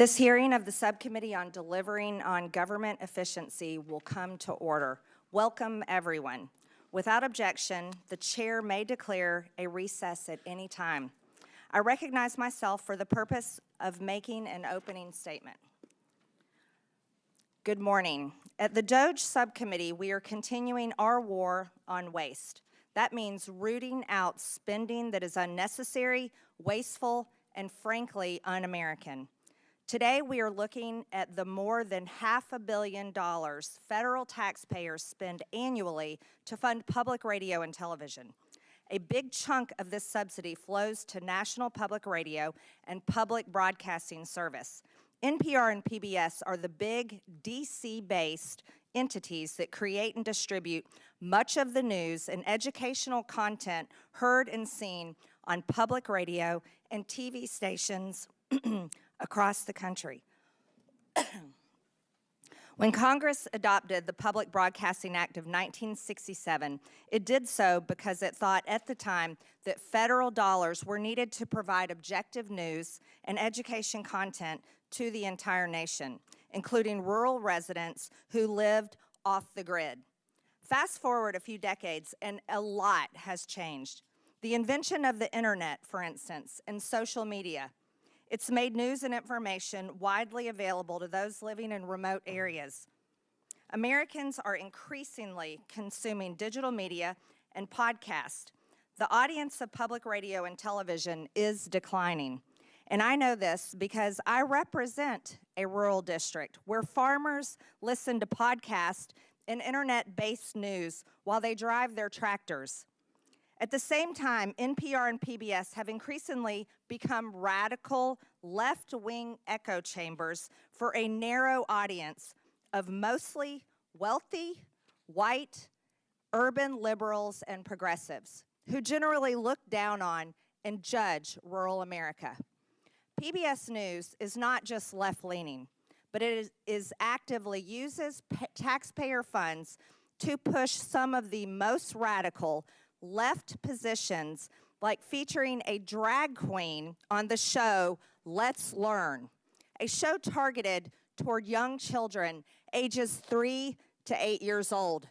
This hearing of the Subcommittee on Delivering on Government Efficiency will come to order. Welcome, everyone. Without objection, the chair may declare a recess at any time. I recognize myself for the purpose of making an opening statement. Good morning. At the DOGE Subcommittee, we are continuing our war on waste. That means rooting out spending that is unnecessary, wasteful, and frankly, un-American. Today, we are looking at the more than $500 million federal taxpayers spend annually to fund public radio and television. A big chunk of this subsidy flows to National Public Radio and Public Broadcasting Service. NPR and PBS are the big DC-based entities that create and distribute much of the news and educational content heard and seen on public radio and TV stations across the country. When Congress adopted the Public Broadcasting Act of 1967, it did so because it thought at the time that federal dollars were needed to provide objective news and education content to the entire nation, including rural residents who lived off the grid. Fast forward a few decades, and a lot has changed. The invention of the internet, for instance, and social media. It's made news and information widely available to those living in remote areas. Americans are increasingly consuming digital media and podcasts. The audience of public radio and television is declining. And I know this because I represent a rural district where farmers listen to podcasts and internet-based news while they drive their tractors. At the same time, NPR and PBS have increasingly become radical, left-wing echo chambers for a narrow audience of mostly wealthy, white, urban liberals and progressives who generally look down on and judge rural America. PBS News is not just left-leaning, but it is actively uses taxpayer funds to push some of the most radical left positions, like featuring a drag queen on the show Let's Learn, a show targeted toward young children ages 3 to 8 years old.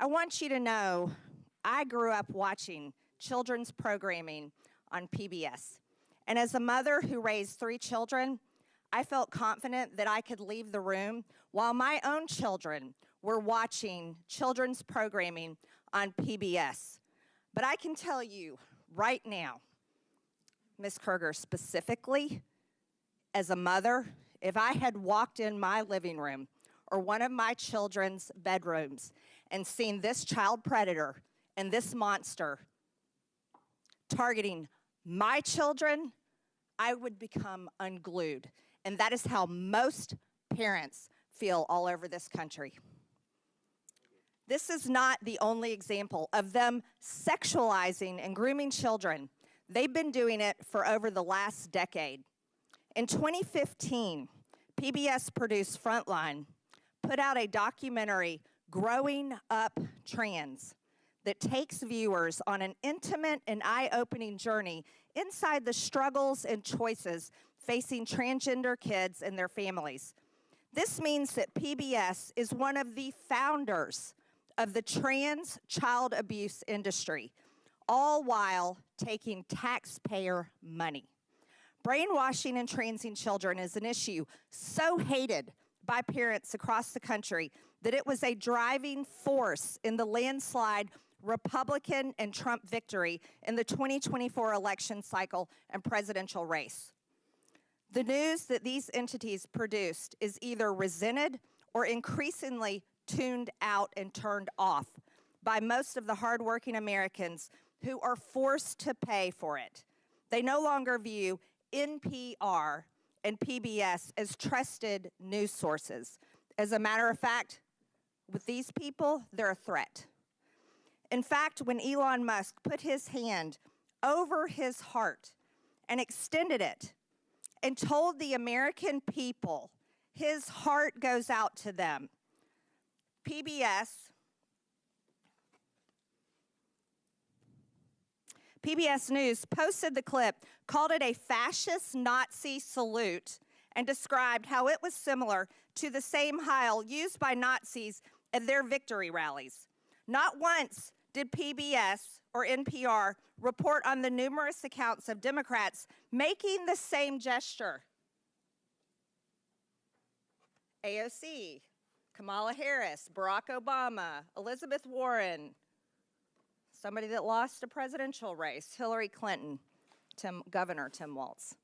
I want you to know I grew up watching children's programming on PBS. And as a mother who raised 3 children, I felt confident that I could leave the room while my own children were watching children's programming on PBS. But I can tell you right now, Ms. Kruger, specifically, as a mother, if I had walked in my living room or one of my children's bedrooms and seen this child predator and this monster targeting my children, I would become unglued. And that is how most parents feel all over this country. This is not the only example of them sexualizing and grooming children. They've been doing it for over the last decade. In 2015, PBS produced Frontline, put out a documentary, Growing Up Trans, that takes viewers on an intimate and eye-opening journey inside the struggles and choices facing transgender kids and their families. This means that PBS is one of the founders of the trans child abuse industry, all while taking taxpayer money. Brainwashing and transing children is an issue so hated by parents across the country that it was a driving force in the landslide Republican and Trump victory in the 2024 election cycle and presidential race. The news that these entities produced is either resented or increasingly tuned out and turned off by most of the hardworking Americans who are forced to pay for it. They no longer view NPR and PBS as trusted news sources. As a matter of fact, with these people, they're a threat. In fact, when Elon Musk put his hand over his heart and extended it and told the American people his heart goes out to them, PBS News posted the clip, called it a fascist Nazi salute, and described how it was similar to the same Heil used by Nazis at their victory rallies. Not once did PBS or NPR report on the numerous accounts of Democrats making the same gesture. AOC, Kamala Harris, Barack Obama, Elizabeth Warren, somebody that lost a presidential race, Hillary Clinton, Governor Tim Walz.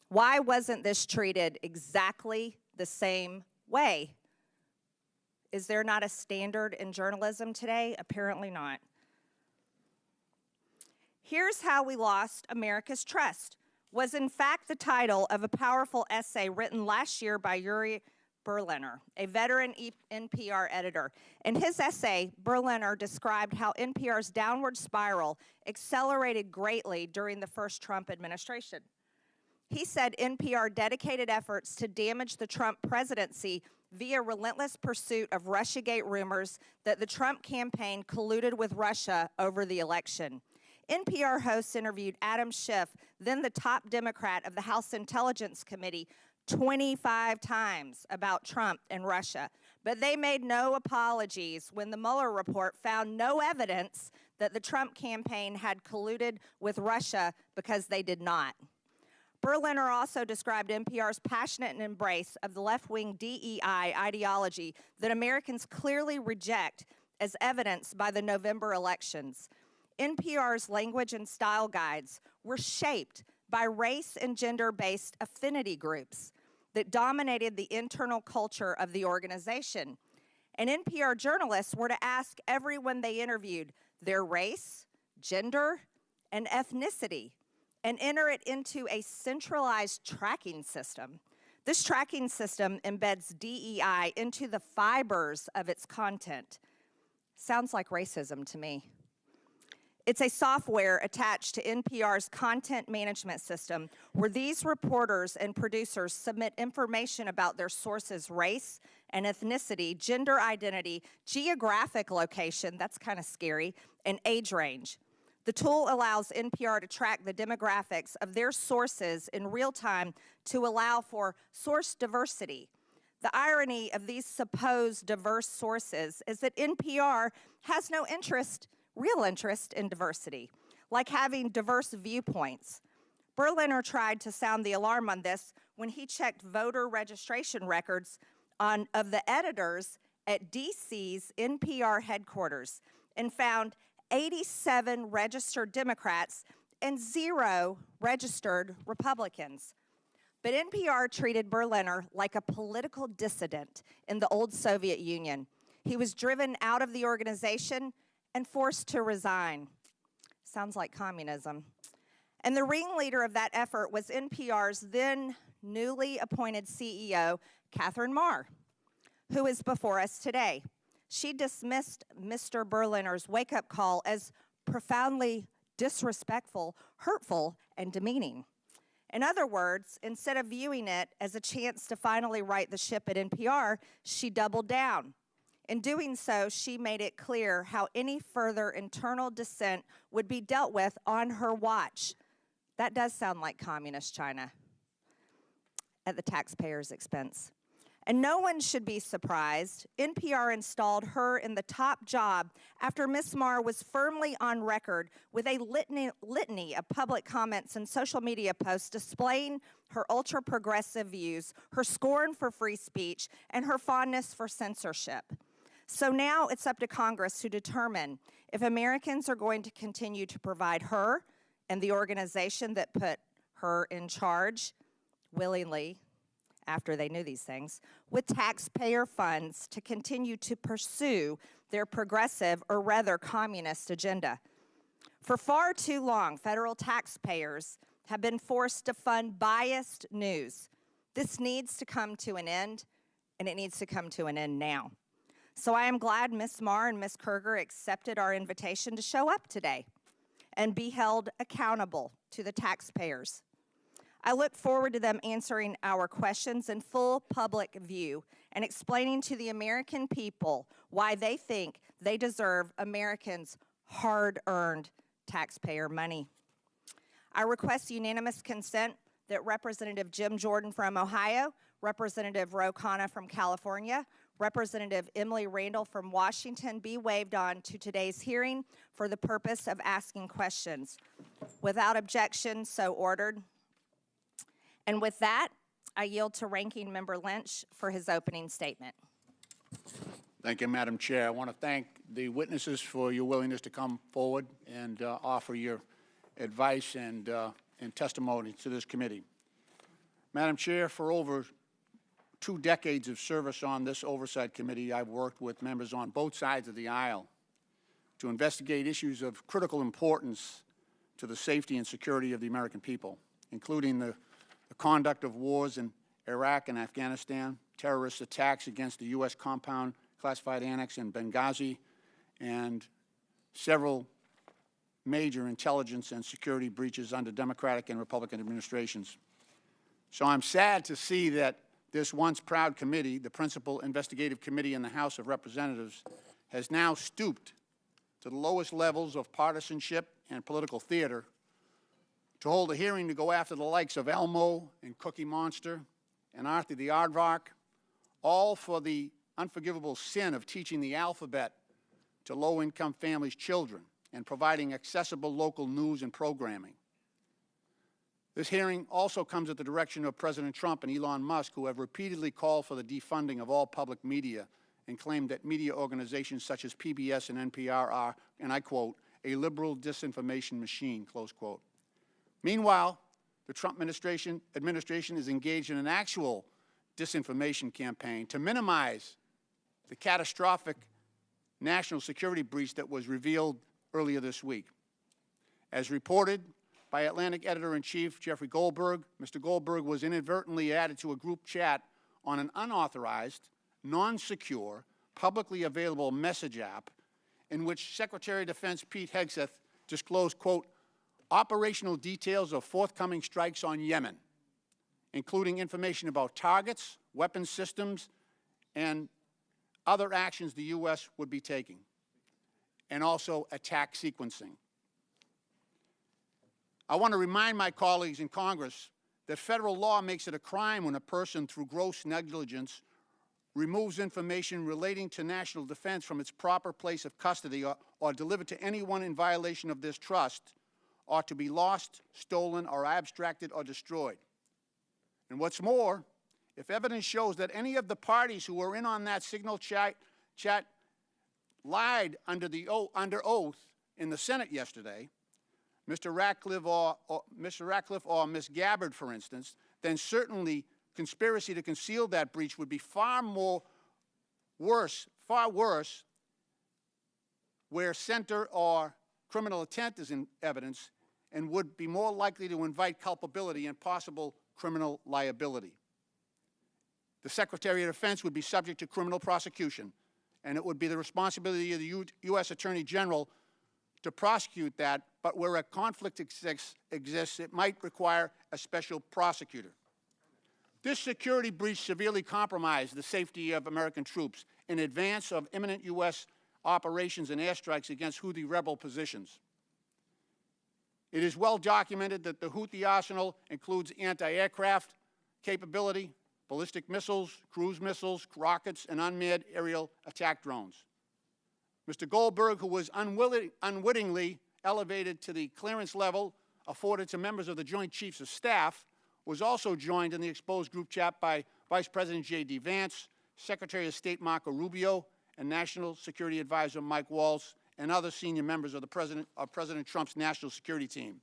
Why wasn't this treated exactly the same way? Is there not a standard in journalism today? Apparently not. Here's How We Lost America's Trust was in fact the title of a powerful essay written last year by Yuri Berliner, a veteran NPR editor. In his essay, Berliner described how NPR's downward spiral accelerated greatly during the first Trump administration. He said NPR dedicated efforts to damage the Trump presidency via relentless pursuit of Russiagate rumors that the Trump campaign colluded with Russia over the election. NPR hosts interviewed Adam Schiff, then the top Democrat of the House Intelligence Committee, 25 times about Trump and Russia. But they made no apologies when the Mueller report found no evidence that the Trump campaign had colluded with Russia, because they did not. Berliner also described NPR's passionate embrace of the left-wing DEI ideology that Americans clearly reject, as evidenced by the November elections. NPR's language and style guides were shaped by race and gender-based affinity groups that dominated the internal culture of the organization. And NPR journalists were to ask everyone they interviewed their race, gender, and ethnicity, and enter it into a centralized tracking system. This tracking system embeds DEI into the fibers of its content. Sounds like racism to me. It's a software attached to NPR's content management system where these reporters and producers submit information about their sources' race and ethnicity, gender identity, geographic location, that's kind of scary, and age range. The tool allows NPR to track the demographics of their sources in real time to allow for source diversity. The irony of these supposed diverse sources is that NPR has no real interest in diversity, like having diverse viewpoints. Berliner tried to sound the alarm on this when he checked voter registration records of the editors at DC's NPR headquarters and found 87 registered Democrats and 0 registered Republicans. But NPR treated Berliner like a political dissident in the old Soviet Union. He was driven out of the organization and forced to resign. Sounds like communism. And the ringleader of that effort was NPR's then newly appointed CEO, Catherine Marr, who is before us today. She dismissed Mr. Berliner's wake-up call as profoundly disrespectful, hurtful, and demeaning. In other words, instead of viewing it as a chance to finally right the ship at NPR, she doubled down. In doing so, she made it clear how any further internal dissent would be dealt with on her watch. That does sound like communist China at the taxpayer's expense. And no one should be surprised. NPR installed her in the top job after Ms. Marr was firmly on record with a litany of public comments and social media posts displaying her ultra-progressive views, her scorn for free speech, and her fondness for censorship. So now it's up to Congress to determine if Americans are going to continue to provide her and the organization that put her in charge willingly, after they knew these things, with taxpayer funds to continue to pursue their progressive, or rather communist, agenda. For far too long, federal taxpayers have been forced to fund biased news. This needs to come to an end, and it needs to come to an end now. So I am glad Ms. Marr and Ms. Kerger accepted our invitation to show up today and be held accountable to the taxpayers. I look forward to them answering our questions in full public view and explaining to the American people why they think they deserve Americans' hard-earned taxpayer money. I request unanimous consent that Representative Jim Jordan from Ohio, Representative Ro Khanna from California, Representative Emily Randall from Washington be waived on to today's hearing for the purpose of asking questions. Without objection, so ordered. And with that, I yield to Ranking Member Lynch for his opening statement. Thank you, Madam Chair. I want to thank the witnesses for your willingness to come forward and offer your advice and testimony to this committee. Madam Chair, for over 2 decades of service on this Oversight Committee, I've worked with members on both sides of the aisle to investigate issues of critical importance to the safety and security of the American people, including the conduct of wars in Iraq and Afghanistan, terrorist attacks against the U.S. compound classified annex in Benghazi, and several major intelligence and security breaches under Democratic and Republican administrations. So I'm sad to see that this once proud committee, the principal investigative committee in the House of Representatives, has now stooped to the lowest levels of partisanship and political theater to hold a hearing to go after the likes of Elmo and Cookie Monster and Arthur the Aardvark, all for the unforgivable sin of teaching the alphabet to low-income families' children and providing accessible local news and programming. This hearing also comes at the direction of President Trump and Elon Musk, who have repeatedly called for the defunding of all public media and claimed that media organizations such as PBS and NPR are, and I quote, a liberal disinformation machine, close quote. Meanwhile, the Trump administration is engaged in an actual disinformation campaign to minimize the catastrophic national security breach that was revealed earlier this week. As reported by Atlantic Editor-in-Chief Jeffrey Goldberg, Mr. Goldberg was inadvertently added to a group chat on an unauthorized, non-secure, publicly available message app in which Secretary of Defense Pete Hegseth disclosed, quote, operational details of forthcoming strikes on Yemen, including information about targets, weapons systems, and other actions the U.S. would be taking, and also attack sequencing. I want to remind my colleagues in Congress that federal law makes it a crime when a person, through gross negligence, removes information relating to national defense from its proper place of custody or delivered to anyone in violation of this trust, or to be lost, stolen, or abstracted or destroyed. And what's more, if evidence shows that any of the parties who were in on that signal chat lied under oath in the Senate yesterday, Mr. Ratcliffe or Ms. Gabbard, for instance, then certainly conspiracy to conceal that breach would be far worse, where center or criminal intent is in evidence, and would be more likely to invite culpability and possible criminal liability. The Secretary of Defense would be subject to criminal prosecution, and it would be the responsibility of the U.S. Attorney General to prosecute that, but where a conflict exists, it might require a special prosecutor. This security breach severely compromised the safety of American troops in advance of imminent U.S. operations and airstrikes against Houthi rebel positions. It is well documented that the Houthi arsenal includes anti-aircraft capability, ballistic missiles, cruise missiles, rockets, and unmanned aerial attack drones. Mr. Goldberg, who was unwittingly elevated to the clearance level afforded to members of the Joint Chiefs of Staff, was also joined in the exposed group chat by Vice President J.D. Vance, Secretary of State Marco Rubio, and National Security Advisor Mike Waltz, and other senior members of President Trump's national security team.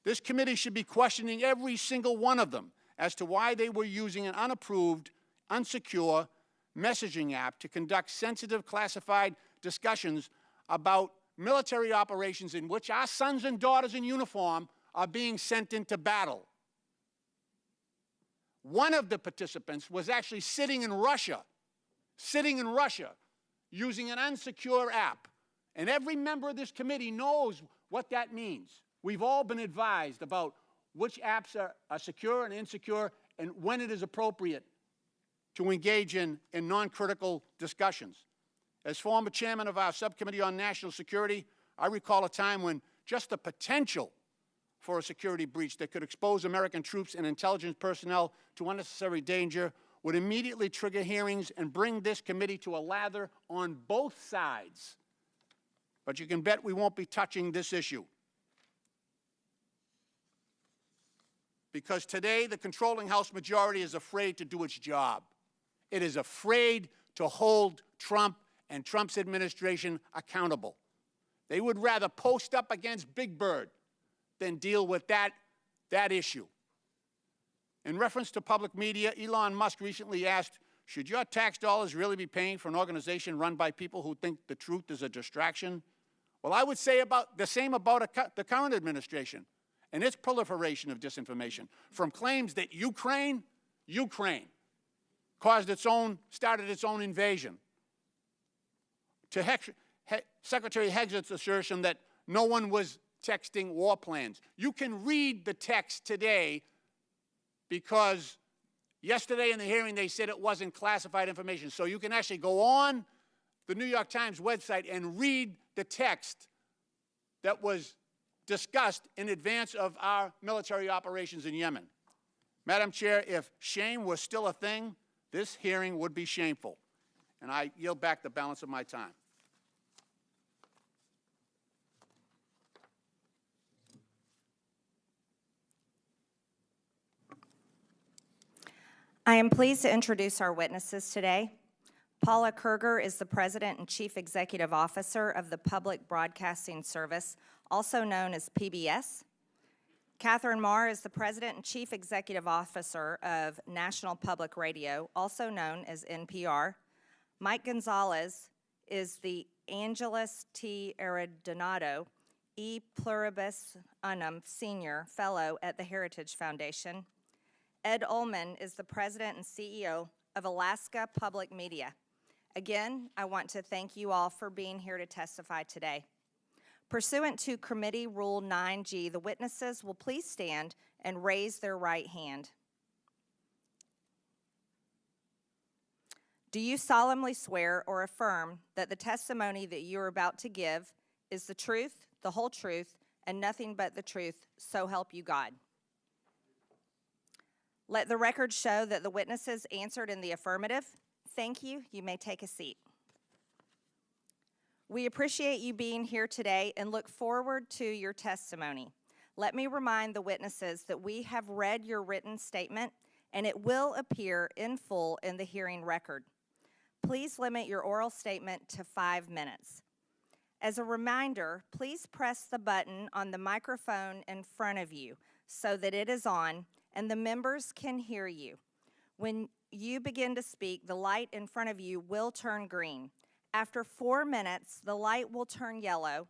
This committee should be questioning every single one of them as to why they were using an unapproved, unsecure messaging app to conduct sensitive, classified discussions about military operations in which our sons and daughters in uniform are being sent into battle. One of the participants was actually sitting in Russia, using an unsecure app. And every member of this committee knows what that means. We've all been advised about which apps are secure and insecure and when it is appropriate to engage in non-critical discussions. As former chairman of our subcommittee on national security, I recall a time when just the potential for a security breach that could expose American troops and intelligence personnel to unnecessary danger would immediately trigger hearings and bring this committee to a lather on both sides. But you can bet we won't be touching this issue. Because today the controlling House majority is afraid to do its job. It is afraid to hold Trump and Trump's administration accountable. They would rather post up against Big Bird than deal with that issue. In reference to public media, Elon Musk recently asked, should your tax dollars really be paying for an organization run by people who think the truth is a distraction? Well, I would say the same about the current administration and its proliferation of disinformation, from claims that Ukraine started its own invasion, to Secretary Heged's assertion that no one was texting war plans. You can read the text today because yesterday in the hearing they said it wasn't classified information. So you can actually go on the New York Times website and read the text that was discussed in advance of our military operations in Yemen. Madam Chair, if shame was still a thing, this hearing would be shameful. And I yield back the balance of my time. I am pleased to introduce our witnesses today. Paula Kerger is the President and Chief Executive Officer of the Public Broadcasting Service, also known as PBS. Catherine Marr is the President and Chief Executive Officer of National Public Radio, also known as NPR. Mike Gonzalez is the Angelus T. Arredondo E. Pluribus Unum Senior Fellow at the Heritage Foundation. Ed Ullman is the President and CEO of Alaska Public Media. Again, I want to thank you all for being here to testify today. Pursuant to Committee Rule 9G, the witnesses will please stand and raise their right hand. Do you solemnly swear or affirm that the testimony that you are about to give is the truth, the whole truth, and nothing but the truth, so help you God? Let the record show that the witnesses answered in the affirmative. Thank you. You may take a seat. We appreciate you being here today and look forward to your testimony. Let me remind the witnesses that we have read your written statement and it will appear in full in the hearing record. Please limit your oral statement to 5 minutes. As a reminder, please press the button on the microphone in front of you so that it is on and the members can hear you. When you begin to speak, the light in front of you will turn green. After 4 minutes, the light will turn yellow.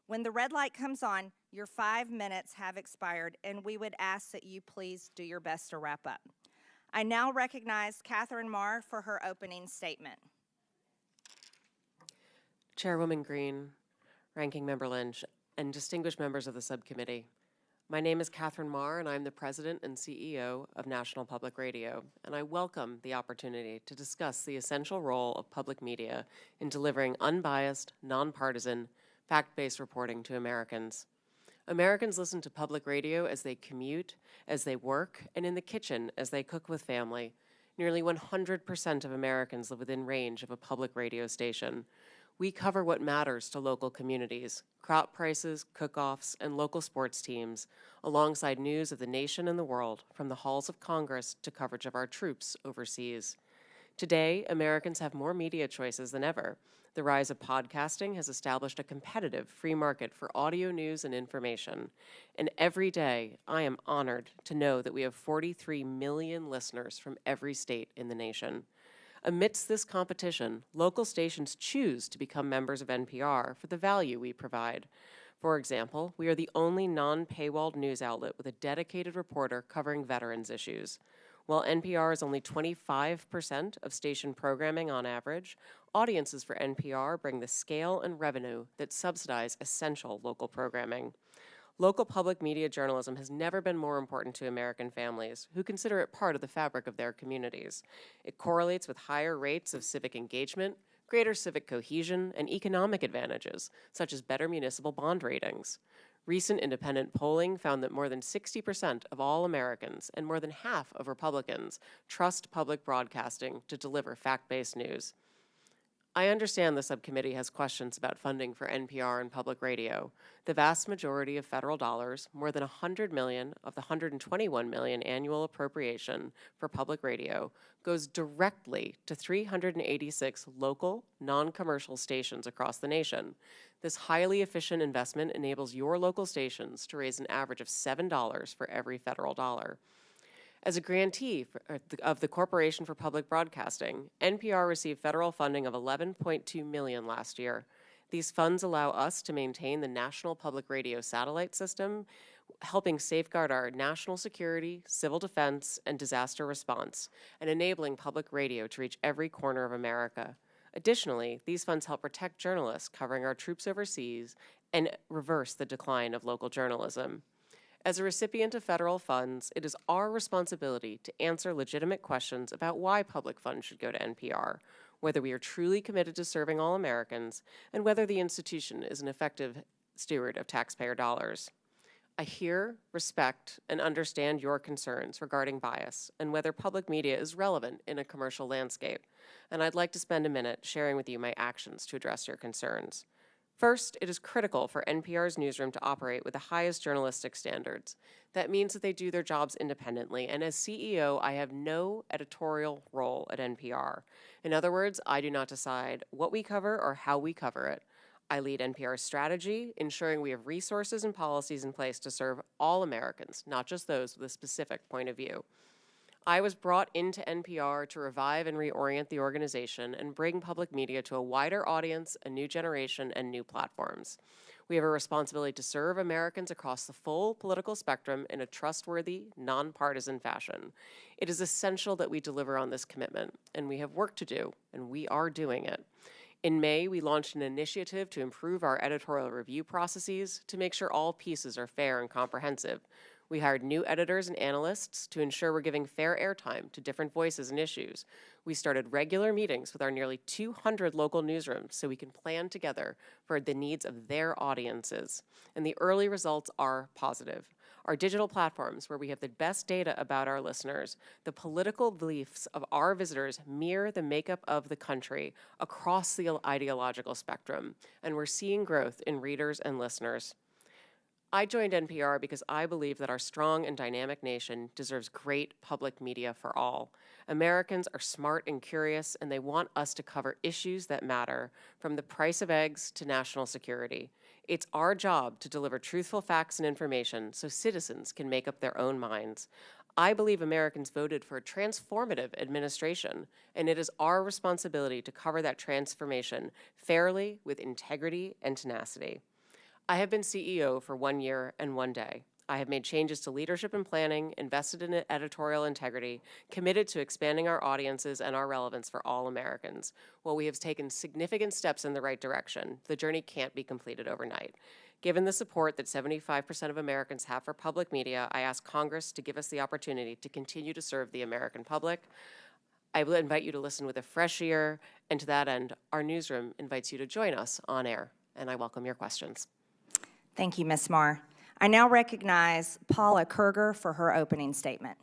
When the red light comes on, your 5 minutes have expired, and we would ask that you please do your best to wrap up. I now recognize Catherine Marr for her opening statement. Chairwoman Green, Ranking Member Lynch, and distinguished members of the subcommittee. My name is Catherine Marr, and I'm the President and CEO of National Public Radio, and I welcome the opportunity to discuss the essential role of public media in delivering unbiased, nonpartisan, fact-based reporting to Americans. Americans listen to public radio as they commute, as they work, and in the kitchen as they cook with family. Nearly 100% of Americans live within range of a public radio station. We cover what matters to local communities, crop prices, cook-offs, and local sports teams, alongside news of the nation and the world, from the halls of Congress to coverage of our troops overseas. Today, Americans have more media choices than ever. The rise of podcasting has established a competitive free market for audio news and information. And every day, I am honored to know that we have 43 million listeners from every state in the nation. Amidst this competition, local stations choose to become members of NPR for the value we provide. For example, we are the only non-paywalled news outlet with a dedicated reporter covering veterans issues. While NPR is only 25% of station programming on average, audiences for NPR bring the scale and revenue that subsidize essential local programming. Local public media journalism has never been more important to American families, who consider it part of the fabric of their communities. It correlates with higher rates of civic engagement, greater civic cohesion, and economic advantages, such as better municipal bond ratings. Recent independent polling found that more than 60% of all Americans and more than half of Republicans trust public broadcasting to deliver fact-based news. I understand the subcommittee has questions about funding for NPR and public radio. The vast majority of federal dollars, more than $100 million of the $121 million annual appropriation for public radio, goes directly to 386 local, non-commercial stations across the nation. This highly efficient investment enables your local stations to raise an average of $7 for every federal dollar. As a grantee of the Corporation for Public Broadcasting, NPR received federal funding of $11.2 million last year. These funds allow us to maintain the national public radio satellite system, helping safeguard our national security, civil defense, and disaster response, and enabling public radio to reach every corner of America. Additionally, these funds help protect journalists covering our troops overseas and reverse the decline of local journalism. As a recipient of federal funds, it is our responsibility to answer legitimate questions about why public funds should go to NPR, whether we are truly committed to serving all Americans, and whether the institution is an effective steward of taxpayer dollars. I hear, respect, and understand your concerns regarding bias and whether public media is relevant in a commercial landscape, and I'd like to spend a minute sharing with you my actions to address your concerns. First, it is critical for NPR's newsroom to operate with the highest journalistic standards. That means that they do their jobs independently, and as CEO, I have no editorial role at NPR. In other words, I do not decide what we cover or how we cover it. I lead NPR's strategy, ensuring we have resources and policies in place to serve all Americans, not just those with a specific point of view. I was brought into NPR to revive and reorient the organization and bring public media to a wider audience, a new generation, and new platforms. We have a responsibility to serve Americans across the full political spectrum in a trustworthy, nonpartisan fashion. It is essential that we deliver on this commitment, and we have work to do, and we are doing it. In May, we launched an initiative to improve our editorial review processes to make sure all pieces are fair and comprehensive. We hired new editors and analysts to ensure we're giving fair airtime to different voices and issues. We started regular meetings with our nearly 200 local newsrooms so we can plan together for the needs of their audiences. And the early results are positive. Our digital platforms, where we have the best data about our listeners, the political beliefs of our visitors mirror the makeup of the country across the ideological spectrum, and we're seeing growth in readers and listeners. I joined NPR because I believe that our strong and dynamic nation deserves great public media for all. Americans are smart and curious, and they want us to cover issues that matter, from the price of eggs to national security. It's our job to deliver truthful facts and information so citizens can make up their own minds. I believe Americans voted for a transformative administration, and it is our responsibility to cover that transformation fairly, with integrity and tenacity. I have been CEO for 1 year and 1 day. I have made changes to leadership and planning, invested in editorial integrity, committed to expanding our audiences and our relevance for all Americans. While we have taken significant steps in the right direction, the journey can't be completed overnight. Given the support that 75% of Americans have for public media, I ask Congress to give us the opportunity to continue to serve the American public. I will invite you to listen with a fresh ear, and to that end, our newsroom invites you to join us on air, and I welcome your questions. Thank you, Ms. Marr. I now recognize Paula Kerger for her opening statement.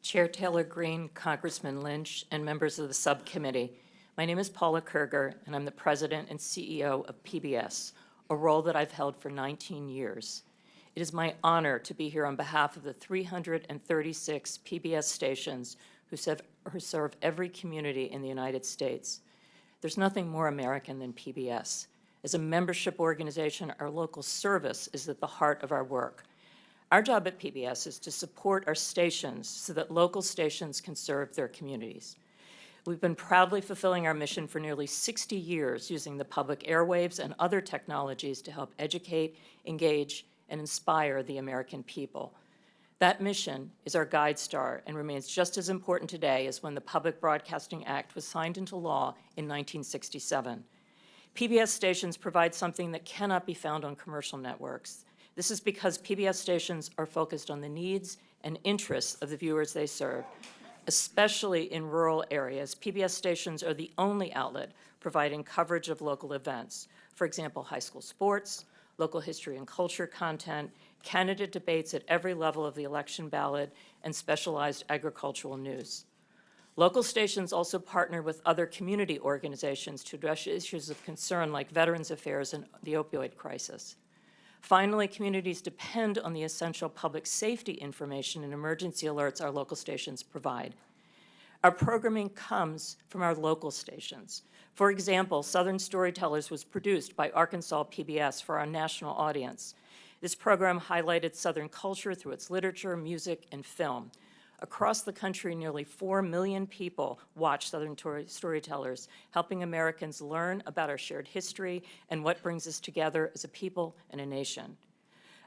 Chair Taylor Greene, Congressman Lynch, and members of the subcommittee, my name is Paula Kerger, and I'm the president and CEO of PBS, a role that I've held for 19 years. It is my honor to be here on behalf of the 336 PBS stations who serve every community in the United States. There's nothing more American than PBS. As a membership organization, our local service is at the heart of our work. Our job at PBS is to support our stations so that local stations can serve their communities. We've been proudly fulfilling our mission for nearly 60 years, using the public airwaves and other technologies to help educate, engage, and inspire the American people. That mission is our guide star and remains just as important today as when the Public Broadcasting Act was signed into law in 1967. PBS stations provide something that cannot be found on commercial networks. This is because PBS stations are focused on the needs and interests of the viewers they serve. Especially in rural areas, PBS stations are the only outlet providing coverage of local events. For example, high school sports, local history and culture content, candidate debates at every level of the election ballot, and specialized agricultural news. Local stations also partner with other community organizations to address issues of concern like Veterans Affairs and the opioid crisis. Finally, communities depend on the essential public safety information and emergency alerts our local stations provide. Our programming comes from our local stations. For example, Southern Storytellers was produced by Arkansas PBS for our national audience. This program highlighted Southern culture through its literature, music, and film. Across the country, nearly 4 million people watch Southern Storytellers, helping Americans learn about our shared history and what brings us together as a people and a nation.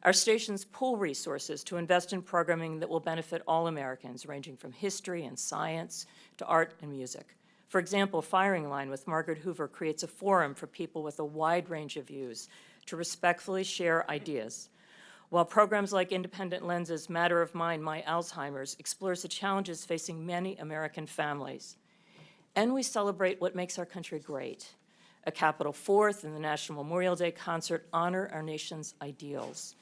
Our stations pool resources to invest in programming that will benefit all Americans, ranging from history and science to art and music. For example, Firing Line with Margaret Hoover creates a forum for people with a wide range of views to respectfully share ideas. While programs like Independent Lenses, Matter of Mind, My Alzheimer's explores the challenges facing many American families. And we celebrate what makes our country great. A Capitol Fourth and the National Memorial Day concert honor our nation's ideals,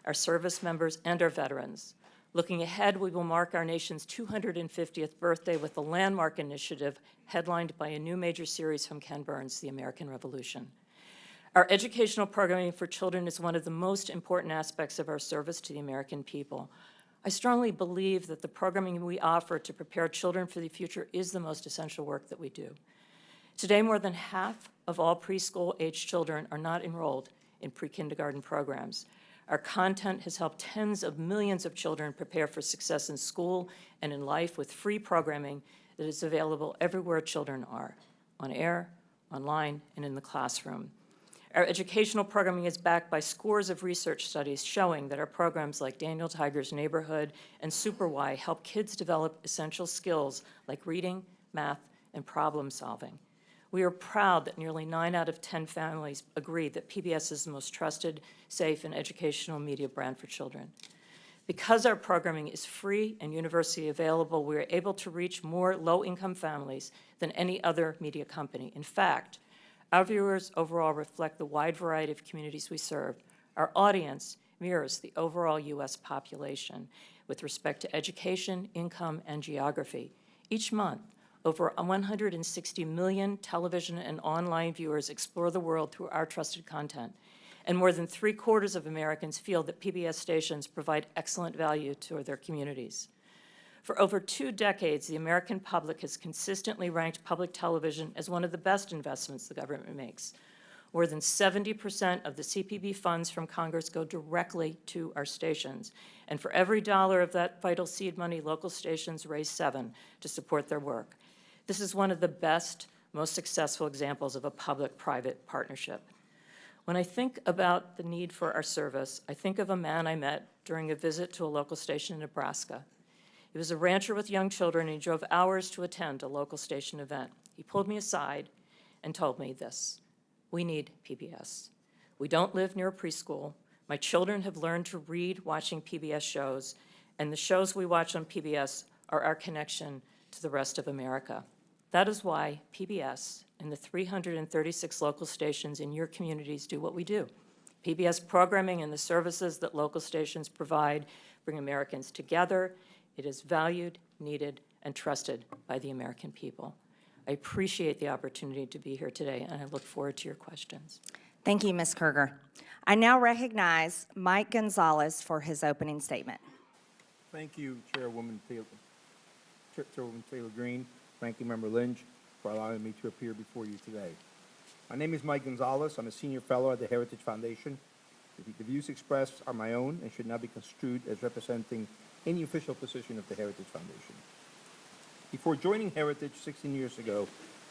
our service members, and our veterans. Looking ahead, we will mark our nation's 250th birthday with the Landmark Initiative, headlined by a new major series from Ken Burns, The American Revolution. Our educational programming for children is one of the most important aspects of our service to the American people. I strongly believe that the programming we offer to prepare children for the future is the most essential work that we do. Today, more than half of all preschool-age children are not enrolled in pre-kindergarten programs. Our content has helped tens of millions of children prepare for success in school and in life with free programming that is available everywhere children are, on air, online, and in the classroom. Our educational programming is backed by scores of research studies showing that our programs like Daniel Tiger's Neighborhood and Super Y help kids develop essential skills like reading, math, and problem solving. We are proud that nearly 9 out of 10 families agree that PBS is the most trusted, safe, and educational media brand for children. Because our programming is free and universally available, we are able to reach more low-income families than any other media company. In fact, our viewers overall reflect the wide variety of communities we serve. Our audience mirrors the overall U.S. population with respect to education, income, and geography. Each month, over 160 million television and online viewers explore the world through our trusted content. And more than 3/4 of Americans feel that PBS stations provide excellent value to their communities. For over 2 decades, the American public has consistently ranked public television as one of the best investments the government makes. More than 70% of the CPB funds from Congress go directly to our stations. And for every dollar of that vital seed money, local stations raise 7 to support their work. This is one of the best, most successful examples of a public-private partnership. When I think about the need for our service, I think of a man I met during a visit to a local station in Nebraska. He was a rancher with young children, and he drove hours to attend a local station event. He pulled me aside and told me this: we need PBS. We don't live near a preschool. My children have learned to read watching PBS shows, and the shows we watch on PBS are our connection to the rest of America. That is why PBS and the 336 local stations in your communities do what we do. PBS programming and the services that local stations provide bring Americans together. It is valued, needed, and trusted by the American people. I appreciate the opportunity to be here today, and I look forward to your questions. Thank you, Ms. Kruger. I now recognize Mike Gonzalez for his opening statement. Thank you, Chairwoman Taylor Greene, Ranking Member Lynch, for allowing me to appear before you today. My name is Mike Gonzalez. I'm a senior fellow at the Heritage Foundation. The views expressed are my own and should not be construed as representing any official position of the Heritage Foundation. Before joining Heritage 16 years ago,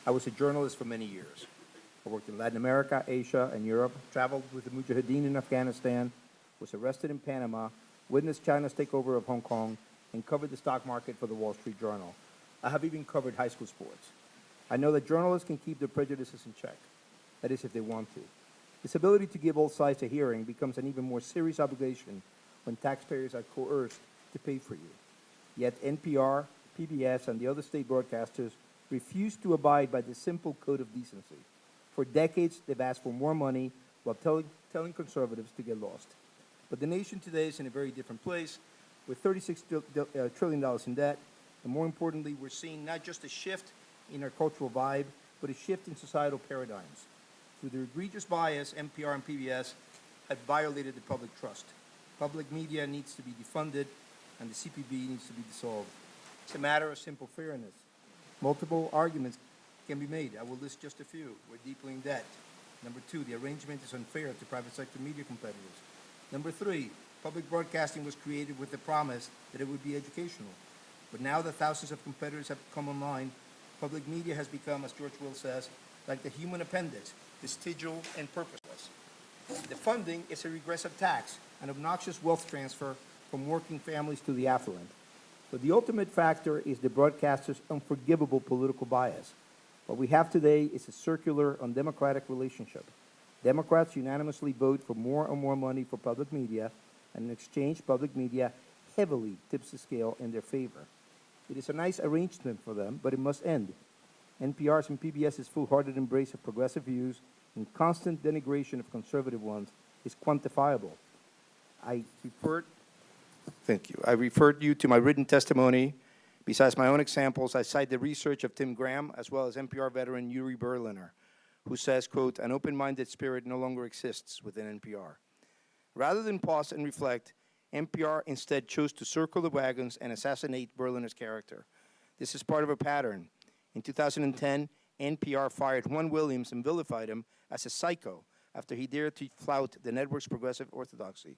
I was a journalist for many years. I worked in Latin America, Asia, and Europe, traveled with the Mujahideen in Afghanistan, was arrested in Panama, witnessed China's takeover of Hong Kong, and covered the stock market for the Wall Street Journal. I have even covered high school sports. I know that journalists can keep their prejudices in check. That is, if they want to. This ability to give all sides a hearing becomes an even more serious obligation when taxpayers are coerced to pay for you. Yet NPR, PBS, and the other state broadcasters refuse to abide by this simple code of decency. For decades, they've asked for more money while telling conservatives to get lost. But the nation today is in a very different place, with $36 trillion in debt, and more importantly, we're seeing not just a shift in our cultural vibe, but a shift in societal paradigms. Through their egregious bias, NPR and PBS have violated the public trust. Public media needs to be defunded, and the CPB needs to be dissolved. It's a matter of simple fairness. Multiple arguments can be made. I will list just a few. We're deeply in debt. Number two, the arrangement is unfair to private sector media competitors. Number three, public broadcasting was created with the promise that it would be educational. But now that thousands of competitors have come online, public media has become, as George Will says, like the human appendix, vestigial and purposeless. The funding is a regressive tax, an obnoxious wealth transfer from working families to the affluent. But the ultimate factor is the broadcaster's unforgivable political bias. What we have today is a circular, undemocratic relationship. Democrats unanimously vote for more and more money for public media, and in exchange, public media heavily tips the scale in their favor. It is a nice arrangement for them, but it must end. NPR's and PBS's foolhardy embrace of progressive views and constant denigration of conservative ones is quantifiable. Thank you. I referred you to my written testimony. Besides my own examples, I cite the research of Tim Graham, as well as NPR veteran Yuri Berliner, who says, quote, an open-minded spirit no longer exists within NPR. Rather than pause and reflect, NPR instead chose to circle the wagons and assassinate Berliner's character. This is part of a pattern. In 2010, NPR fired Juan Williams and vilified him as a psycho after he dared to flout the network's progressive orthodoxy.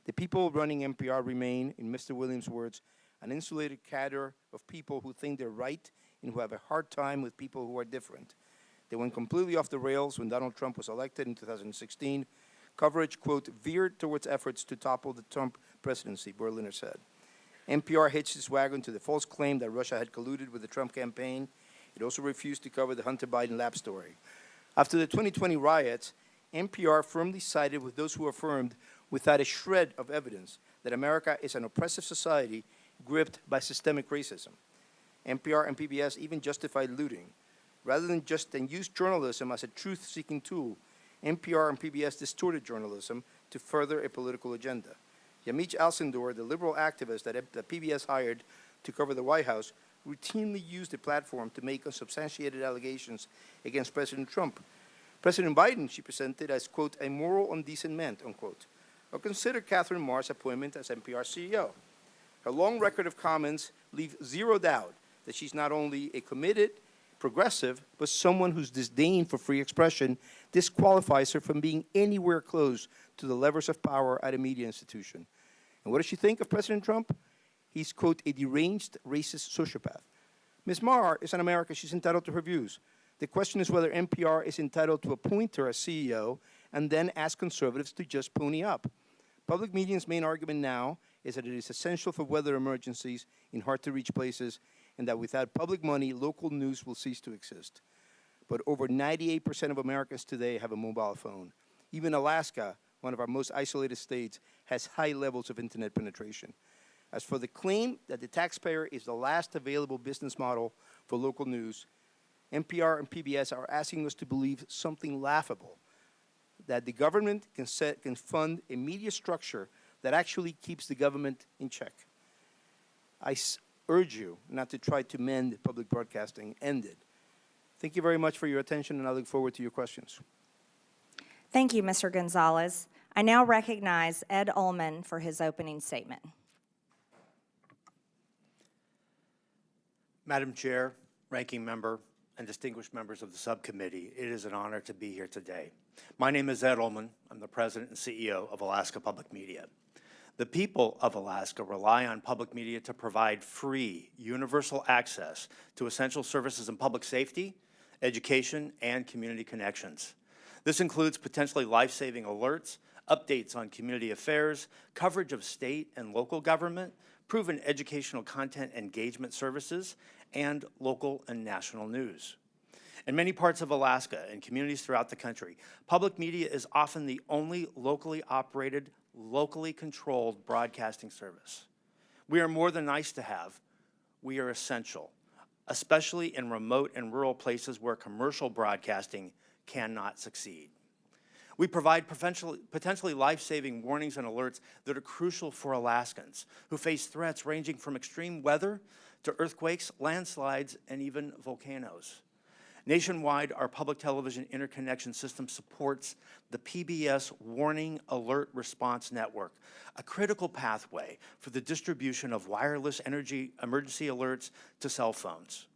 The people running NPR remain, in Mr. Williams' words, an insulated cadre of people who think they're right and who have a hard time with people who are different. They went completely off the rails when Donald Trump was elected in 2016. Coverage, quote, veered towards efforts to topple the Trump presidency, Berliner said. NPR hitched its wagon to the false claim that Russia had colluded with the Trump campaign. It also refused to cover the Hunter Biden lab story. After the 2020 riots, NPR firmly sided with those who affirmed, without a shred of evidence, that America is an oppressive society gripped by systemic racism. NPR and PBS even justified looting. Rather than use journalism as a truth-seeking tool, NPR and PBS distorted journalism to further a political agenda. Yamich Alcindor, the liberal activist that PBS hired to cover the White House, routinely used the platform to make unsubstantiated allegations against President Trump. President Biden, she presented as, quote, a moral and decent man, unquote. Or consider Catherine Marr's appointment as NPR CEO. Her long record of comments leave zero doubt that she's not only a committed progressive, but someone whose disdain for free expression disqualifies her from being anywhere close to the levers of power at a media institution. And what does she think of President Trump? He's, quote, a deranged, racist sociopath. Ms. Marr is an American. She's entitled to her views. The question is whether NPR is entitled to appoint her as CEO and then ask conservatives to just pony up. Public media's main argument now is that it is essential for weather emergencies in hard-to-reach places and that without public money, local news will cease to exist. But over 98% of Americans today have a mobile phone. Even Alaska, one of our most isolated states, has high levels of internet penetration. As for the claim that the taxpayer is the last available business model for local news, NPR and PBS are asking us to believe something laughable, that the government can fund a media structure that actually keeps the government in check. I urge you not to try to mend public broadcasting. End it. Thank you very much for your attention, and I look forward to your questions. Thank you, Mr. Gonzalez. I now recognize Ed Ullman for his opening statement. Madam Chair, Ranking Member, and distinguished members of the subcommittee, it is an honor to be here today. My name is Ed Ullman. I'm the President and CEO of Alaska Public Media. The people of Alaska rely on public media to provide free, universal access to essential services in public safety, education, and community connections. This includes potentially life-saving alerts, updates on community affairs, coverage of state and local government, proven educational content engagement services, and local and national news. In many parts of Alaska and communities throughout the country, public media is often the only locally operated, locally controlled broadcasting service. We are more than nice to have. We are essential, especially in remote and rural places where commercial broadcasting cannot succeed. We provide potentially life-saving warnings and alerts that are crucial for Alaskans who face threats ranging from extreme weather to earthquakes, landslides, and even volcanoes. Nationwide, our public television interconnection system supports the PBS Warning Alert Response Network, a critical pathway for the distribution of wireless emergency alerts to cell phones.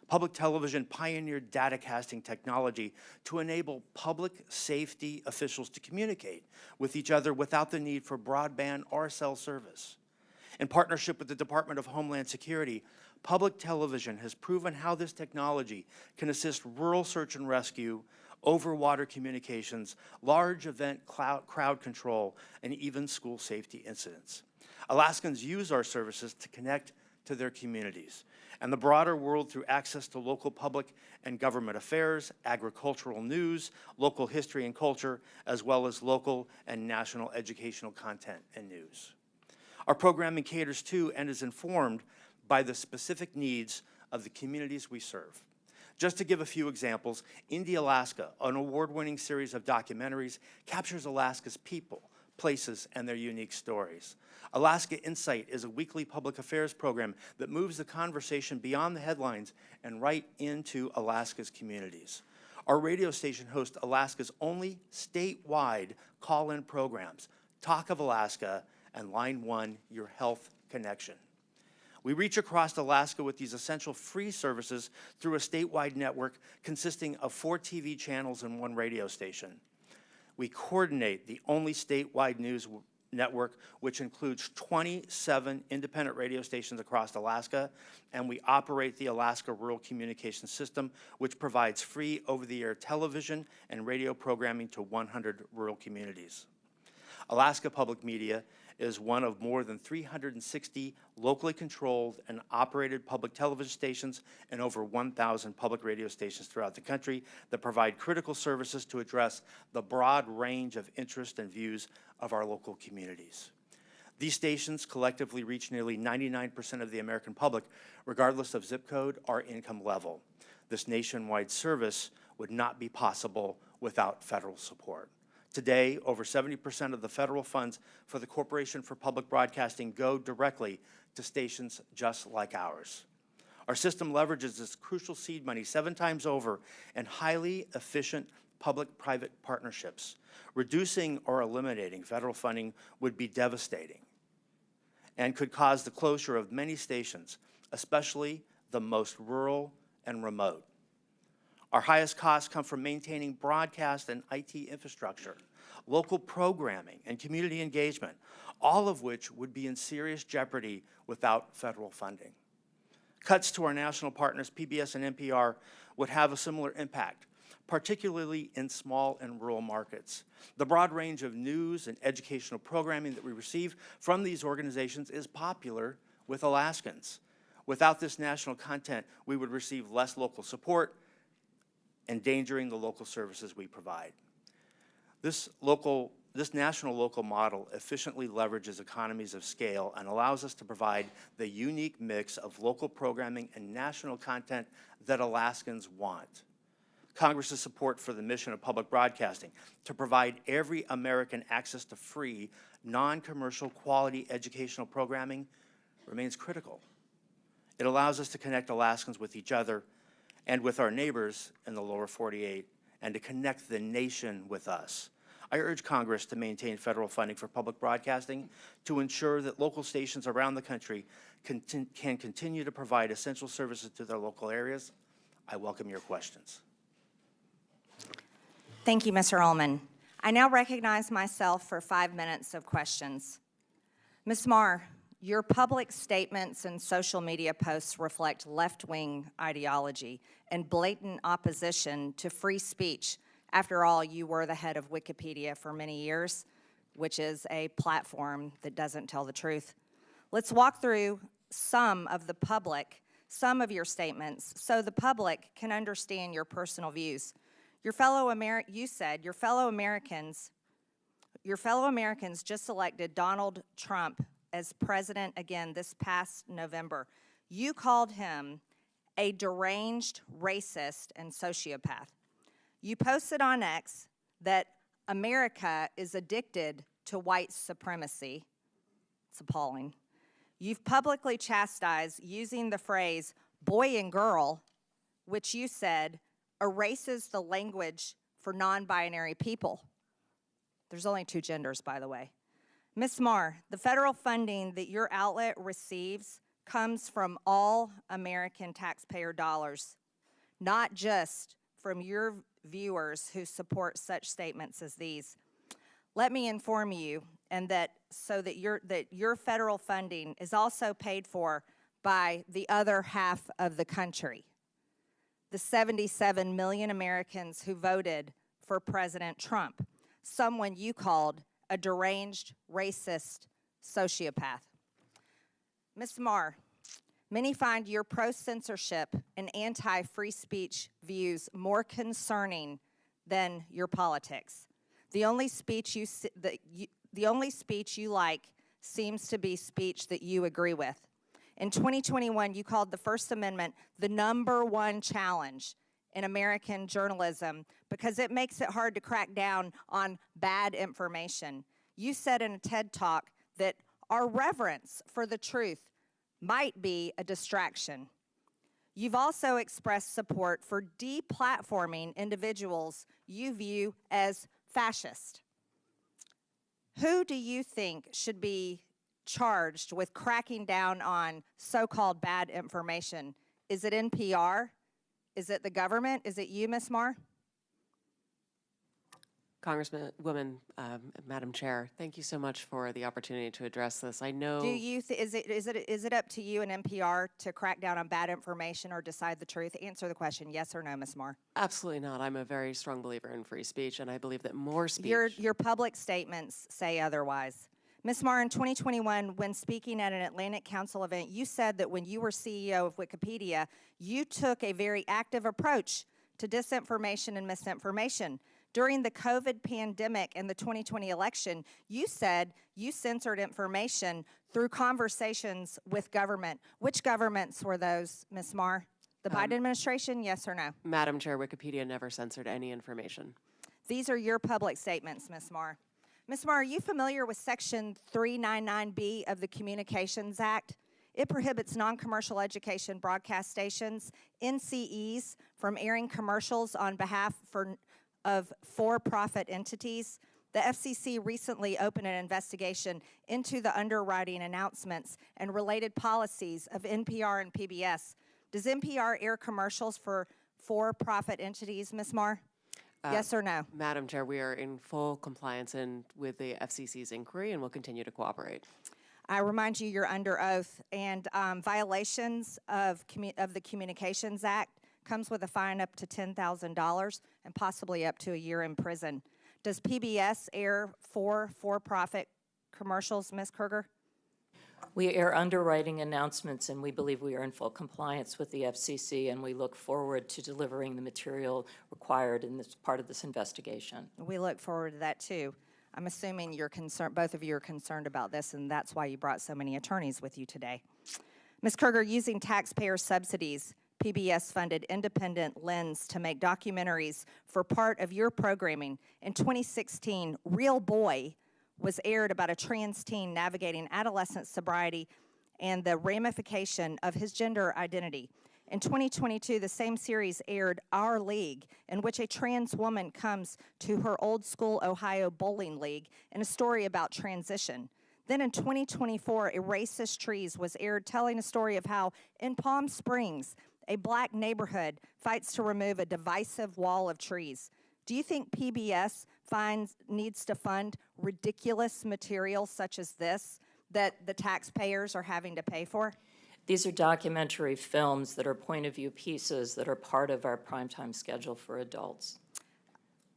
Public television pioneered datacasting technology to enable public safety officials to communicate with each other without the need for broadband or cell service. In partnership with the Department of Homeland Security, public television has proven how this technology can assist rural search and rescue, over-water communications, large event crowd control, and even school safety incidents. Alaskans use our services to connect to their communities and the broader world through access to local public and government affairs, agricultural news, local history and culture, as well as local and national educational content and news. Our programming caters to and is informed by the specific needs of the communities we serve. Just to give a few examples, Indie Alaska, an award-winning series of documentaries, captures Alaska's people, places, and their unique stories. Alaska Insight is a weekly public affairs program that moves the conversation beyond the headlines and right into Alaska's communities. Our radio station hosts Alaska's only statewide call-in programs, Talk of Alaska and Line 1, Your Health Connection. We reach across Alaska with these essential free services through a statewide network consisting of 4 TV channels and 1 radio station. We coordinate the only statewide news network, which includes 27 independent radio stations across Alaska, and we operate the Alaska Rural Communications System, which provides free over-the-air television and radio programming to 100 rural communities. Alaska Public Media is one of more than 360 locally controlled and operated public television stations and over 1,000 public radio stations throughout the country that provide critical services to address the broad range of interests and views of our local communities. These stations collectively reach nearly 99% of the American public, regardless of zip code or income level. This nationwide service would not be possible without federal support. Today, over 70% of the federal funds for the Corporation for Public Broadcasting go directly to stations just like ours. Our system leverages this crucial seed money 7 times over in highly efficient public-private partnerships. Reducing or eliminating federal funding would be devastating and could cause the closure of many stations, especially the most rural and remote. Our highest costs come from maintaining broadcast and IT infrastructure, local programming, and community engagement, all of which would be in serious jeopardy without federal funding. Cuts to our national partners, PBS and NPR, would have a similar impact, particularly in small and rural markets. The broad range of news and educational programming that we receive from these organizations is popular with Alaskans. Without this national content, we would receive less local support, endangering the local services we provide. This national local model efficiently leverages economies of scale and allows us to provide the unique mix of local programming and national content that Alaskans want. Congress's support for the mission of public broadcasting to provide every American access to free, non-commercial quality educational programming remains critical. It allows us to connect Alaskans with each other and with our neighbors in the lower 48, and to connect the nation with us. I urge Congress to maintain federal funding for public broadcasting to ensure that local stations around the country can continue to provide essential services to their local areas. I welcome your questions. Thank you, Mr. Ullman. I now recognize myself for 5 minutes of questions. Ms. Marr, your public statements and social media posts reflect left-wing ideology and blatant opposition to free speech. After all, you were the head of Wikipedia for many years, which is a platform that doesn't tell the truth. Let's walk through some of your statements so the public can understand your personal views. You said your fellow Americans just elected Donald Trump as president again this past November. You called him a deranged racist and sociopath. You posted on X that America is addicted to white supremacy. It's appalling. You've publicly chastised using the phrase boy and girl, which you said erases the language for non-binary people. There's only 2 genders, by the way. Ms. Marr, the federal funding that your outlet receives comes from all American taxpayer dollars, not just from your viewers who support such statements as these. Let me inform you, and that your federal funding is also paid for by the other half of the country, the 77 million Americans who voted for President Trump, someone you called a deranged, racist sociopath. Ms. Marr, many find your pro-censorship and anti-free speech views more concerning than your politics. The only speech you like seems to be speech that you agree with. In 2021, you called the First Amendment the #1 challenge in American journalism because it makes it hard to crack down on bad information. You said in a TED Talk that our reverence for the truth might be a distraction. You've also expressed support for deplatforming individuals you view as fascist. Who do you think should be charged with cracking down on so-called bad information? Is it NPR? Is it the government? Is it you, Ms. Marr? Congresswoman, Madam Chair, thank you so much for the opportunity to address this. I know. Do you is it up to you and NPR to crack down on bad information or decide the truth? Answer the question, yes or no, Ms. Marr. Absolutely not. I'm a very strong believer in free speech, and I believe that more speech. Your public statements say otherwise. Ms. Marr, in 2021, when speaking at an Atlantic Council event, you said that when you were CEO of Wikipedia, you took a very active approach to disinformation and misinformation. During the COVID pandemic and the 2020 election, you said you censored information through conversations with government. Which governments were those, Ms. Marr? The Biden administration, yes or no? Madam Chair, Wikipedia never censored any information. These are your public statements, Ms. Marr. Ms. Marr, are you familiar with Section 399B of the Communications Act? It prohibits non-commercial education broadcast stations, NCEs, from airing commercials on behalf of for-profit entities. The FCC recently opened an investigation into the underwriting announcements and related policies of NPR and PBS. Does NPR air commercials for for-profit entities, Ms. Marr? Yes or no? Madam Chair, we are in full compliance with the FCC's inquiry and will continue to cooperate. I remind you you're under oath, and violations of the Communications Act comes with a fine up to $10,000 and possibly up to a year in prison. Does PBS air for-profit commercials, Ms. Kruger? We air underwriting announcements, and we believe we are in full compliance with the FCC, and we look forward to delivering the material required in this part of this investigation. We look forward to that, too. I'm assuming both of you are concerned about this, and that's why you brought so many attorneys with you today. Ms. Kruger, using taxpayer subsidies, PBS funded Independent Lens to make documentaries for part of your programming. In 2016, Real Boy was aired about a trans teen navigating adolescent sobriety and the ramification of his gender identity. In 2022, the same series aired Our League, in which a trans woman comes to her old school Ohio bowling league in a story about transition. Then in 2024, A Racist Trees was aired, telling a story of how in Palm Springs, a black neighborhood fights to remove a divisive wall of trees. Do you think PBS needs to fund ridiculous material such as this that the taxpayers are having to pay for? These are documentary films that are point-of-view pieces that are part of our primetime schedule for adults.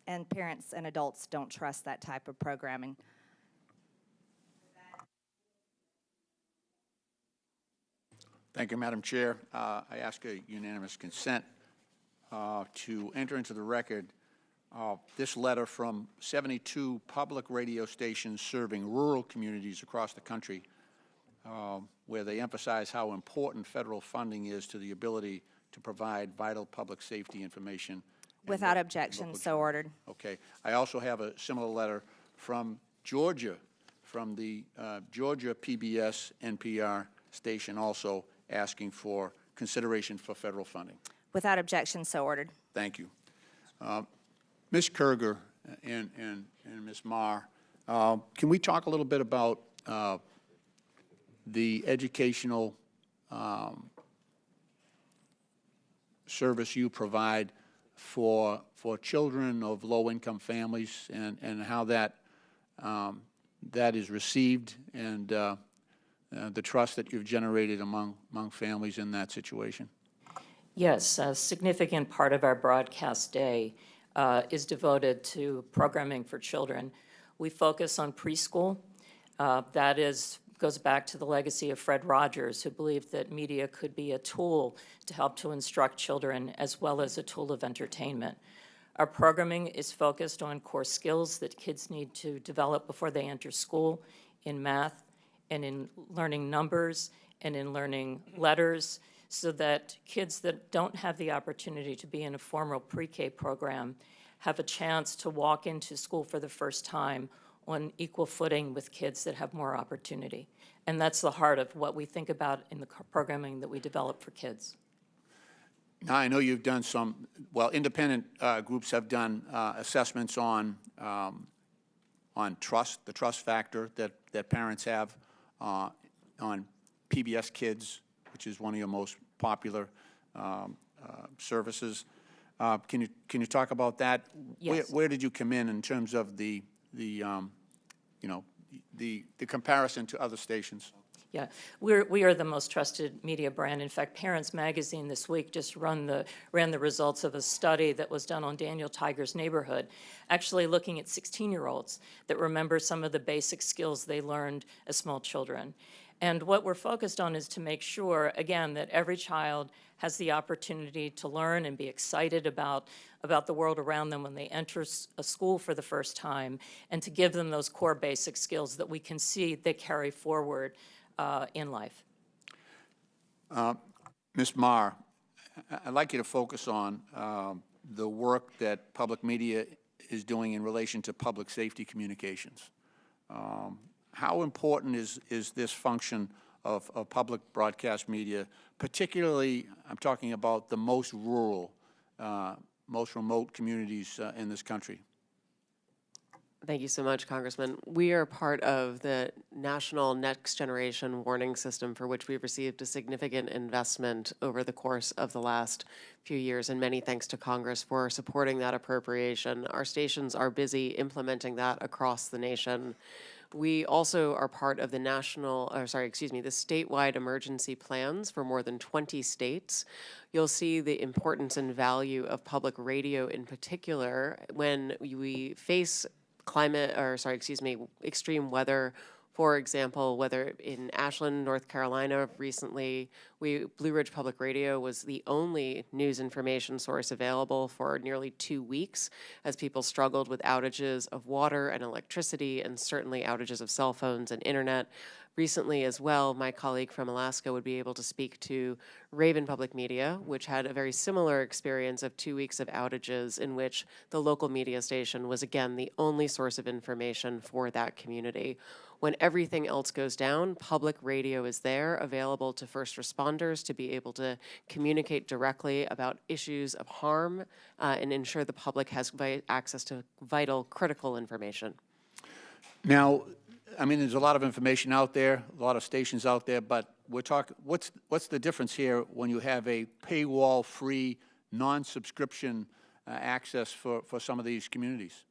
And parents and adults don't trust that type of programming. Thank you, Madam Chair. I ask a unanimous consent to enter into the record this letter from 72 public radio stations serving rural communities across the country, where they emphasize how important federal funding is to the ability to provide vital public safety information Without objection, local so journal. ordered. Okay. I also have a similar letter from Georgia, from the Georgia PBS NPR station, also asking for consideration for federal funding. Without objection, so ordered. Thank you. Ms. Kerger and Ms. Marr, can we talk a little bit about the educational service you provide for children of low-income families and how that is received and the trust that you've generated among families in that situation? Yes, a significant part of our broadcast day is devoted to programming for children. We focus on preschool. That goes back to the legacy of Fred Rogers, who believed that media could be a tool to help to instruct children as well as a tool of entertainment. Our programming is focused on core skills that kids need to develop before they enter school in math and in learning numbers and in learning letters, so that kids that don't have the opportunity to be in a formal pre-K program have a chance to walk into school for the first time on equal footing with kids that have more opportunity. And that's the heart of what we think about in the programming that we develop for kids. Now, I know you've done some, well, independent groups have done assessments on trust, the trust factor that parents have on PBS Kids, which is one of your most popular services. Can you talk about that? Yes. Where did you come in terms of the comparison to other stations? Yeah, we are the most trusted media brand. In fact, Parents Magazine this week just ran the results of a study that was done on Daniel Tiger's neighborhood, actually looking at 16-year-olds that remember some of the basic skills they learned as small children. And what we're focused on is to make sure, again, that every child has the opportunity to learn and be excited about the world around them when they enter a school for the first time, and to give them those core basic skills that we can see they carry forward in life. Ms. Marr, I'd like you to focus on the work that public media is doing in relation to public safety communications. How important is this function of public broadcast media, particularly, I'm talking about the most rural, most remote communities in this country? Thank you so much, Congressman. We are part of the National Next Generation Warning System, for which we've received a significant investment over the course of the last few years, and many thanks to Congress for supporting that appropriation. Our stations are busy implementing that across the nation. We also are part of the the statewide emergency plans for more than 20 states. You'll see the importance and value of public radio in particular when we face extreme weather. For example, whether in Ashland, North Carolina recently, Blue Ridge Public Radio was the only news information source available for nearly 2 weeks as people struggled with outages of water and electricity, and certainly outages of cell phones and internet. Recently as well, my colleague from Alaska would be able to speak to Raven Public Media, which had a very similar experience of 2 weeks of outages in which the local media station was, again, the only source of information for that community. When everything else goes down, public radio is there, available to first responders to be able to communicate directly about issues of harm and ensure the public has access to vital, critical information. Now, I mean, there's a lot of information out there, a lot of stations out there, but we're talking, what's the difference here when you have a paywall-free, non-subscription access for some of these communities?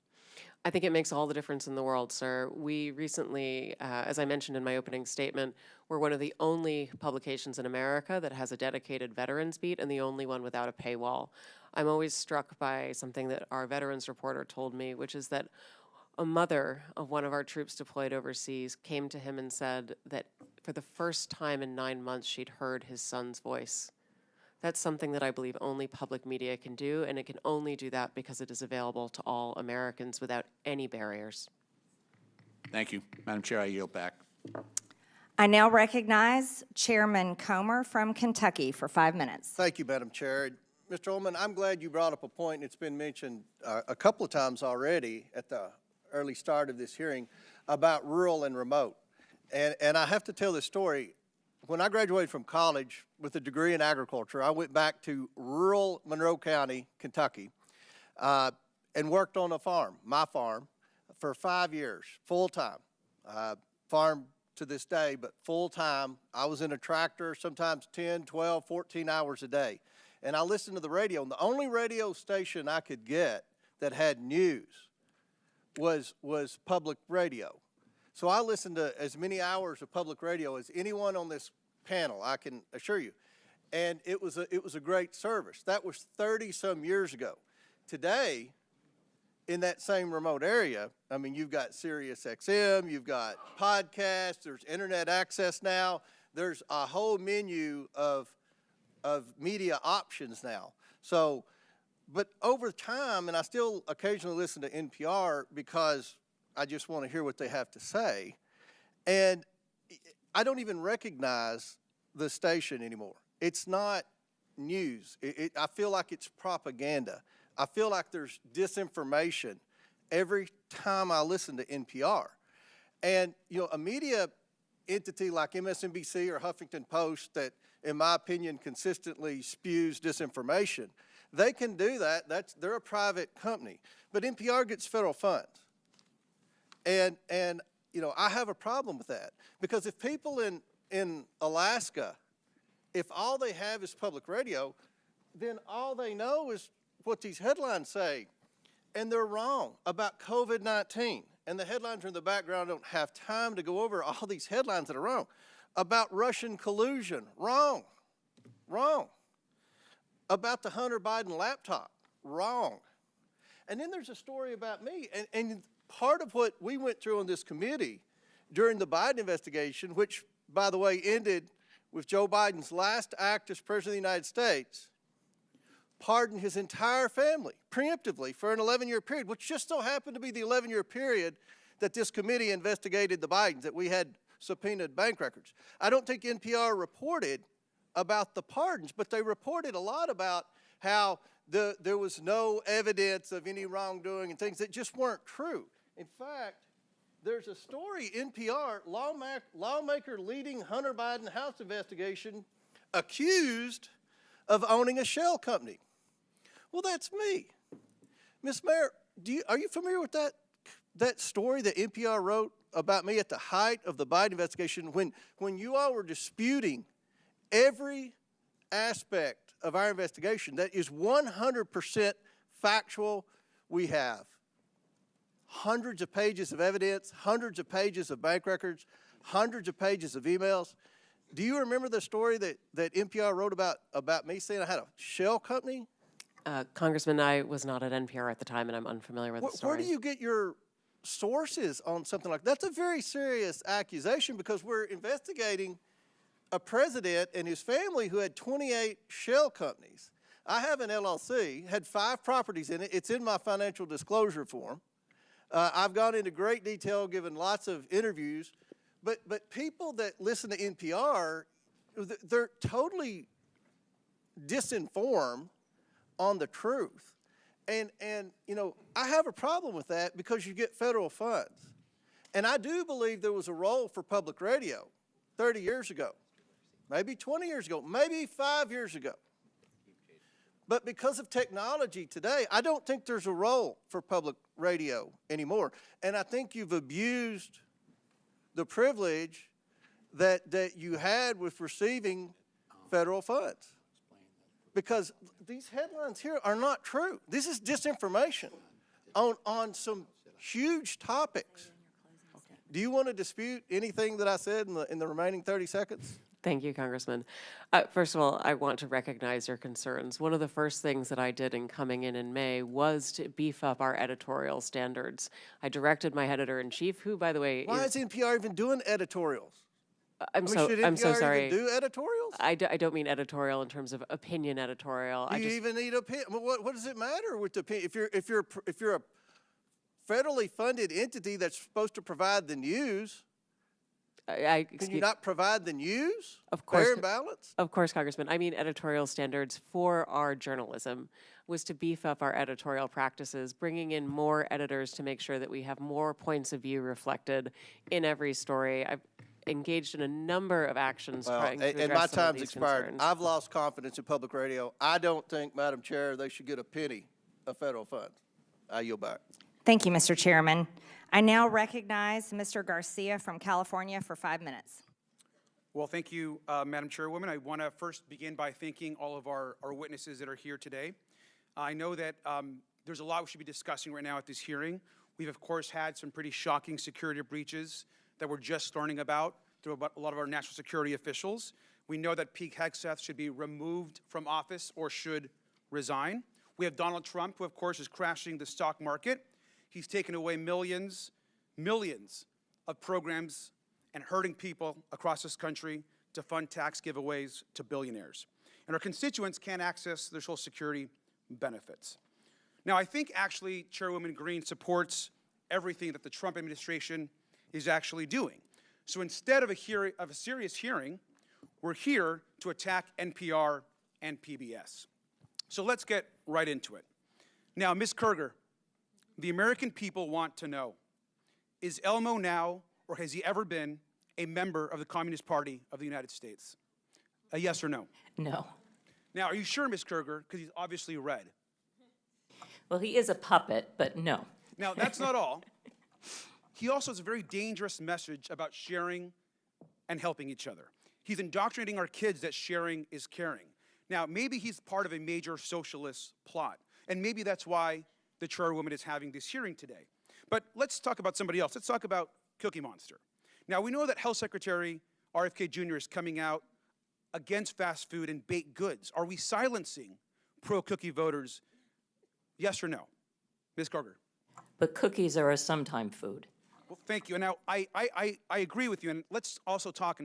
I think it makes all the difference in the world, sir. We recently, as I mentioned in my opening statement, we're one of the only publications in America that has a dedicated veterans beat and the only one without a paywall. I'm always struck by something that our veterans reporter told me, which is that a mother of one of our troops deployed overseas came to him and said that for the first time in 9 months, she'd heard his son's voice. That's something that I believe only public media can do, and it can only do that because it is available to all Americans without any barriers. Thank you. Madam Chair, I yield back. I now recognize Chairman Comer from Kentucky for 5 minutes. Thank you, Madam Chair. Mr. Ullman, I'm glad you brought up a point, and it's been mentioned a couple of times already at the early start of this hearing about rural and remote. And I have to tell this story. When I graduated from college with a degree in agriculture, I went back to rural Monroe County, Kentucky, and worked on a farm, my farm, for 5 years, full-time. Farm to this day, but full-time. I was in a tractor, sometimes 10, 12, 14 hours a day. And I listened to the radio, and the only radio station I could get that had news was public radio. So I listened to as many hours of public radio as anyone on this panel, I can assure you. And it was a great service. That was 30-some years ago. Today, in that same remote area, I mean, you've got Sirius XM, you've got podcasts, there's internet access now. There's a whole menu of media options now. So, but over time, and I still occasionally listen to NPR because I just want to hear what they have to say. And I don't even recognize the station anymore. It's not news. I feel like it's propaganda. I feel like there's disinformation every time I listen to NPR. And, you know, a media entity like MSNBC or Huffington Post that, in my opinion, consistently spews disinformation, they can do that. They're a private company. But NPR gets federal funds. And you know, I have a problem with that. Because if people in Alaska, if all they have is public radio, then all they know is what these headlines say. And they're wrong about COVID-19. And the headlines are in the background. I don't have time to go over all these headlines that are wrong. About Russian collusion, wrong. Wrong. About the Hunter Biden laptop, wrong. And then there's a story about me. And part of what we went through on this committee during the Biden investigation, which, by the way, ended with Joe Biden's last act as President of the United States, pardoned his entire family preemptively for an 11-year period, which just so happened to be the 11-year period that this committee investigated the Bidens, that we had subpoenaed bank records. I don't think NPR reported about the pardons, but they reported a lot about how there was no evidence of any wrongdoing and things that just weren't true. In fact, there's a story, NPR, lawmaker leading Hunter Biden House investigation accused of owning a shell company. Well, that's me. Ms. Mayor, are you familiar with that story that NPR wrote about me at the height of the Biden investigation when you all were disputing every aspect of our investigation that is 100% factual? We have hundreds of pages of evidence, hundreds of pages of bank records, hundreds of pages of emails. Do you remember the story that NPR wrote about me saying I had a shell company? Congressman, I was not at NPR at the time, and I'm unfamiliar with the story. Where do you get your sources on something like that? That's a very serious accusation because we're investigating a president and his family who had 28 shell companies. I have an LLC, had 5 properties in it. It's in my financial disclosure form. I've gone into great detail, given lots of interviews. But people that listen to NPR, they're totally disinformed on the truth. And you know, I have a problem with that because you get federal funds. And I do believe there was a role for public radio 30 years ago, maybe 20 years ago, maybe 5 years ago. But because of technology today, I don't think there's a role for public radio anymore. And I think you've abused the privilege that you had with receiving federal funds. Because these headlines here are not true. This is disinformation on some huge topics. Do you want to dispute anything that I said in the remaining 30 seconds? Thank you, Congressman. First of all, I want to recognize your concerns. One of the first things that I did in coming in May was to beef up our editorial standards. I directed my editor-in-chief, who, by the way, Why is NPR even doing editorials? I'm Should so NPR sorry. even do editorials? I don't mean editorial in terms of opinion editorial. Do you even need opinion? What does it matter with the opinion? If you're a federally funded entity that's supposed to provide the news, Can you not provide the news? Of course. Fair and balanced? Of course, Congressman. I mean, editorial standards for our journalism was to beef up our editorial practices, bringing in more editors to make sure that we have more points of view reflected in every story. I've engaged in a number of actions trying to address and my some of time's these expired. concerns. I've lost confidence in public radio. I don't think, Madam Chair, they should get a penny of federal funds. I yield back. Thank you, Mr. Chairman. I now recognize Mr. Garcia from California for 5 minutes. Well, thank you, Madam Chairwoman. I want to first begin by thanking all of our witnesses that are here today. I know that there's a lot we should be discussing right now at this hearing. We've, of course, had some pretty shocking security breaches that we're just learning about through a lot of our national security officials. We know that Pete Hegseth should be removed from office or should resign. We have Donald Trump, who, of course, is crashing the stock market. He's taken away millions of programs and hurting people across this country to fund tax giveaways to billionaires. And our constituents can't access their Social Security benefits. Now, I think actually Chairwoman Green supports everything that the Trump administration is actually doing. So instead of a serious hearing, we're here to attack NPR and PBS. So let's get right into it. Now, Ms. Kerger, the American people want to know, is Elmo now, or has he ever been, a member of the Communist Party of the United States? A yes or no? No. Now, are you sure, Ms. Kerger? Because he's obviously red. Well, he is a puppet, but no. Now, that's not all. He also has a very dangerous message about sharing and helping each other. He's indoctrinating our kids that sharing is caring. Now, maybe he's part of a major socialist plot, and maybe that's why the Chairwoman is having this hearing today. But let's talk about somebody else. Let's talk about Cookie Monster. Now, we know that Health Secretary RFK Jr. is coming out against fast food and baked goods. Are we silencing pro-cookie voters? Yes or no? Ms. Kerger. But cookies are a sometime food. Well, thank you. And now, I agree with you. And let's also talk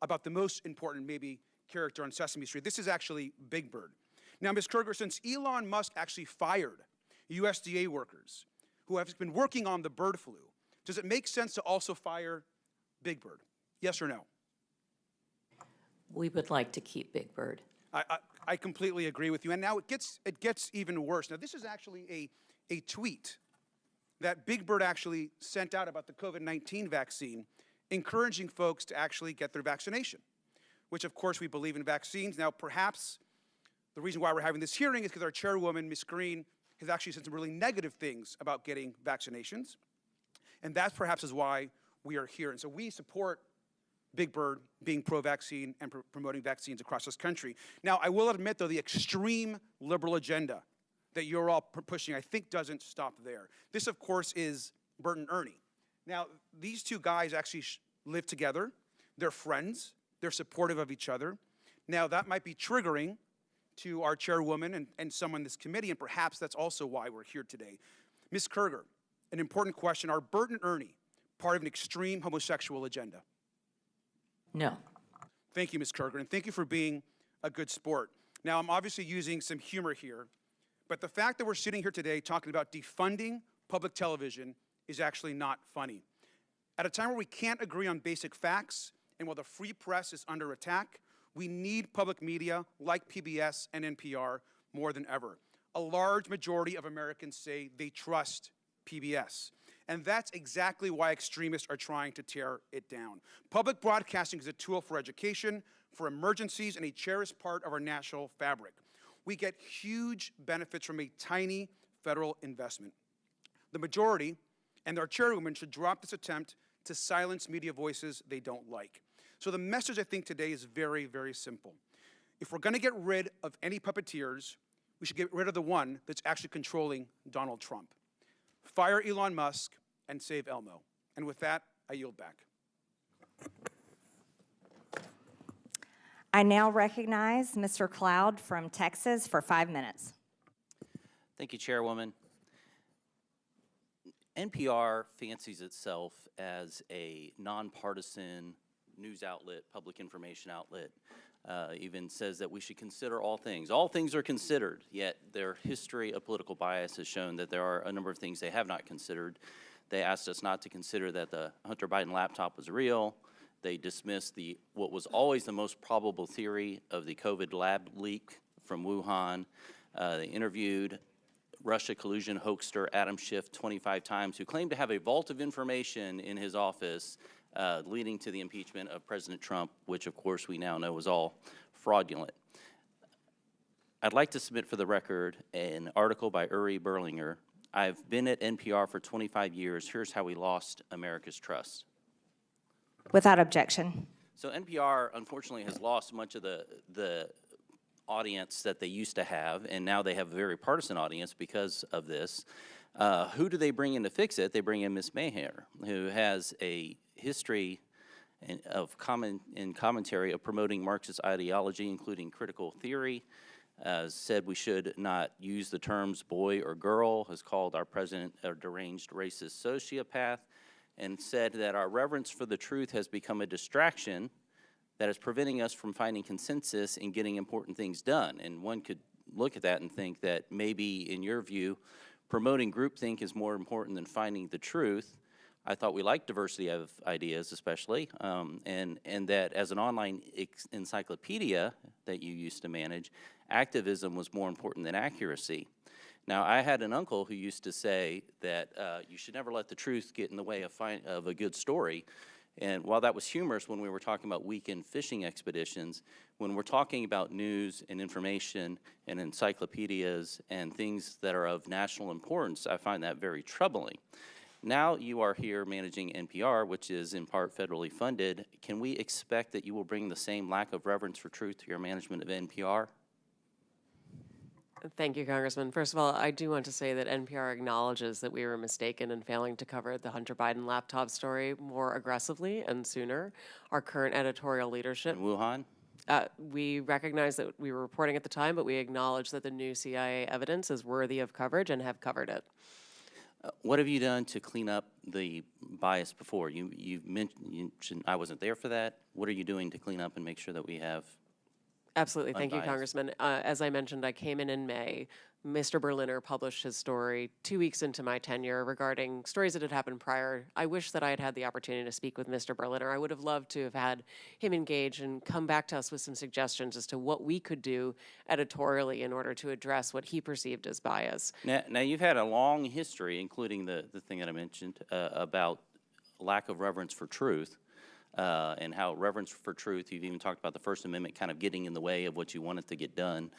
about the most important, maybe, character on Sesame Street. This is actually Big Bird. Now, Ms. Kerger, since Elon Musk actually fired USDA workers who have been working on the bird flu, does it make sense to also fire Big Bird? Yes or no? We would like to keep Big Bird. I completely agree with you. And now it gets even worse. Now, this is actually a tweet that Big Bird actually sent out about the COVID-19 vaccine, encouraging folks to actually get their vaccination, which, of course, we believe in vaccines. Now, perhaps the reason why we're having this hearing is because our chairwoman, Ms. Green, has actually said some really negative things about getting vaccinations. And that perhaps is why we are here. And so we support Big Bird being pro-vaccine and promoting vaccines across this country. Now, I will admit, though, the extreme liberal agenda that you're all pushing, I think, doesn't stop there. This, of course, is Bert and Ernie. Now, these two guys actually live together. They're friends. They're supportive of each other. Now, that might be triggering to our chairwoman and someone in this committee, and perhaps that's also why we're here today. Ms. Kerger, an important question. Are Bert and Ernie part of an extreme homosexual agenda? No. Thank you, Ms. Kerger, and thank you for being a good sport. Now, I'm obviously using some humor here, but the fact that we're sitting here today talking about defunding public television is actually not funny. At a time where we can't agree on basic facts, and while the free press is under attack, we need public media like PBS and NPR more than ever. A large majority of Americans say they trust PBS. And that's exactly why extremists are trying to tear it down. Public broadcasting is a tool for education, for emergencies, and a cherished part of our national fabric. We get huge benefits from a tiny federal investment. The majority and our chairwoman should drop this attempt to silence media voices they don't like. So the message, I think, today is very, very simple. If we're going to get rid of any puppeteers, we should get rid of the one that's actually controlling Donald Trump. Fire Elon Musk and save Elmo. And with that, I yield back. I now recognize Mr. Cloud from Texas for 5 minutes. Thank you, Chairwoman. NPR fancies itself as a nonpartisan news outlet, public information outlet. Even says that we should consider all things. All things are considered, yet their history of political bias has shown that there are a number of things they have not considered. They asked us not to consider that the Hunter Biden laptop was real. They dismissed what was always the most probable theory of the COVID lab leak from Wuhan. They interviewed Russia collusion hoaxer Adam Schiff 25 times, who claimed to have a vault of information in his office leading to the impeachment of President Trump, which of course we now know was all fraudulent. I'd like to submit for the record an article by Uri Berlinger. I've been at NPR for 25 years. Here's how we lost America's trust. Without objection. So NPR, unfortunately, has lost much of the audience that they used to have, and now they have a very partisan audience because of this. Who do they bring in to fix it? They bring in Ms. Maher, who has a history of commentary of promoting Marxist ideology, including critical theory. Said we should not use the terms boy or girl, has called our president a deranged racist sociopath, and said that our reverence for the truth has become a distraction that is preventing us from finding consensus and getting important things done. And one could look at that and think that maybe, in your view, promoting groupthink is more important than finding the truth. I thought we liked diversity of ideas, especially, and that as an online encyclopedia that you used to manage, activism was more important than accuracy. Now, I had an uncle who used to say that you should never let the truth get in the way of a good story. And while that was humorous when we were talking about weekend fishing expeditions, when we're talking about news and information and encyclopedias and things that are of national importance, I find that very troubling. Now you are here managing NPR, which is in part federally funded. Can we expect that you will bring the same lack of reverence for truth to your management of NPR? Thank you, Congressman. First of all, I do want to say that NPR acknowledges that we were mistaken in failing to cover the Hunter Biden laptop story more aggressively and sooner. Our current editorial leadership. In Wuhan? We recognize that we were reporting at the time, but we acknowledge that the new CIA evidence is worthy of coverage and have covered it. What have you done to clean up the bias before? You mentioned I wasn't there for that. What are you doing to clean up and make sure that we have Absolutely. Thank you, unbiased? Congressman. As I mentioned, I came in May. Mr. Berliner published his story 2 weeks into my tenure regarding stories that had happened prior. I wish that I had had the opportunity to speak with Mr. Berliner. I would have loved to have had him engage and come back to us with some suggestions as to what we could do editorially in order to address what he perceived as bias. Now you've had a long history, including the thing that I mentioned about lack of reverence for truth. And how reverence for truth, you've even talked about the First Amendment kind of getting in the way of what you wanted to get done.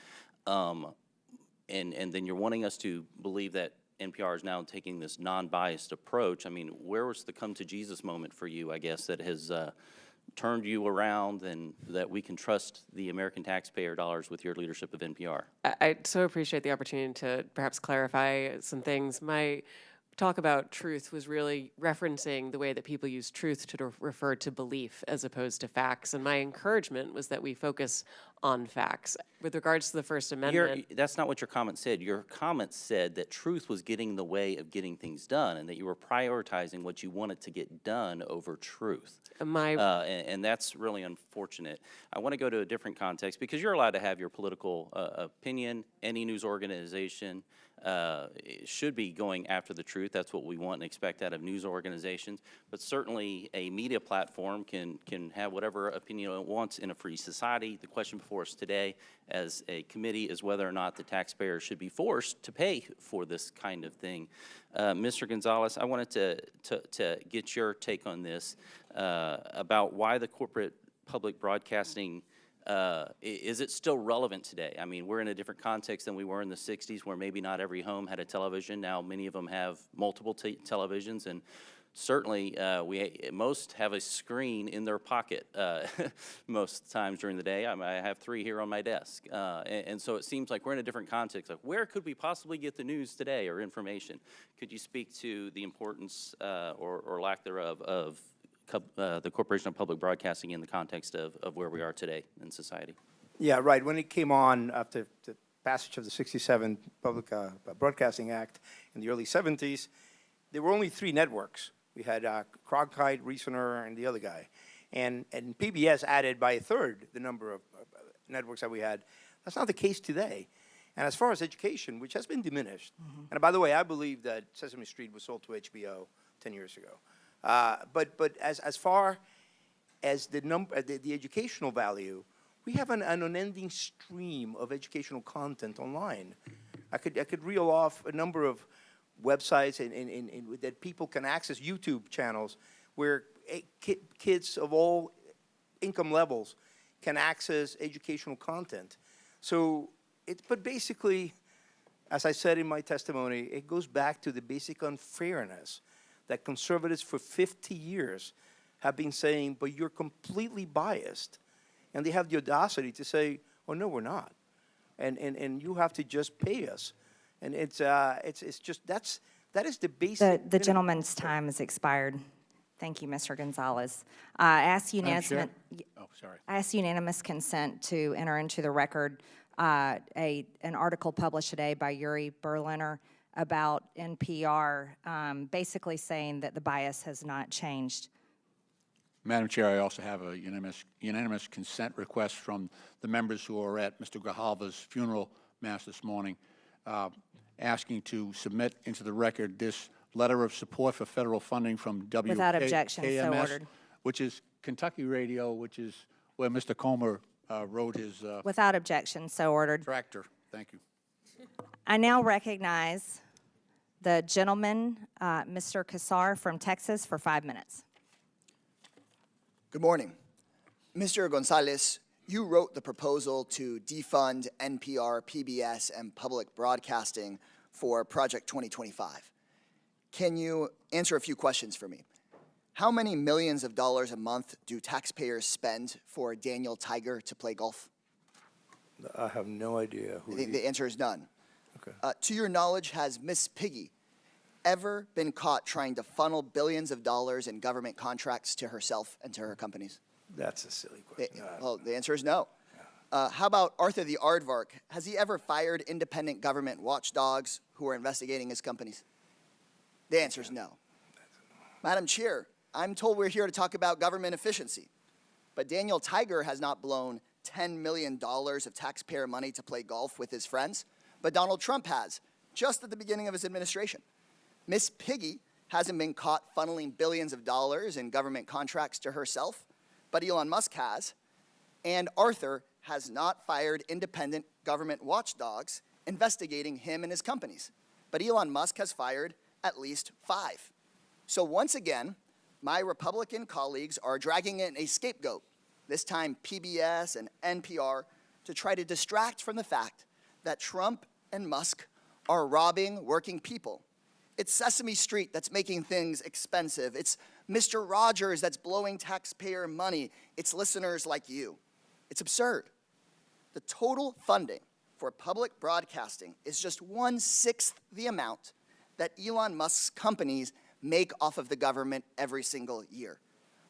And then you're wanting us to believe that NPR is now taking this non-biased approach. I mean, where was the come to Jesus moment for you, I guess, that has turned you around and that we can trust the American taxpayer dollars with your leadership of NPR? I so appreciate the opportunity to perhaps clarify some things. My talk about truth was really referencing the way that people use truth to refer to belief as opposed to facts. And my encouragement was that we focus on facts. With regards to the First Amendment. That's not what your comment said. Your comment said that truth was getting in the way of getting things done and that you were prioritizing what you wanted to get done over truth. And that's really unfortunate. I want to go to a different context because you're allowed to have your political opinion. Any news organization should be going after the truth. That's what we want and expect out of news organizations. But certainly a media platform can have whatever opinion it wants in a free society. The question before us today as a committee is whether or not the taxpayer should be forced to pay for this kind of thing. Mr. Gonzalez, I wanted to get your take on this about why the corporate public broadcasting is it still relevant today? I mean, we're in a different context than we were in the 60s where maybe not every home had a television. Now many of them have multiple televisions, and certainly most have a screen in their pocket most times during the day. I have 3 here on my desk. And so it seems like we're in a different context. Like, where could we possibly get the news today or information? Could you speak to the importance or lack thereof of the Corporation of Public Broadcasting in the context of where we are today in society? Yeah, right. When it came on after the passage of the 67 Public Broadcasting Act in the early 70s, there were only 3 networks. We had Cronkite, Reasoner, and the other guy. And PBS added by a third the number of networks that we had. That's not the case today. And as far as education, which has been diminished, and by the way, I believe that Sesame Street was sold to HBO 10 years ago. But as far as the educational value, we have an unending stream of educational content online. I could reel off a number of websites that people can access, YouTube channels, where kids of all income levels can access educational content. So, but basically, as I said in my testimony, it goes back to the basic unfairness that conservatives for 50 years have been saying, but you're completely biased. And they have the audacity to say, oh, no, we're not. And you have to just pay us. And it's just, that is the basic. The gentleman's time has expired. Thank you, Mr. Gonzalez. I ask unanimous consent to enter into the record an article published today by Yuri Berliner about NPR, basically saying that the bias has not changed. Madam Chair, I also have a unanimous consent request from the members who are at Mr. Grijalva's funeral mass this morning, asking to submit into the record this letter of support for federal funding from WKMS, Without objection, so ordered. Which is Kentucky Radio, which is where Mr. Comer wrote his Without objection, so ordered. tractor. Thank you. I now recognize the gentleman, Mr. Kassar from Texas, for 5 minutes. Good morning. Mr. Gonzalez, you wrote the proposal to defund NPR, PBS, and public broadcasting for Project 2025. Can you answer a few questions for me? How many millions of dollars a month do taxpayers spend for Daniel Tiger to play golf? I have no idea who. The answer is none. Okay. To your knowledge, has Miss Piggy ever been caught trying to funnel billions of dollars in government contracts to herself and to her companies? That's a silly question. Well, the answer is no. How about Arthur the Aardvark? Has he ever fired independent government watchdogs who are investigating his companies? The answer is no. Madam Chair, I'm told we're here to talk about government efficiency, but Daniel Tiger has not blown $10 million of taxpayer money to play golf with his friends, but Donald Trump has, just at the beginning of his administration. Miss Piggy hasn't been caught funneling billions of dollars in government contracts to herself, but Elon Musk has. And Arthur has not fired independent government watchdogs investigating him and his companies. But Elon Musk has fired at least 5. So once again, my Republican colleagues are dragging in a scapegoat, this time PBS and NPR, to try to distract from the fact that Trump and Musk are robbing working people. It's Sesame Street that's making things expensive. It's Mr. Rogers that's blowing taxpayer money. It's listeners like you. It's absurd. The total funding for public broadcasting is just 1/6 the amount that Elon Musk's companies make off of the government every single year.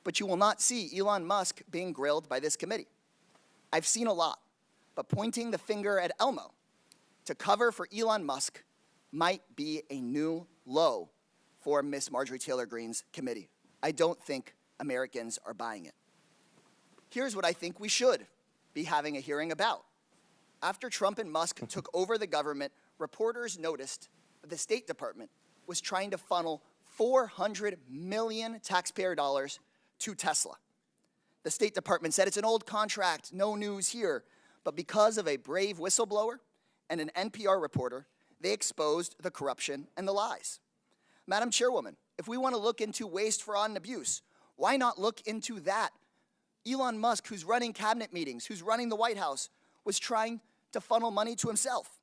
But you will not see Elon Musk being grilled by this committee. I've seen a lot, but pointing the finger at Elmo to cover for Elon Musk might be a new low for Miss Marjorie Taylor Greene's committee. I don't think Americans are buying it. Here's what I think we should be having a hearing about. After Trump and Musk took over the government, reporters noticed that the State Department was trying to funnel $400 million taxpayer dollars to Tesla. The State Department said it's an old contract, no news here, but because of a brave whistleblower and an NPR reporter, they exposed the corruption and the lies. Madam Chairwoman, if we want to look into waste, fraud, and abuse, why not look into that? Elon Musk, who's running cabinet meetings, who's running the White House, was trying to funnel money to himself.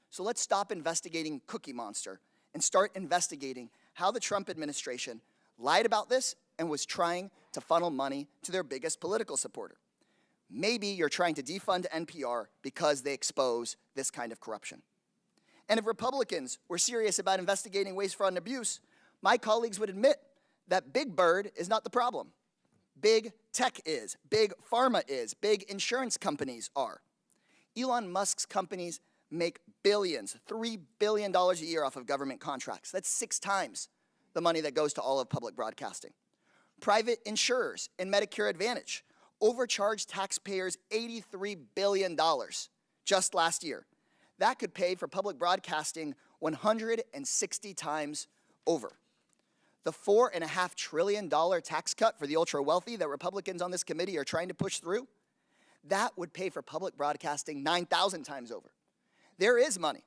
So let's stop investigating Cookie Monster and start investigating how the Trump administration lied about this and was trying to funnel money to their biggest political supporter. Maybe you're trying to defund NPR because they expose this kind of corruption. And if Republicans were serious about investigating waste, fraud, and abuse, my colleagues would admit that Big Bird is not the problem. Big tech is, big pharma is, big insurance companies are. Elon Musk's companies make billions, $3 billion a year off of government contracts. That's 6 times the money that goes to all of public broadcasting. Private insurers in Medicare Advantage overcharged taxpayers $83 billion just last year. That could pay for public broadcasting 160 times over. The $4.5 trillion tax cut for the ultra-wealthy that Republicans on this committee are trying to push through, that would pay for public broadcasting 9,000 times over. There is money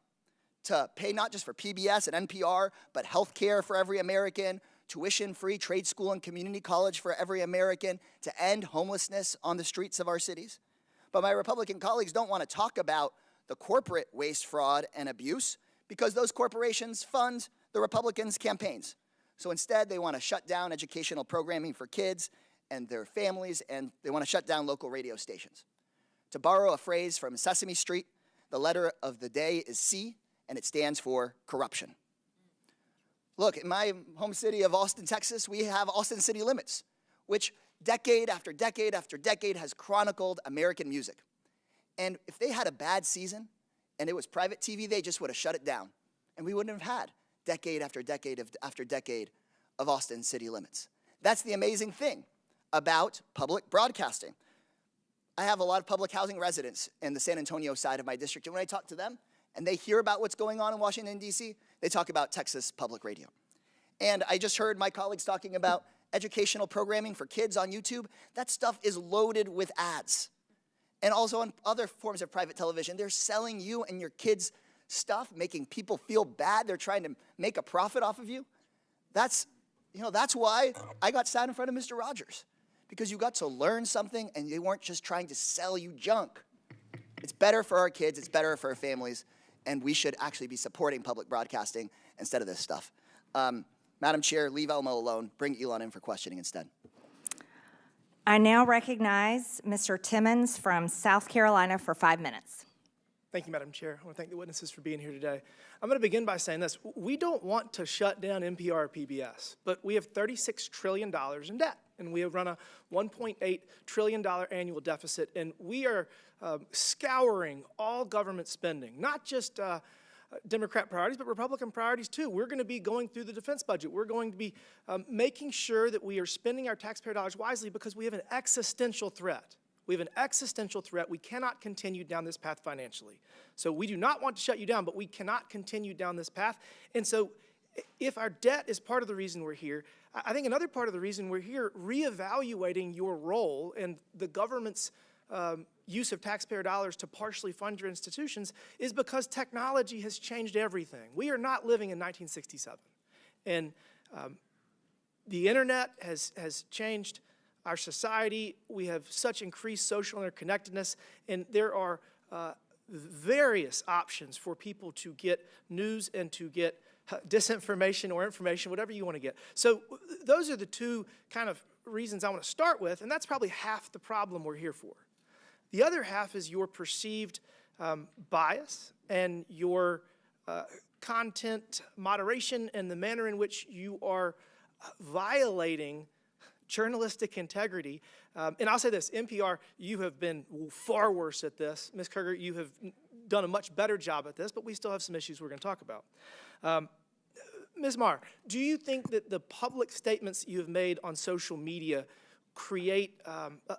to pay not just for PBS and NPR, but health care for every American, tuition-free trade school and community college for every American, to end homelessness on the streets of our cities. But my Republican colleagues don't want to talk about the corporate waste, fraud, and abuse because those corporations fund the Republicans' campaigns. So instead, they want to shut down educational programming for kids and their families, and they want to shut down local radio stations. To borrow a phrase from Sesame Street, the letter of the day is C, and it stands for corruption. Look, in my home city of Austin, Texas, we have Austin City Limits, which decade after decade after decade has chronicled American music. And if they had a bad season and it was private TV, they just would have shut it down. And we wouldn't have had decade after decade after decade of Austin City Limits. That's the amazing thing about public broadcasting. I have a lot of public housing residents in the San Antonio side of my district, and when I talk to them and they hear about what's going on in Washington, D.C., they talk about Texas Public Radio. And I just heard my colleagues talking about educational programming for kids on YouTube. That stuff is loaded with ads. And also on other forms of private television, they're selling you and your kids stuff, making people feel bad. They're trying to make a profit off of you. That's why I got sat in front of Mr. Rogers, because you got to learn something and they weren't just trying to sell you junk. It's better for our kids, it's better for our families, and we should actually be supporting public broadcasting instead of this stuff. Madam Chair, leave Elmo alone. Bring Elon in for questioning instead. I now recognize Mr. Timmons from South Carolina for 5 minutes. Thank you, Madam Chair. I want to thank the witnesses for being here today. I'm going to begin by saying this. We don't want to shut down NPR or PBS, but we have $36 trillion in debt, and we have run a $1.8 trillion annual deficit, and we are scouring all government spending, not just Democrat priorities, but Republican priorities too. We're going to be going through the defense budget. We're going to be making sure that we are spending our taxpayer dollars wisely because we have an existential threat. We have an existential threat. We cannot continue down this path financially. So we do not want to shut you down, but we cannot continue down this path. And so if our debt is part of the reason we're here, I think another part of the reason we're here, reevaluating your role in the government's use of taxpayer dollars to partially fund your institutions, is because technology has changed everything. We are not living in 1967. And the internet has changed our society. We have such increased social interconnectedness, and there are various options for people to get news and to get disinformation or information, whatever you want to get. So those are the two kind of reasons I want to start with, and that's probably half the problem we're here for. The other half is your perceived bias and your content moderation and the manner in which you are violating journalistic integrity. And I'll say this, NPR, you have been far worse at this. Ms. Krueger, you have done a much better job at this, but we still have some issues we're going to talk about. Ms. Marr, do you think that the public statements you have made on social media create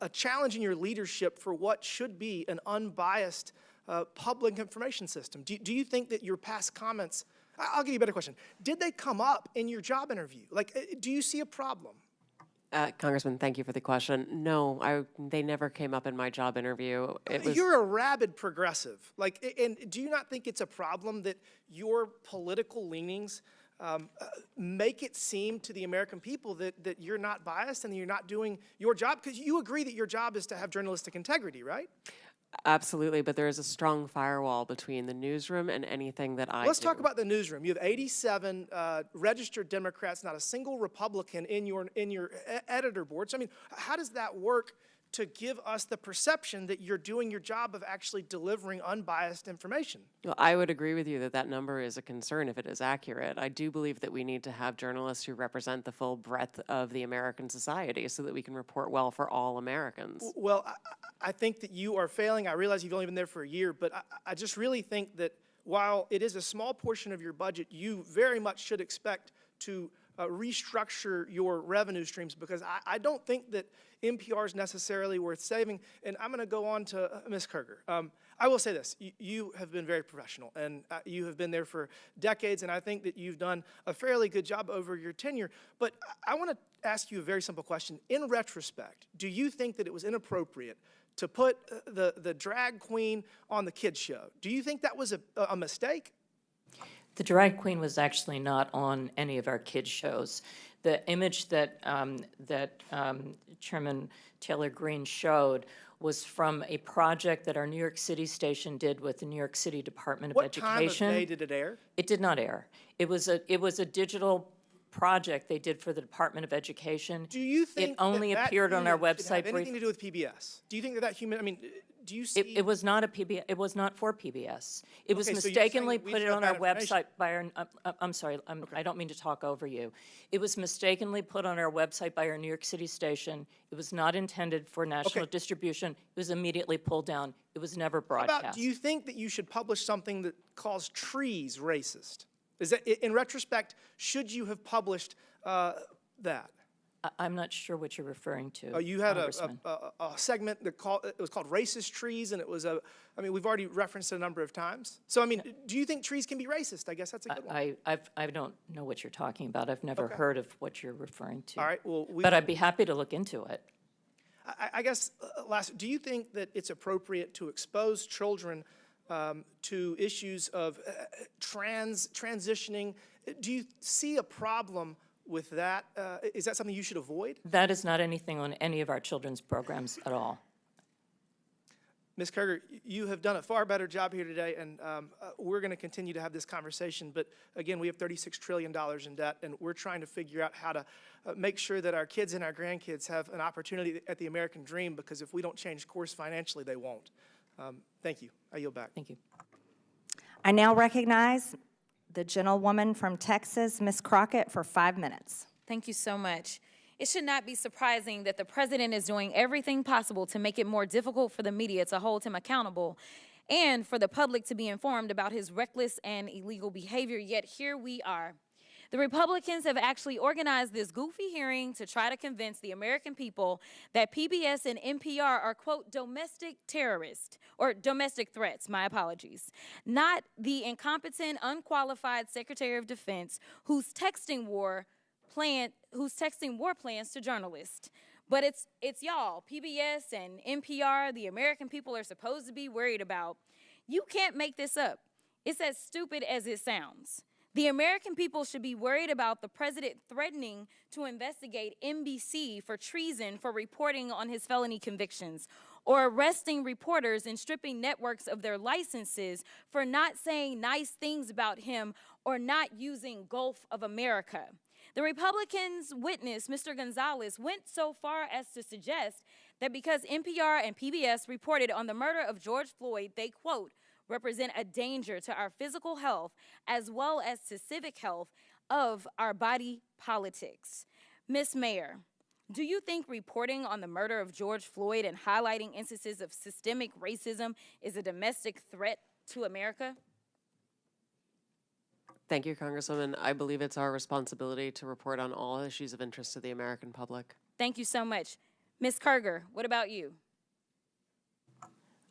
a challenge in your leadership for what should be an unbiased public information system? Do you think that your past comments, I'll give you a better question, did they come up in your job interview? Like, do you see a problem? Congressman, thank you for the question. No, they never came up in my job interview. You're a rabid progressive. And do you not think it's a problem that your political leanings make it seem to the American people that you're not biased and that you're not doing your job? Because you agree that your job is to have journalistic integrity, right? Absolutely, but there is a strong firewall between the newsroom and anything that I do. Let's talk about the newsroom. You have 87 registered Democrats, not a single Republican in your editor board. So, I mean, how does that work to give us the perception that you're doing your job of actually delivering unbiased information? Well, I would agree with you that that number is a concern if it is accurate. I do believe that we need to have journalists who represent the full breadth of the American society so that we can report well for all Americans. Well, I think that you are failing. I realize you've only been there for a year, but I just really think that while it is a small portion of your budget, you very much should expect to restructure your revenue streams, because I don't think that NPR is necessarily worth saving. And I'm going to go on to Ms. Kerger. I will say this, you have been very professional, and you have been there for decades, and I think that you've done a fairly good job over your tenure. But I want to ask you a very simple question. In retrospect, do you think that it was inappropriate to put the drag queen on the kids show? Do you think that was a mistake? The drag queen was actually not on any of our kids' shows. The image that Chairman Taylor Greene showed was from a project that our New York City station did with the New York City Department of Education. What time of day did it air? It did not air. It was a digital project they did for the Department of Education. Do you think it only that appeared on our human should website have anything to do with PBS? Do you think that human? I mean, do you see? It was not a PBS. It was not for PBS. It was Okay, so you're saying mistakenly that we put should it have on our that information? website by our. I'm sorry. I don't mean to talk over you. It was mistakenly put on our website by our New York City station. It was not intended for national distribution. It was immediately pulled down. It was never broadcast. Do you think that you should publish something that calls trees racist? Is that, in retrospect, should you have published that? I'm not sure what you're referring to. You had a Congressman. segment that was called Racist Trees, and it was I mean, we've already referenced it a number of times. So, I mean, do you think trees can be racist? I guess that's a good one. I don't know what you're talking about. I've never heard of what you're referring to. All right, well, but I'd be happy to look into it. I guess, last, do you think that it's appropriate to expose children to issues of transitioning? Do you see a problem with that? Is that something you should avoid? That is not anything on any of our children's programs at all. Ms. Kerger, you have done a far better job here today, and we're going to continue to have this conversation. But again, we have $36 trillion in debt, and we're trying to figure out how to make sure that our kids and our grandkids have an opportunity at the American dream, because if we don't change course financially, they won't. Thank you. I yield back. Thank you. I now recognize the gentlewoman from Texas, Ms. Crockett, for 5 minutes. Thank you so much. It should not be surprising that the president is doing everything possible to make it more difficult for the media to hold him accountable and for the public to be informed about his reckless and illegal behavior, yet here we are. The Republicans have actually organized this goofy hearing to try to convince the American people that PBS and NPR are, quote, domestic terrorists, or domestic threats, my apologies, not the incompetent, unqualified Secretary of Defense who's texting war plans to journalists. But it's y'all, PBS and NPR, the American people are supposed to be worried about. You can't make this up. It's as stupid as it sounds. The American people should be worried about the president threatening to investigate NBC for treason for reporting on his felony convictions, or arresting reporters and stripping networks of their licenses for not saying nice things about him or not using Gulf of America. The Republicans' witness, Mr. Gonzalez, went so far as to suggest that because NPR and PBS reported on the murder of George Floyd, they, quote, represent a danger to our physical health as well as to civic health of our body politics. Ms. Mayor, do you think reporting on the murder of George Floyd and highlighting instances of systemic racism is a domestic threat to America? Thank you, Congresswoman. I believe it's our responsibility to report on all issues of interest to the American public. Thank you so much. Ms. Kerger, what about you?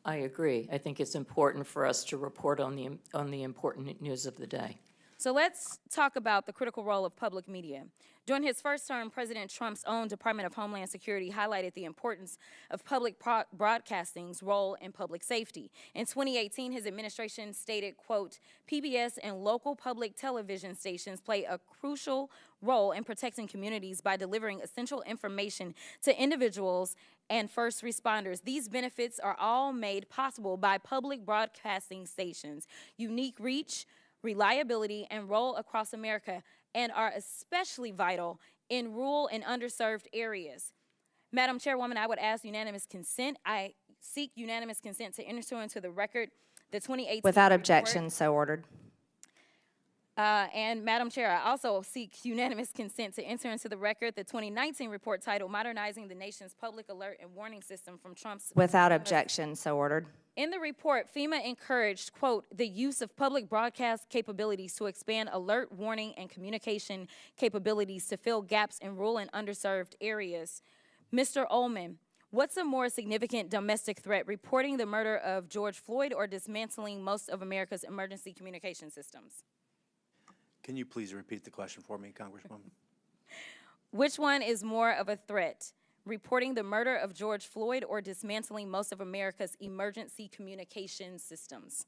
I agree. I think it's important for us to report on the important news of the day. So let's talk about the critical role of public media. During his first term, President Trump's own Department of Homeland Security highlighted the importance of public broadcasting's role in public safety. In 2018, his administration stated, quote, PBS and local public television stations play a crucial role in protecting communities by delivering essential information to individuals and first responders. These benefits are all made possible by public broadcasting stations' unique reach, reliability, and role across America, and are especially vital in rural and underserved areas. Madam Chairwoman, I would ask unanimous consent. I seek unanimous consent to enter into the record the 2018 Without report. objection, so ordered. And Madam Chair, I also seek unanimous consent to enter into the record the 2019 report titled Modernizing the Nation's Public Alert and Warning System from Trump's. Without objection, so ordered. In the report, FEMA encouraged, quote, the use of public broadcast capabilities to expand alert, warning, and communication capabilities to fill gaps in rural and underserved areas. Mr. Ullman, what's a more significant domestic threat, reporting the murder of George Floyd or dismantling most of America's emergency communication systems? Can you please repeat the question for me, Congresswoman? Which one is more of a threat, reporting the murder of George Floyd or dismantling most of America's emergency communication systems?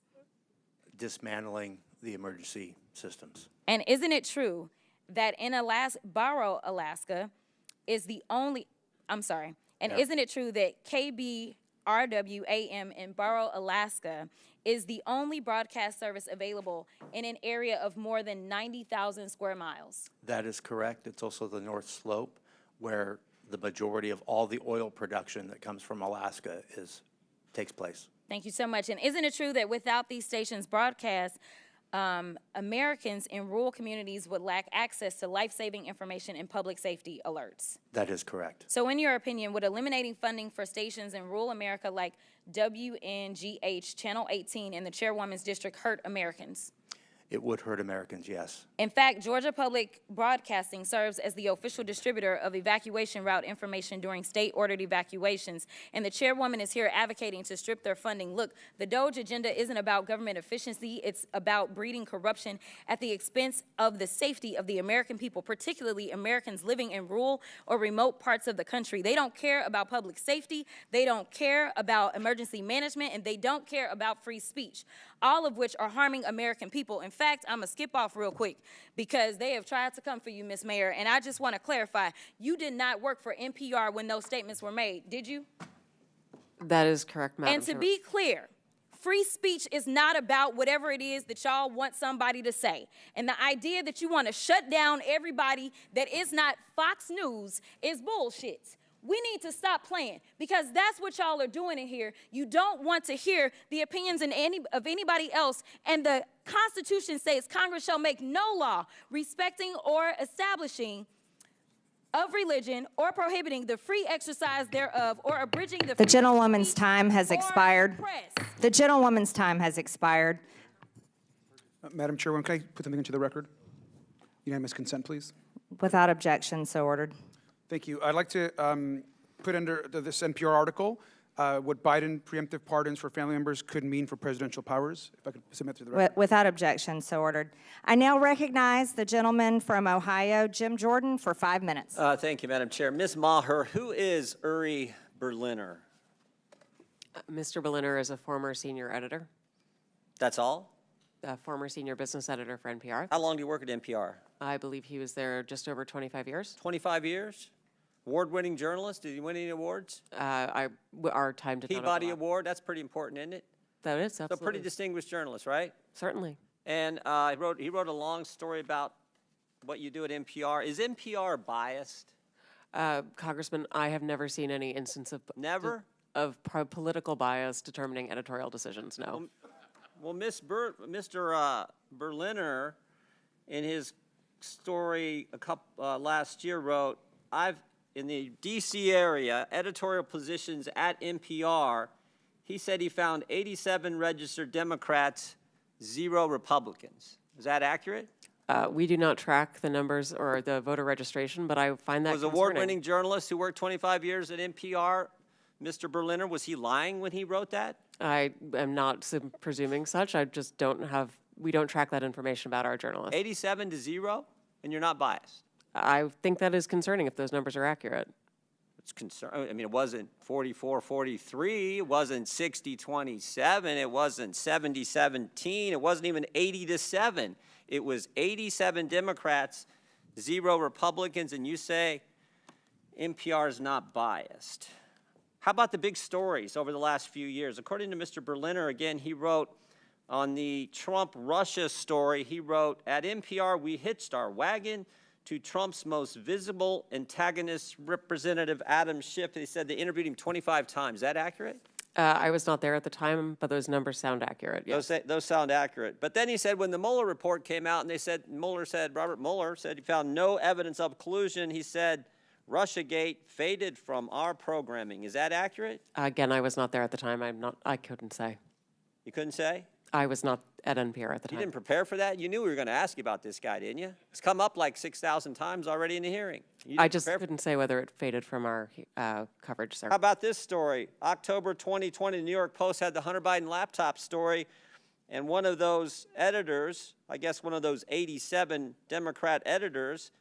Dismantling the emergency systems. And isn't it true that in Barrow, Alaska is the only, isn't it true that KBRW-AM in Barrow, Alaska is the only broadcast service available in an area of more than 90,000 square miles? That is correct. It's also the North Slope, where the majority of all the oil production that comes from Alaska takes place. Thank you so much. And isn't it true that without these stations' broadcast, Americans in rural communities would lack access to life-saving information and public safety alerts? That is correct. So in your opinion, would eliminating funding for stations in rural America like WNGH, Channel 18, and the Chairwoman's District hurt Americans? It would hurt Americans, yes. In fact, Georgia Public Broadcasting serves as the official distributor of evacuation route information during state-ordered evacuations, and the chairwoman is here advocating to strip their funding. Look, the DOGE agenda isn't about government efficiency. It's about breeding corruption at the expense of the safety of the American people, particularly Americans living in rural or remote parts of the country. They don't care about public safety. They don't care about emergency management, and they don't care about free speech, all of which are harming American people. In fact, I'm going to skip off real quick because they have tried to come for you, Ms. Mayor, and I just want to clarify, you did not work for NPR when those statements were made, did you? That is correct, Madam And to Chair. be clear, free speech is not about whatever it is that y'all want somebody to say. And the idea that you want to shut down everybody that is not Fox News is bullshit. We need to stop playing because that's what y'all are doing in here. You don't want to hear the opinions of anybody else, and the Constitution says Congress shall make no law respecting or establishing of religion or prohibiting the free exercise thereof or abridging the The gentlewoman's time has expired. press. The gentlewoman's time has expired. Madam Chairwoman, can I put something into the record? Unanimous consent, please. Without objection, so ordered. Thank you. I'd like to put under this NPR article what Biden preemptive pardons for family members could mean for presidential powers. If I could submit to the record. Without objection, so ordered. I now recognize the gentleman from Ohio, Jim Jordan, for 5 minutes. Thank you, Madam Chair. Ms. Maher, who is Uri Berliner? Mr. Berliner is a former senior editor, That's all? a former senior business editor for NPR. How long do you work at NPR? I believe he was there just over 25 years. 25 years? Award-winning journalist? Did he win any awards? Our time did not Peabody overlap. Award? That's pretty important, isn't it? That is, So absolutely. pretty distinguished journalist, right? Certainly. And he wrote a long story about what you do at NPR. Is NPR biased? Congressman, I have never seen any instance of political bias determining editorial decisions, no. Well, Mr. Berliner, in his story last year, wrote, in the D.C. area, editorial positions at NPR, he said he found 87 registered Democrats, 0 Republicans. Is that accurate? We do not track the numbers or the voter registration, but I find that Was concerning. award-winning journalist who worked 25 years at NPR, Mr. Berliner, was he lying when he wrote that? I am not presuming such. I just we don't track that information about our journalists. 87 to 0, and you're not biased? I think that is concerning if those numbers are accurate. It's I mean, it wasn't 44-43, it wasn't 60-27, it wasn't 70-17, it wasn't even 80-7. It was 87 Democrats, 0 Republicans, and you say NPR is not biased. How about the big stories over the last few years? According to Mr. Berliner, again, he wrote on the Trump-Russia story, he wrote, at NPR, we hitched our wagon to Trump's most visible antagonist, Representative Adam Schiff. They said they interviewed him 25 times. Is that accurate? I was not there at the time, but those numbers sound accurate. Yes. Those sound accurate. But then he said when the Mueller report came out and Robert Mueller said he found no evidence of collusion, he said Russiagate faded from our programming. Is that accurate? Again, I was not there at the time. I couldn't say. You couldn't say? I was not at NPR at the You time. didn't prepare for that? You knew we were going to ask you about this guy, didn't you? It's come up like 6,000 times already in the hearing. I just couldn't say whether it faded from our coverage, sir. How about this story? October 2020, the New York Post had the Hunter Biden laptop story, and one of those editors, I guess one of those 87 Democrat editors,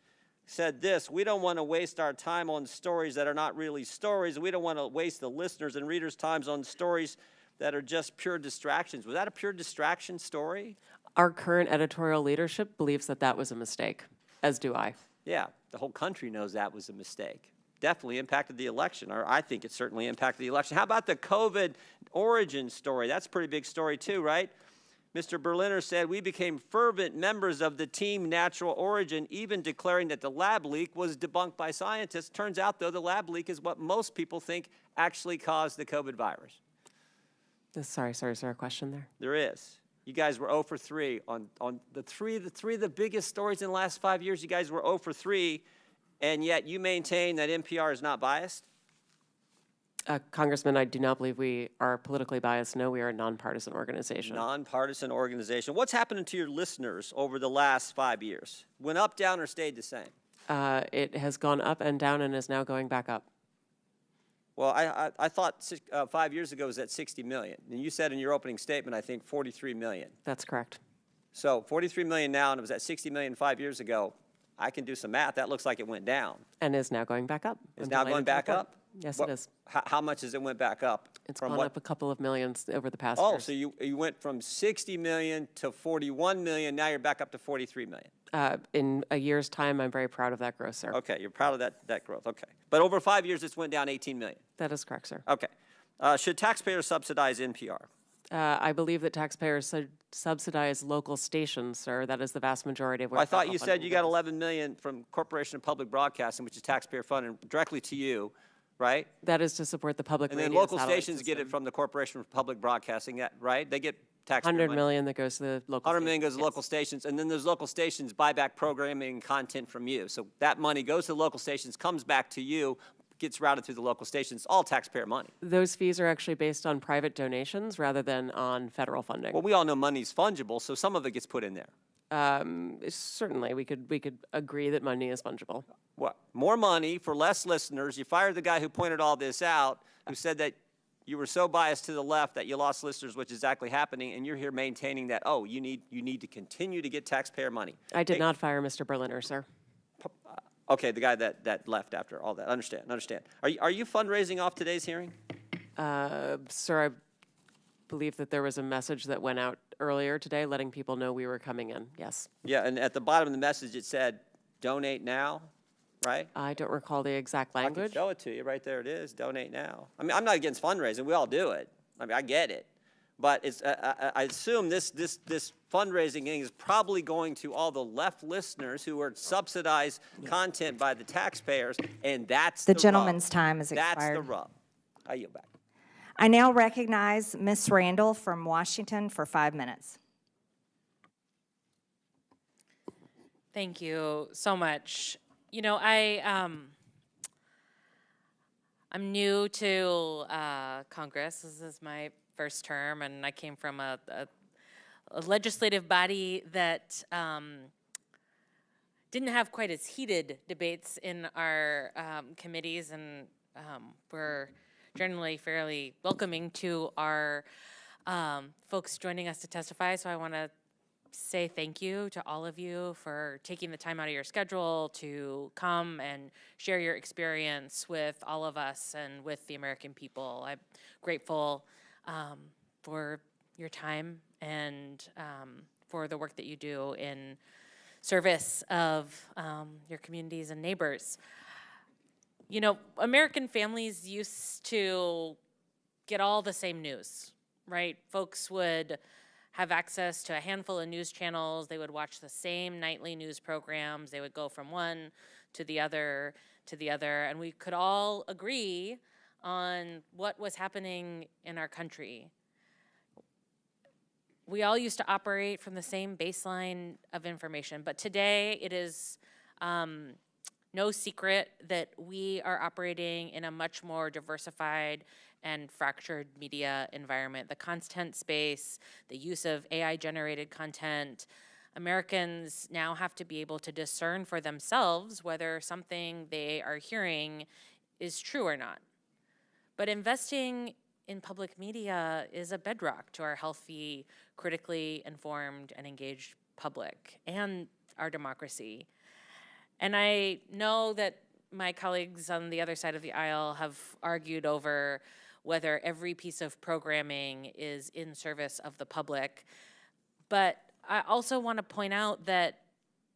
said this: we don't want to waste our time on stories that are not really stories. We don't want to waste the listeners' and readers' times on stories that are just pure distractions. Was that a pure distraction story? Our current editorial leadership believes that that was a mistake, as do I. Yeah, the whole country knows that was a mistake. Definitely impacted the election, or I think it certainly impacted the election. How about the COVID origin story? That's a pretty big story too, right? Mr. Berliner said, we became fervent members of the team Natural Origin, even declaring that the lab leak was debunked by scientists. Turns out, though, the lab leak is what most people think actually caused the COVID virus. Sorry, is there a question there? There is. You guys were 0 for 3 on the three of the biggest stories in the last 5 years. You guys were 0 for 3, and yet you maintain that NPR is not biased? Congressman, I do not believe we are politically biased. No, we are a nonpartisan organization. Nonpartisan organization. What's happened to your listeners over the last 5 years? Went up, down, or stayed the same? It has gone up and down and is now going back up. Well, I thought 5 years ago it was at 60 million. And you said in your opening statement, I think, 43 million. That's correct. So 43 million now, and it was at 60 million 5 years ago. I can do some math. That looks like it went down. And is now going back up. It's now going back up? Yes, it is. How much has it went back up? It's gone up a couple of millions over the past years. years. So you went from 60 million to 41 million. Now you're back up to 43 million. In a year's time, I'm very proud of that growth, sir. Okay, you're proud of that growth. Okay. But over 5 years, it's went down 18 million. That is correct, sir. Okay. Should taxpayers subsidize NPR? I believe that taxpayers subsidize local stations, sir. That is the vast majority of what I thought you said you got 11 million from Corporation of Public Broadcasting, which is taxpayer funded directly to you, right? That is to support the public radio. And then local stations get it from the Corporation of Public Broadcasting, right? They get taxpayer money. 100 million that goes to the local 100 million goes to local stations, and then those local stations buy back programming and content from you. So that money goes to the local stations, comes back to you, gets routed through the local stations, all taxpayer money. Those fees are actually based on private donations rather than on federal funding. Well, we all know money's fungible, so some of it gets put in there. Certainly, we could agree that money is fungible. What? More money for less listeners. You fired the guy who pointed all this out, who said that you were so biased to the left that you lost listeners, which is exactly happening, and you're here maintaining that, oh, you need to continue to get taxpayer money. I did not fire Mr. Berliner, sir. Okay, the guy that left after all that. Understand. Are you fundraising off today's hearing? Sir, I believe that there was a message that went out earlier today letting people know we were coming in, yes. Yeah, and at the bottom of the message it said, donate now, right? I don't recall the exact language. I can show it to you. Right there it is, donate now. I mean, I'm not against fundraising. We all do it. I mean, I get it. But it's, I assume this fundraising thing is probably going to all the left listeners who are subsidized content by the taxpayers, and that's the gentleman's rub. time is expired. That's the rub. I yield back. I now recognize Ms. Randall from Washington for 5 minutes. Thank you so much. You know, I'm new to Congress. This is my first term, and I came from a legislative body that didn't have quite as heated debates in our committees, and we're generally fairly welcoming to our folks joining us to testify. So I want to say thank you to all of you for taking the time out of your schedule to come and share your experience with all of us and with the American people. I'm grateful for your time and for the work that you do in service of your communities and neighbors. You know, American families used to get all the same news, right? Folks would have access to a handful of news channels. They would watch the same nightly news programs. They would go from one to the other, and we could all agree on what was happening in our country. We all used to operate from the same baseline of information, but today it is no secret that we are operating in a much more diversified and fractured media environment. The content space, the use of AI-generated content, Americans now have to be able to discern for themselves whether something they are hearing is true or not. But investing in public media is a bedrock to our healthy, critically informed, and engaged public and our democracy. And I know that my colleagues on the other side of the aisle have argued over whether every piece of programming is in service of the public. But I also want to point out that,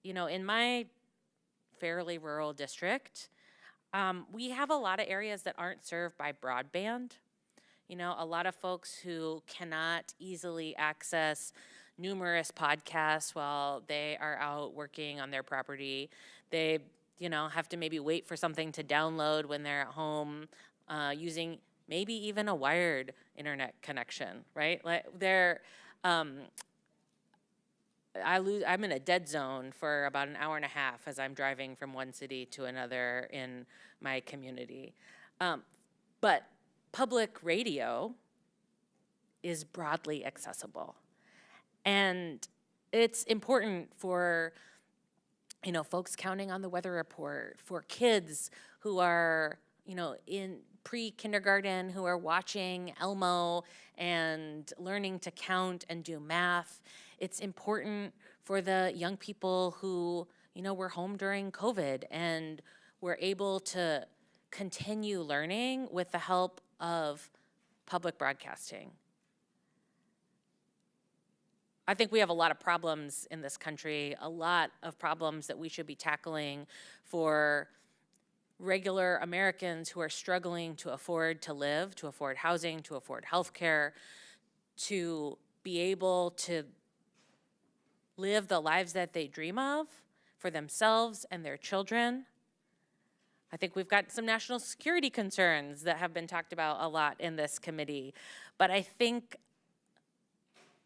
you know, in my fairly rural district, we have a lot of areas that aren't served by broadband. You know, a lot of folks who cannot easily access numerous podcasts while they are out working on their property. They, you know, have to maybe wait for something to download when they're at home, using maybe even a wired internet connection, right? Like I'm in a dead zone for about an hour and a half as I'm driving from one city to another in my community. But public radio is broadly accessible. And it's important for, you know, folks counting on the weather report, for kids who are, you know, in pre-kindergarten who are watching Elmo and learning to count and do math. It's important for the young people who, you know, were home during COVID and were able to continue learning with the help of public broadcasting. I think we have a lot of problems in this country, a lot of problems that we should be tackling for regular Americans who are struggling to afford to live, to afford housing, to afford health care, to be able to live the lives that they dream of for themselves and their children. I think we've got some national security concerns that have been talked about a lot in this committee. But I think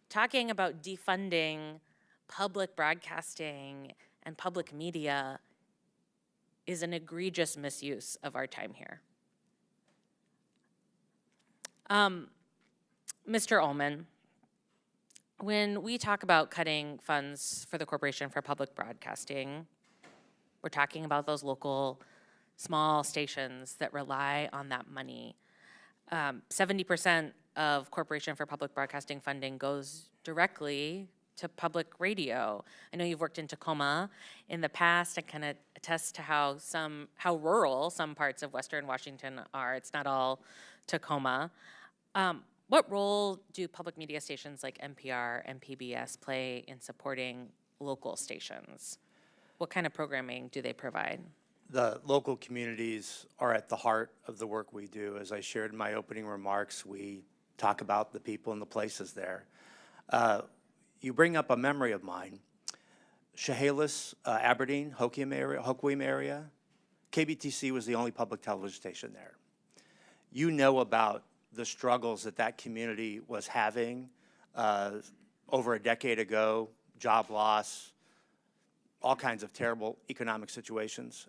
talking about defunding public broadcasting and public media is an egregious misuse of our time here. Mr. Ullman, when we talk about cutting funds for the Corporation for Public Broadcasting, we're talking about those local small stations that rely on that money. 70% of Corporation for Public Broadcasting funding goes directly to public radio. I know you've worked in Tacoma in the past. I kind of attest to how rural some parts of Western Washington are. It's not all Tacoma. What role do public media stations like NPR and PBS play in supporting local stations? What kind of programming do they provide? The local communities are at the heart of the work we do. As I shared in my opening remarks, we talk about the people and the places there. You bring up a memory of mine. Chehalis, Aberdeen, Hoquiam area, KBTC was the only public television station there. You know about the struggles that community was having over a decade ago, job loss, all kinds of terrible economic situations.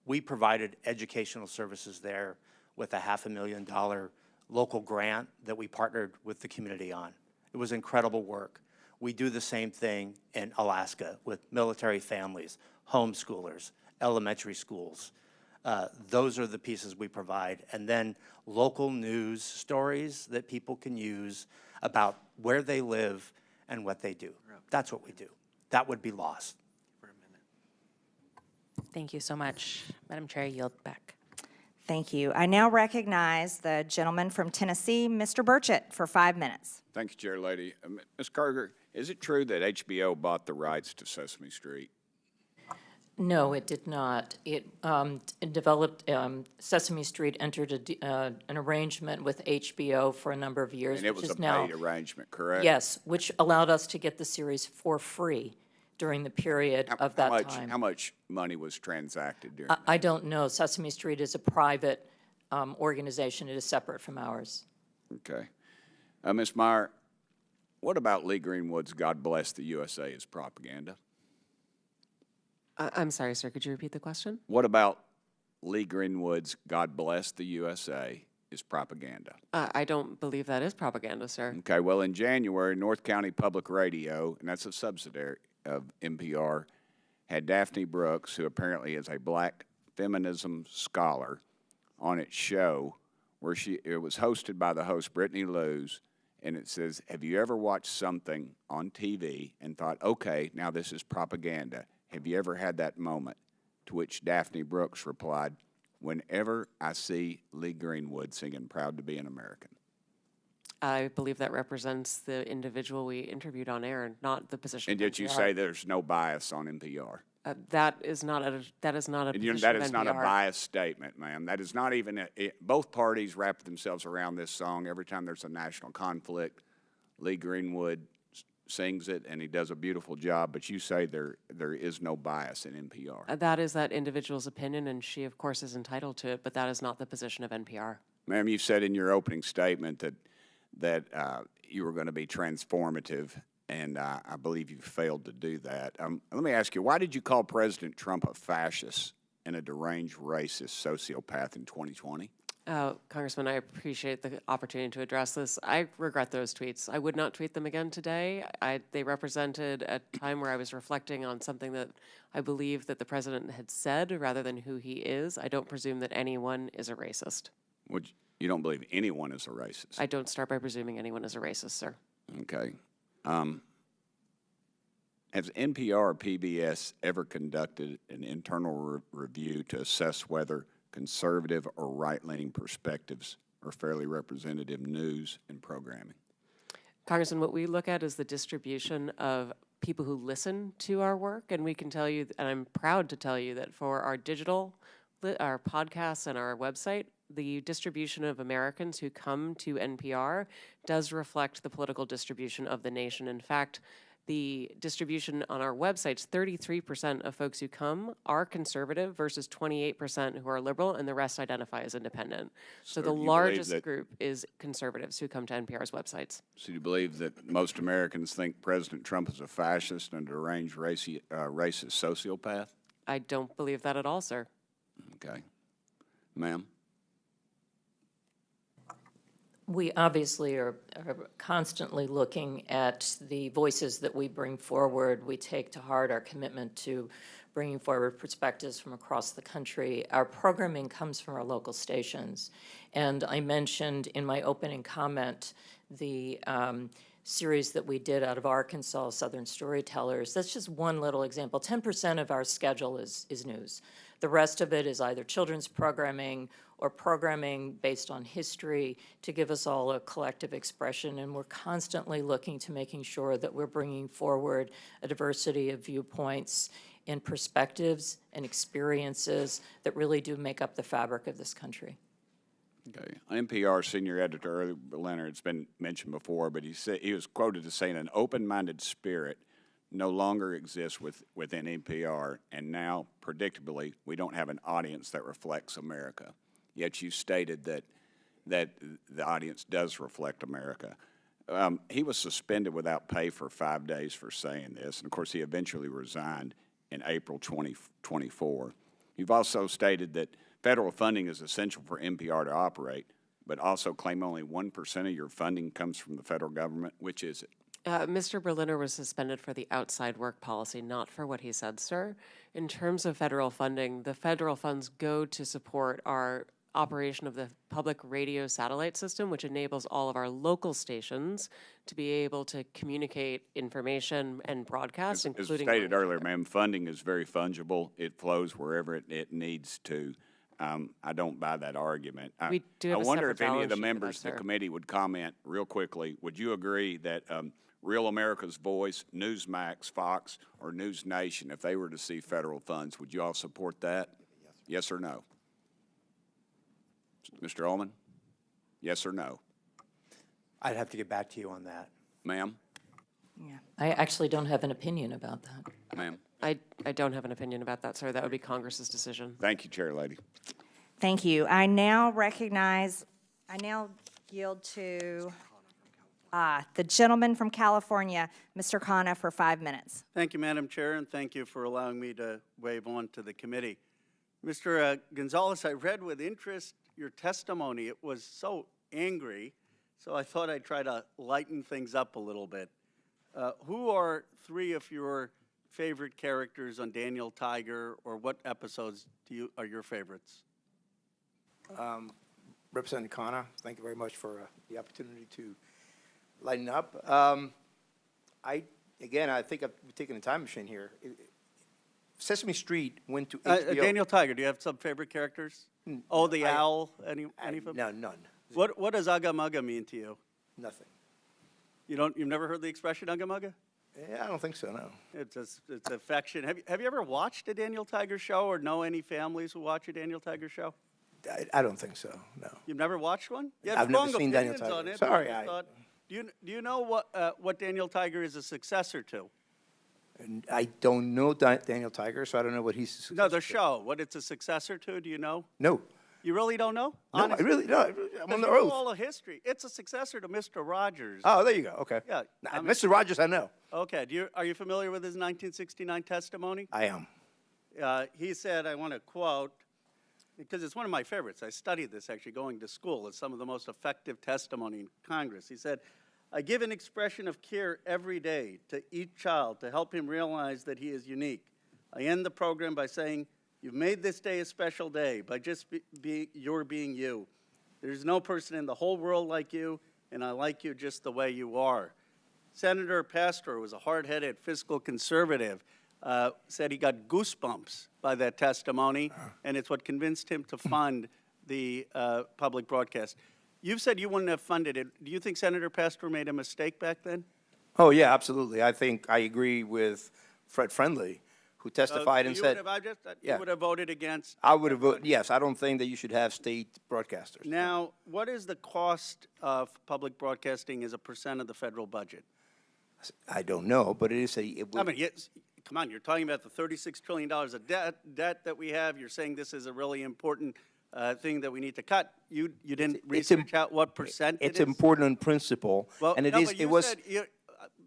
We provided educational services there with a $500,000 local grant that we partnered with the community on. It was incredible work. We do the same thing in Alaska with military families, homeschoolers, elementary schools. Those are the pieces we provide. And then local news stories that people can use about where they live and what they do. That's what we do. That would be lost. Thank you so much. Madam Chair, I yield back. Thank you. I now recognize the gentleman from Tennessee, Mr. Burchett, for 5 minutes. Thank you, Chair Lady. Ms. Carter, is it true that HBO bought the rights to Sesame Street? No, it did not. It developed, Sesame Street entered an arrangement with HBO for a number of years. And it was a paid arrangement, correct? Yes, which allowed us to get the series for free during the period of that time. How much money was transacted during that? I don't know. Sesame Street is a private organization. It is separate from ours. Okay. Ms. Meyer, what about Lee Greenwood's God Bless the USA is propaganda? I'm sorry, sir. Could you repeat the question? What about Lee Greenwood's God Bless the USA is propaganda? I don't believe that is propaganda, sir. Okay, well, in January, North County Public Radio, and that's a subsidiary of NPR, had Daphne Brooks, who apparently is a black feminism scholar, on its show where it was hosted by the host, Brittany Lewis, and it says, have you ever watched something on TV and thought, okay, now this is propaganda? Have you ever had that moment? To which Daphne Brooks replied, whenever I see Lee Greenwood singing Proud to be an American. I believe that represents the individual we interviewed on air, not the position. And yet you say there's no bias on NPR. That is not a position That is of not a NPR. biased statement, ma'am. That is not even both parties wrap themselves around this song every time there's a national conflict. Lee Greenwood sings it, and he does a beautiful job, but you say there is no bias in NPR. That is that individual's opinion, and she, of course, is entitled to it, but that is not the position of NPR. Ma'am, you said in your opening statement that you were going to be transformative, and I believe you failed to do that. Let me ask you, why did you call President Trump a fascist and a deranged racist sociopath in 2020? Congressman, I appreciate the opportunity to address this. I regret those tweets. I would not tweet them again today. They represented a time where I was reflecting on something that I believe that the president had said rather than who he is. I don't presume that anyone is a racist. You don't believe anyone is a racist? I don't start by presuming anyone is a racist, sir. Okay. Has NPR or PBS ever conducted an internal review to assess whether conservative or right-leaning perspectives are fairly representative news and programming? Congressman, what we look at is the distribution of people who listen to our work, and we can tell you, and I'm proud to tell you, that for our digital, our podcasts and our website, the distribution of Americans who come to NPR does reflect the political distribution of the nation. In fact, the distribution on our websites, 33% of folks who come are conservative versus 28% who are liberal, and the rest identify as independent. So the largest group is conservatives who come to NPR's websites. So you believe that most Americans think President Trump is a fascist and a deranged racist sociopath? I don't believe that at all, sir. Okay. Ma'am? We obviously are constantly looking at the voices that we bring forward. We take to heart our commitment to bringing forward perspectives from across the country. Our programming comes from our local stations. And I mentioned in my opening comment the series that we did out of Arkansas, Southern Storytellers. That's just one little example. 10% of our schedule is news. The rest of it is either children's programming or programming based on history to give us all a collective expression. And we're constantly looking to making sure that we're bringing forward a diversity of viewpoints and perspectives and experiences that really do make up the fabric of this country. Okay. NPR senior editor Early Leonard, it's been mentioned before, but he was quoted as saying an open-minded spirit no longer exists within NPR, and now, predictably, we don't have an audience that reflects America. Yet you stated that the audience does reflect America. He was suspended without pay for 5 days for saying this, and of course he eventually resigned in April 2024. You've also stated that federal funding is essential for NPR to operate, but also claim only 1% of your funding comes from the federal government. Which is it? Mr. Berliner was suspended for the outside work policy, not for what he said, sir. In terms of federal funding, the federal funds go to support our operation of the public radio satellite system, which enables all of our local stations to be able to communicate information and broadcast, including— As stated earlier, ma'am, funding is very fungible. It flows wherever it needs to. I don't buy that argument. We do have I a wonder separate if any of the balance sheet for members that, of the sir. committee would comment real quickly. Would you agree that Real America's Voice, Newsmax, Fox, or News Nation, if they were to see federal funds, would you all support that? Yes or no? Mr. Ullman? Yes or no? I'd have to get back to you on that. Ma'am? Yeah. I actually don't have an opinion about that. Ma'am? I don't have an opinion about that, sir. That would be Congress's decision. Thank you, Chair Lady. Thank you. I now yield to the gentleman from California, Mr. Khanna, for 5 minutes. Thank you, Madam Chair, and thank you for allowing me to wave on to the committee. Mr. Gonzalez, I read with interest your testimony. It was so angry, so I thought I'd try to lighten things up a little bit. Who are 3 of your favorite characters on Daniel Tiger, or what episodes are your favorites? Representative Khanna, thank you very much for the opportunity to lighten up. I think I've taken a time machine here. Sesame Street went to HBO. Daniel Tiger, do you have some favorite characters? Oh, the owl, any of them? No, none. What does Ugga Mugga mean to you? Nothing. You've never heard the expression Ugga Mugga? Yeah, I don't think so, no. It's affection. Have you ever watched a Daniel Tiger show, or know any families who watch a Daniel Tiger show? I don't think so, no. You've never watched one? I've never seen Daniel Tiger. Sorry, Do you know what Daniel Tiger is a successor to? And I don't know Daniel Tiger, so I don't know what he's. No, the show. What it's a successor to? Do you know? No. You really don't know? No, Honestly? I really don't. I'm on the You know oath. all the history. It's a successor to Mr. Rogers. Oh, there you go. Okay. Yeah. Mr. Rogers, I know. Okay. Are you familiar with his 1969 testimony? I am. He said, I want to quote, because it's one of my favorites. I studied this actually going to school. It's some of the most effective testimony in Congress. He said, I give an expression of care every day to each child to help him realize that he is unique. I end the program by saying, you've made this day a special day by just your being you. There's no person in the whole world like you, and I like you just the way you are. Senator Pastor was a hard-headed fiscal conservative, said he got goosebumps by that testimony, and it's what convinced him to fund the public broadcast. You've said you wouldn't have funded it. Do you think Senator Pastor made a mistake back then? Oh, yeah, absolutely. I think I agree with Fred Friendly, who testified and said. You would have voted against? I would have voted, yes. I don't think that you should have state broadcasters. Now, what is the cost of public broadcasting as a percent of the federal budget? I don't know, but it is come on, you're talking about the $36 trillion of debt that we have. You're saying this is a really important thing that we need to cut. You didn't research out what percent it's important in principle, well, and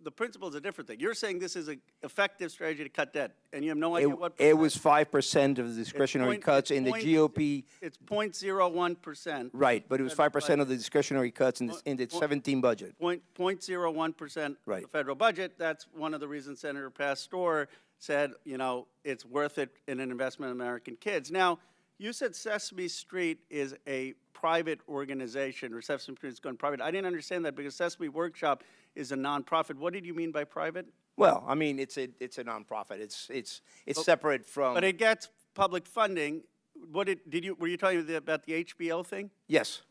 the principle is a different thing. You're saying this is an effective strategy to cut debt, and you have no idea what percent. It was 5% of the discretionary cuts in the GOP. It's 0.01%. Right, but it was 5% of the discretionary cuts in the 17 budget. 0.01% of the federal budget. That's one of the reasons Senator Pastor said, it's worth it in an investment in American kids. Now, you said Sesame Street is a private organization, or Sesame Street is going private. I didn't understand that because Sesame Workshop is a nonprofit. What did you mean by private? Well, I mean it's a nonprofit. It's separate from. But it gets public funding. Were you talking about the HBO thing? Yes.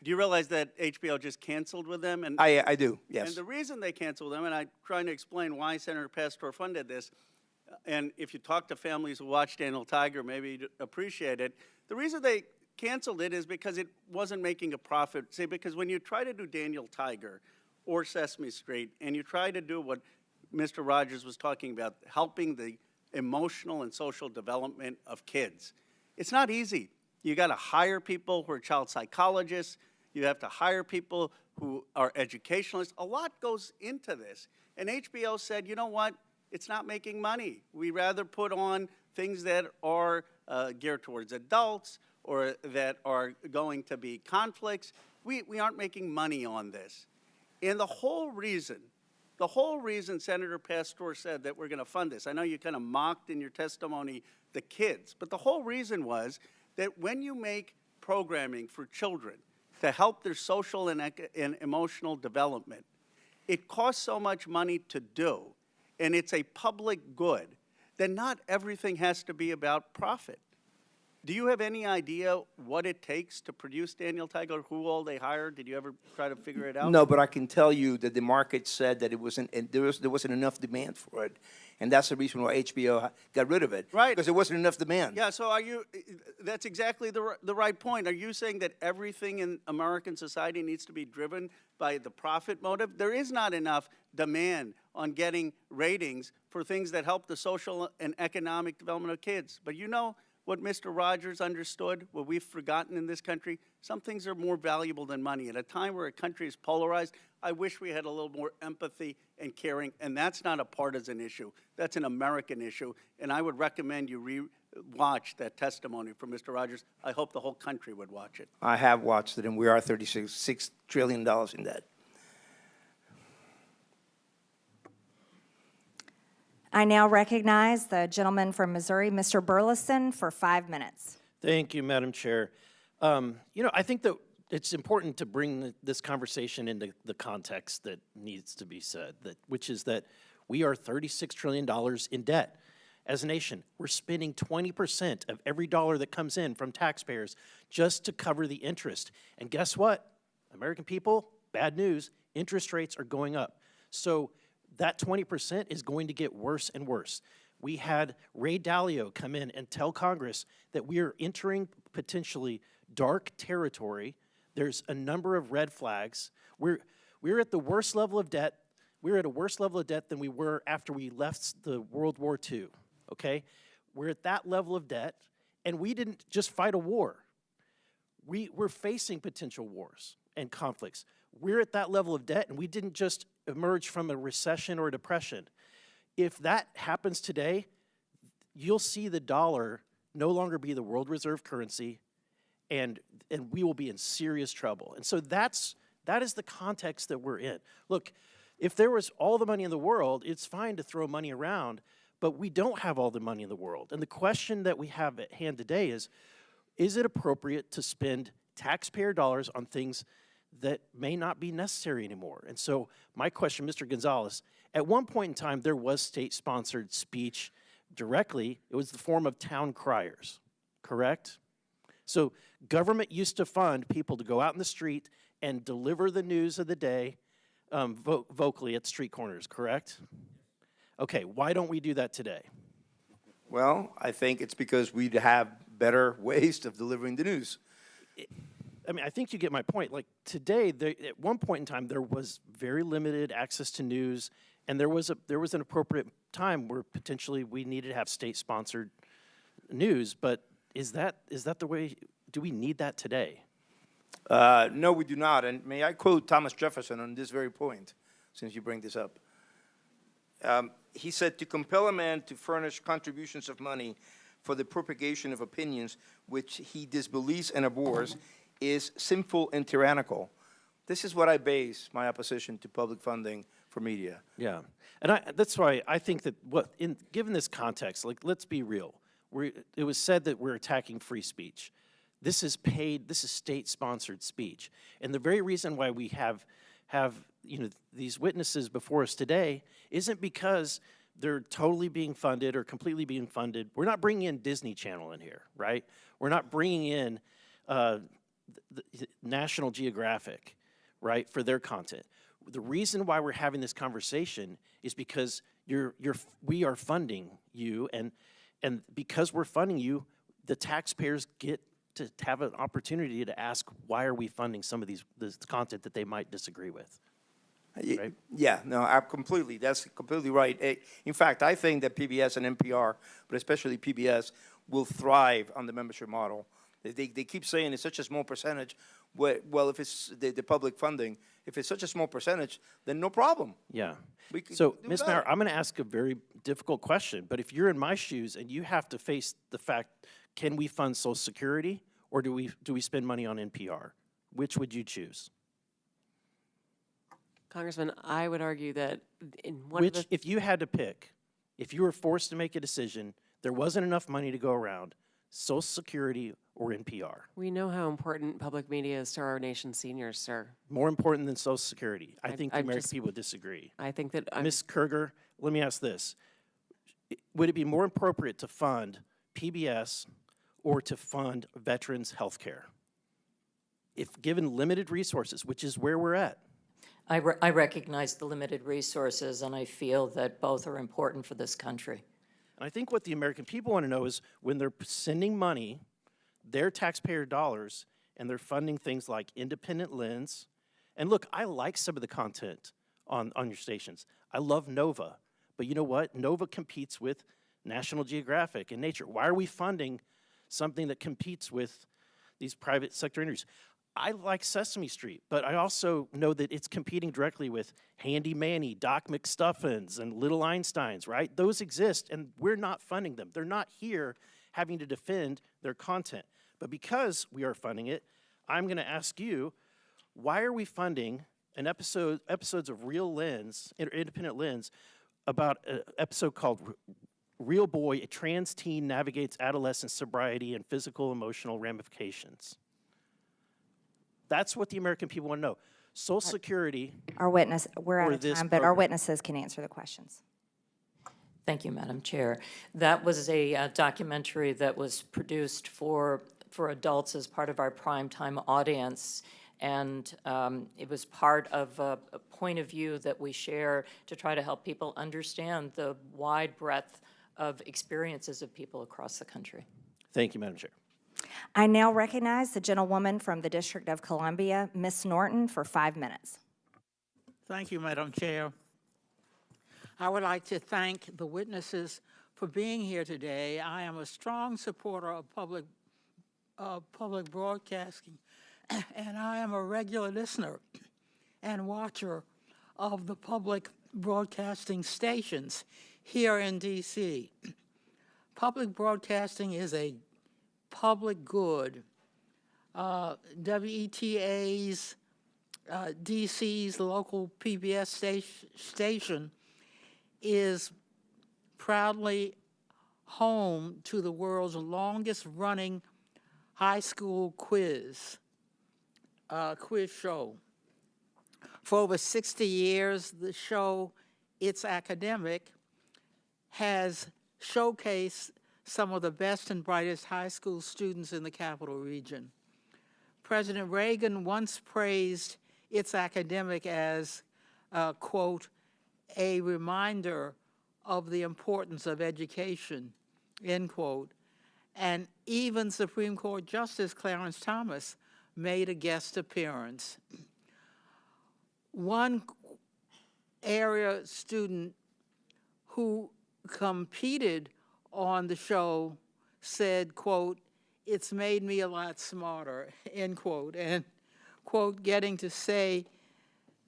Do you realize that HBO just canceled with them? And I do. Yes. And the reason they canceled them, and I'm trying to explain why Senator Pastor funded this. And if you talk to families who watch Daniel Tiger, maybe you'd appreciate it. The reason they canceled it is because it wasn't making a profit. See, because when you try to do Daniel Tiger or Sesame Street, and you try to do what Mr. Rogers was talking about, helping the emotional and social development of kids, it's not easy. You got to hire people who are child psychologists. You have to hire people who are educationalists. A lot goes into this. And HBO said, you know what? It's not making money. We rather put on things that are geared towards adults or that are going to be conflicts. We aren't making money on this. And the whole reason Senator Pastor said that we're going to fund this, I know you kind of mocked in your testimony the kids, but the whole reason was that when you make programming for children to help their social and emotional development, it costs so much money to do, and it's a public good, then not everything has to be about profit. Do you have any idea what it takes to produce Daniel Tiger, who all they hired? Did you ever try to figure it out? No, but I can tell you that the market said that there wasn't enough demand for it, and that's the reason why HBO got rid of it. Right. Because there wasn't enough demand. Yeah, so that's exactly the right point. Are you saying that everything in American society needs to be driven by the profit motive? There is not enough demand on getting ratings for things that help the social and economic development of kids. But you know what Mr. Rogers understood, what we've forgotten in this country, some things are more valuable than money. At a time where a country is polarized, I wish we had a little more empathy and caring, and that's not a partisan issue. That's an American issue, and I would recommend you watch that testimony from Mr. Rogers. I hope the whole country would watch it. I have watched it, and we are $36 trillion in debt. I now recognize the gentleman from Missouri, Mr. Burleson, for 5 minutes. Thank you, Madam Chair. I think that it's important to bring this conversation into the context that needs to be said, which is that we are $36 trillion in debt. As a nation, we're spending 20% of every dollar that comes in from taxpayers just to cover the interest. And guess what? American people, bad news, interest rates are going up. So that 20% is going to get worse and worse. We had Ray Dalio come in and tell Congress that we are entering potentially dark territory. There's a number of red flags. We're at the worst level of debt. We're at a worse level of debt than we were after we left the World War II, okay? We're at that level of debt, and we didn't just fight a war. We're facing potential wars and conflicts. We're at that level of debt, and we didn't just emerge from a recession or a depression. If that happens today, you'll see the dollar no longer be the world reserve currency, and we will be in serious trouble. And so that is the context that we're in. Look, if there was all the money in the world, it's fine to throw money around, but we don't have all the money in the world. And the question that we have at hand today is it appropriate to spend taxpayer dollars on things that may not be necessary anymore? And so my question, Mr. Gonzalez, at one point in time, there was state-sponsored speech directly. It was the form of town criers, correct? So government used to fund people to go out in the street and deliver the news of the day vocally at street corners, correct? Okay, why don't we do that today? Well, I think it's because we have better ways of delivering the news. I think you get my point. Like today, at one point in time, there was very limited access to news, and there was an appropriate time where potentially we needed to have state-sponsored news. But is that the way? Do we need that today? No, we do not. And may I quote Thomas Jefferson on this very point, since you bring this up? He said, "To compel a man to furnish contributions of money for the propagation of opinions which he disbelieves and abhors is sinful and tyrannical." This is what I base my opposition to public funding for media. Yeah, and that's why I think that given this context, like, let's be real. It was said that we're attacking free speech. This is state-sponsored speech, and the very reason why we have these witnesses before us today isn't because they're totally being funded or completely being funded. We're not bringing in Disney Channel in here, right? We're not bringing in the National Geographic, right, for their content. The reason why we're having this conversation is because we are funding you, and because we're funding you, the taxpayers get to have an opportunity to ask, why are we funding some of this content that they might disagree with? Right? Yeah, no, that's completely right. In fact, I think that PBS and NPR, but especially PBS, will thrive on the membership model. They keep saying it's such a small percentage. Well, if it's the public funding, if it's such a small percentage, then no problem. Yeah. So, Ms. Maurer, I'm going to ask a very difficult question, but if you're in my shoes and you have to face the fact, can we fund Social Security or do we spend money on NPR? Which would you choose? Congressman, I would argue that if you had to pick, if you were forced to make a decision, there wasn't enough money to go around, Social Security or NPR? We know how important public media is to our nation's seniors, sir. More important than Social Security. I think the American people disagree. I think that Ms. Kerger, let me ask this. Would it be more appropriate to fund PBS or to fund veterans' health care? If given limited resources, which is where we're at. I recognize the limited resources, and I feel that both are important for this country. And I think what the American people want to know is when they're sending money, their taxpayer dollars, and they're funding things like Independent Lens. And look, I like some of the content on your stations. I love Nova. But you know what? Nova competes with National Geographic and Nature. Why are we funding something that competes with these private sector interviews. I like Sesame Street, but I also know that it's competing directly with Handy Manny, Doc McStuffins, and Little Einsteins, right? Those exist, and we're not funding them. They're not here having to defend their content. But because we are funding it, I'm going to ask you, why are we funding an episodes of Real Lens, Independent Lens, about an episode called Real Boy, a trans teen navigates adolescent sobriety and physical emotional ramifications? That's what the American people want to know. Social Security. We're out of time, but our witnesses can answer the questions. Thank you, Madam Chair. That was a documentary that was produced for adults as part of our primetime audience. And it was part of a point of view that we share to try to help people understand the wide breadth of experiences of people across the country. Thank you, Madam Chair. I now recognize the gentlewoman from the District of Columbia, Ms. Norton, for 5 minutes. Thank you, Madam Chair. I would like to thank the witnesses for being here today. I am a strong supporter of public broadcasting, and I am a regular listener and watcher of the public broadcasting stations here in D.C. Public broadcasting is a public good. WETA's, DC's local PBS station is proudly home to the world's longest running high school quiz show. For over 60 years, the show, It's Academic, has showcased some of the best and brightest high school students in the capital region. President Reagan once praised It's Academic as, quote, a reminder of the importance of education, end quote. And even Supreme Court Justice Clarence Thomas made a guest appearance. One area student who competed on the show said, quote, it's made me a lot smarter, end quote. And, quote, getting to say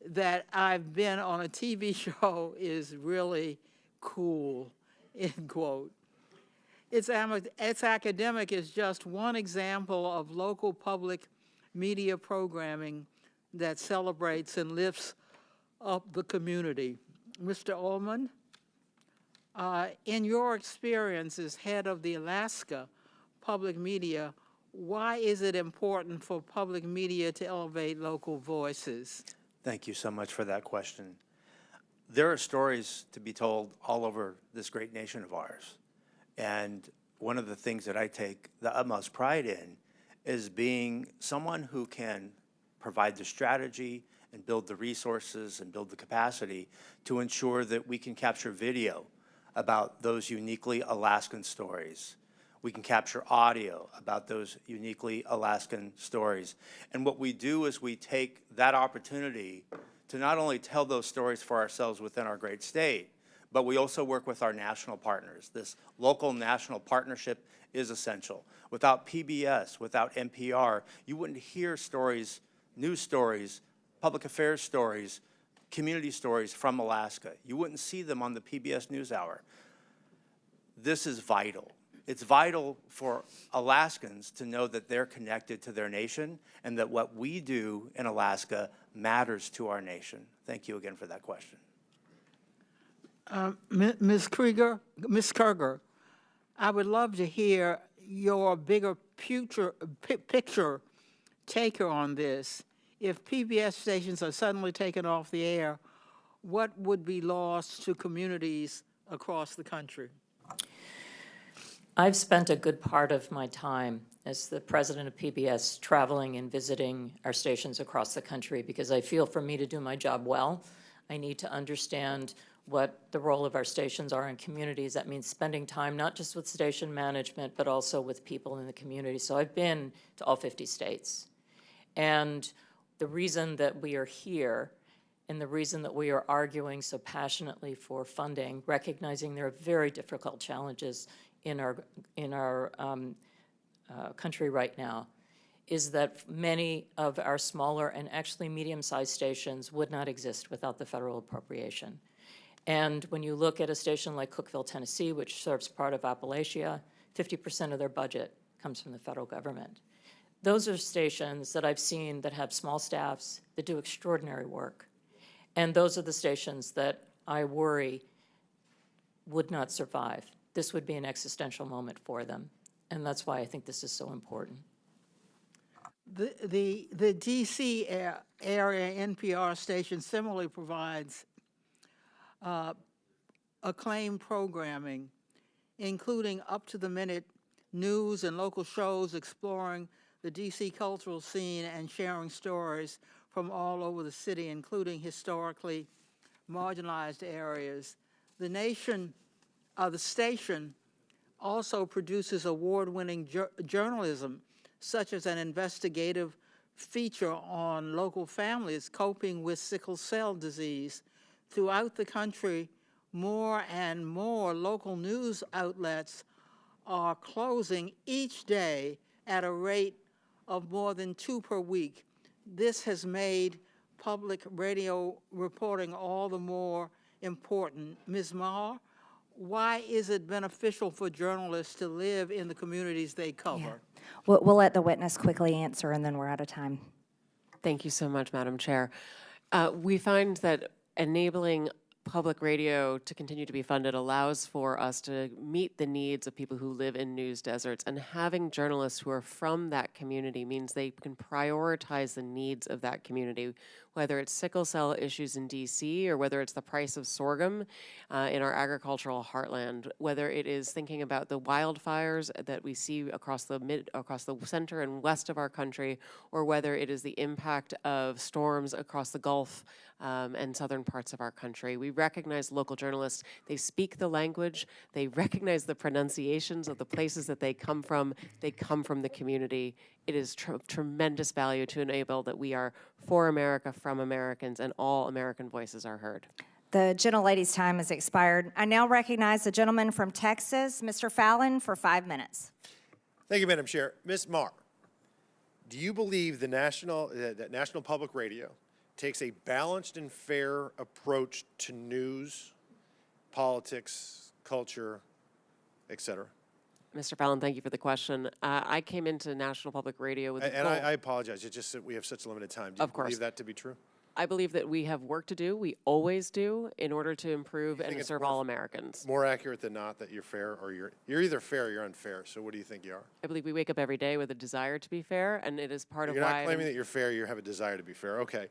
that I've been on a TV show is really cool, end quote. It's Academic is just one example of local public media programming that celebrates and lifts up the community. Mr. Ullman, in your experience as head of the Alaska Public Media, why is it important for public media to elevate local voices? Thank you so much for that question. There are stories to be told all over this great nation of ours. And one of the things that I take the utmost pride in is being someone who can provide the strategy and build the resources and build the capacity to ensure that we can capture video about those uniquely Alaskan stories. We can capture audio about those uniquely Alaskan stories. And what we do is we take that opportunity to not only tell those stories for ourselves within our great state, but we also work with our national partners. This local national partnership is essential. Without PBS, without NPR, you wouldn't hear stories, news stories, public affairs stories, community stories from Alaska. You wouldn't see them on the PBS NewsHour. This is vital. It's vital for Alaskans to know that they're connected to their nation and that what we do in Alaska matters to our nation. Thank you again for that question. Ms. Kruger, I would love to hear your bigger picture taker on this. If PBS stations are suddenly taken off the air, what would be lost to communities across the country? I've spent a good part of my time as the president of PBS traveling and visiting our stations across the country because I feel for me to do my job well, I need to understand what the role of our stations are in communities. That means spending time not just with station management, but also with people in the community. So I've been to all 50 states. And the reason that we are here and the reason that we are arguing so passionately for funding, recognizing there are very difficult challenges in our country right now is that many of our smaller and actually medium-sized stations would not exist without the federal appropriation. And when you look at a station like Cookeville, Tennessee, which serves part of Appalachia, 50% of their budget comes from the federal government. Those are stations that I've seen that have small staffs that do extraordinary work. And those are the stations that I worry would not survive. This would be an existential moment for them. And that's why I think this is so important. The DC area NPR station similarly provides acclaimed programming, including up-to-the-minute news and local shows exploring the DC cultural scene and sharing stories from all over the city, including historically marginalized areas. The station also produces award-winning journalism, such as an investigative feature on local families coping with sickle cell disease. Throughout the country, more and more local news outlets are closing each day at a rate of more than 2 per week. This has made public radio reporting all the more important. Ms. Maher, why is it beneficial for journalists to live in the communities they cover? Yeah. We'll let the witness quickly answer, and then we're out of time. Thank you so much, Madam Chair. We find that enabling public radio to continue to be funded allows for us to meet the needs of people who live in news deserts, and having journalists who are from that community means they can prioritize the needs of that community, whether it's sickle cell issues in DC or whether it's the price of sorghum in our agricultural heartland, whether it is thinking about the wildfires that we see across the center and west of our country, or whether it is the impact of storms across the Gulf and southern parts of our country. We recognize local journalists. They speak the language. They recognize the pronunciations of the places that they come from. They come from the community. It is tremendous value to enable that we are for America, from Americans, and all American voices are heard. The gentlelady's time has expired. I now recognize the gentleman from Texas, Mr. Fallon, for 5 minutes. Thank you, Madam Chair. Ms. Maher, do you believe that National Public Radio takes a balanced and fair approach to news, politics, culture, et cetera? Mr. Fallon, thank you for the question. I came into National Public Radio with a And goal. I apologize. It's just that we have such limited time. Do you believe that to be true? I believe that we have work to do. We always do in order to improve and to serve all Americans. More accurate than not that you're fair, or you're either fair or you're unfair. So what do you think you are? I believe we wake up every day with a desire to be fair, and it is part of You're why not claiming that you're fair. You have a desire to be fair. Okay.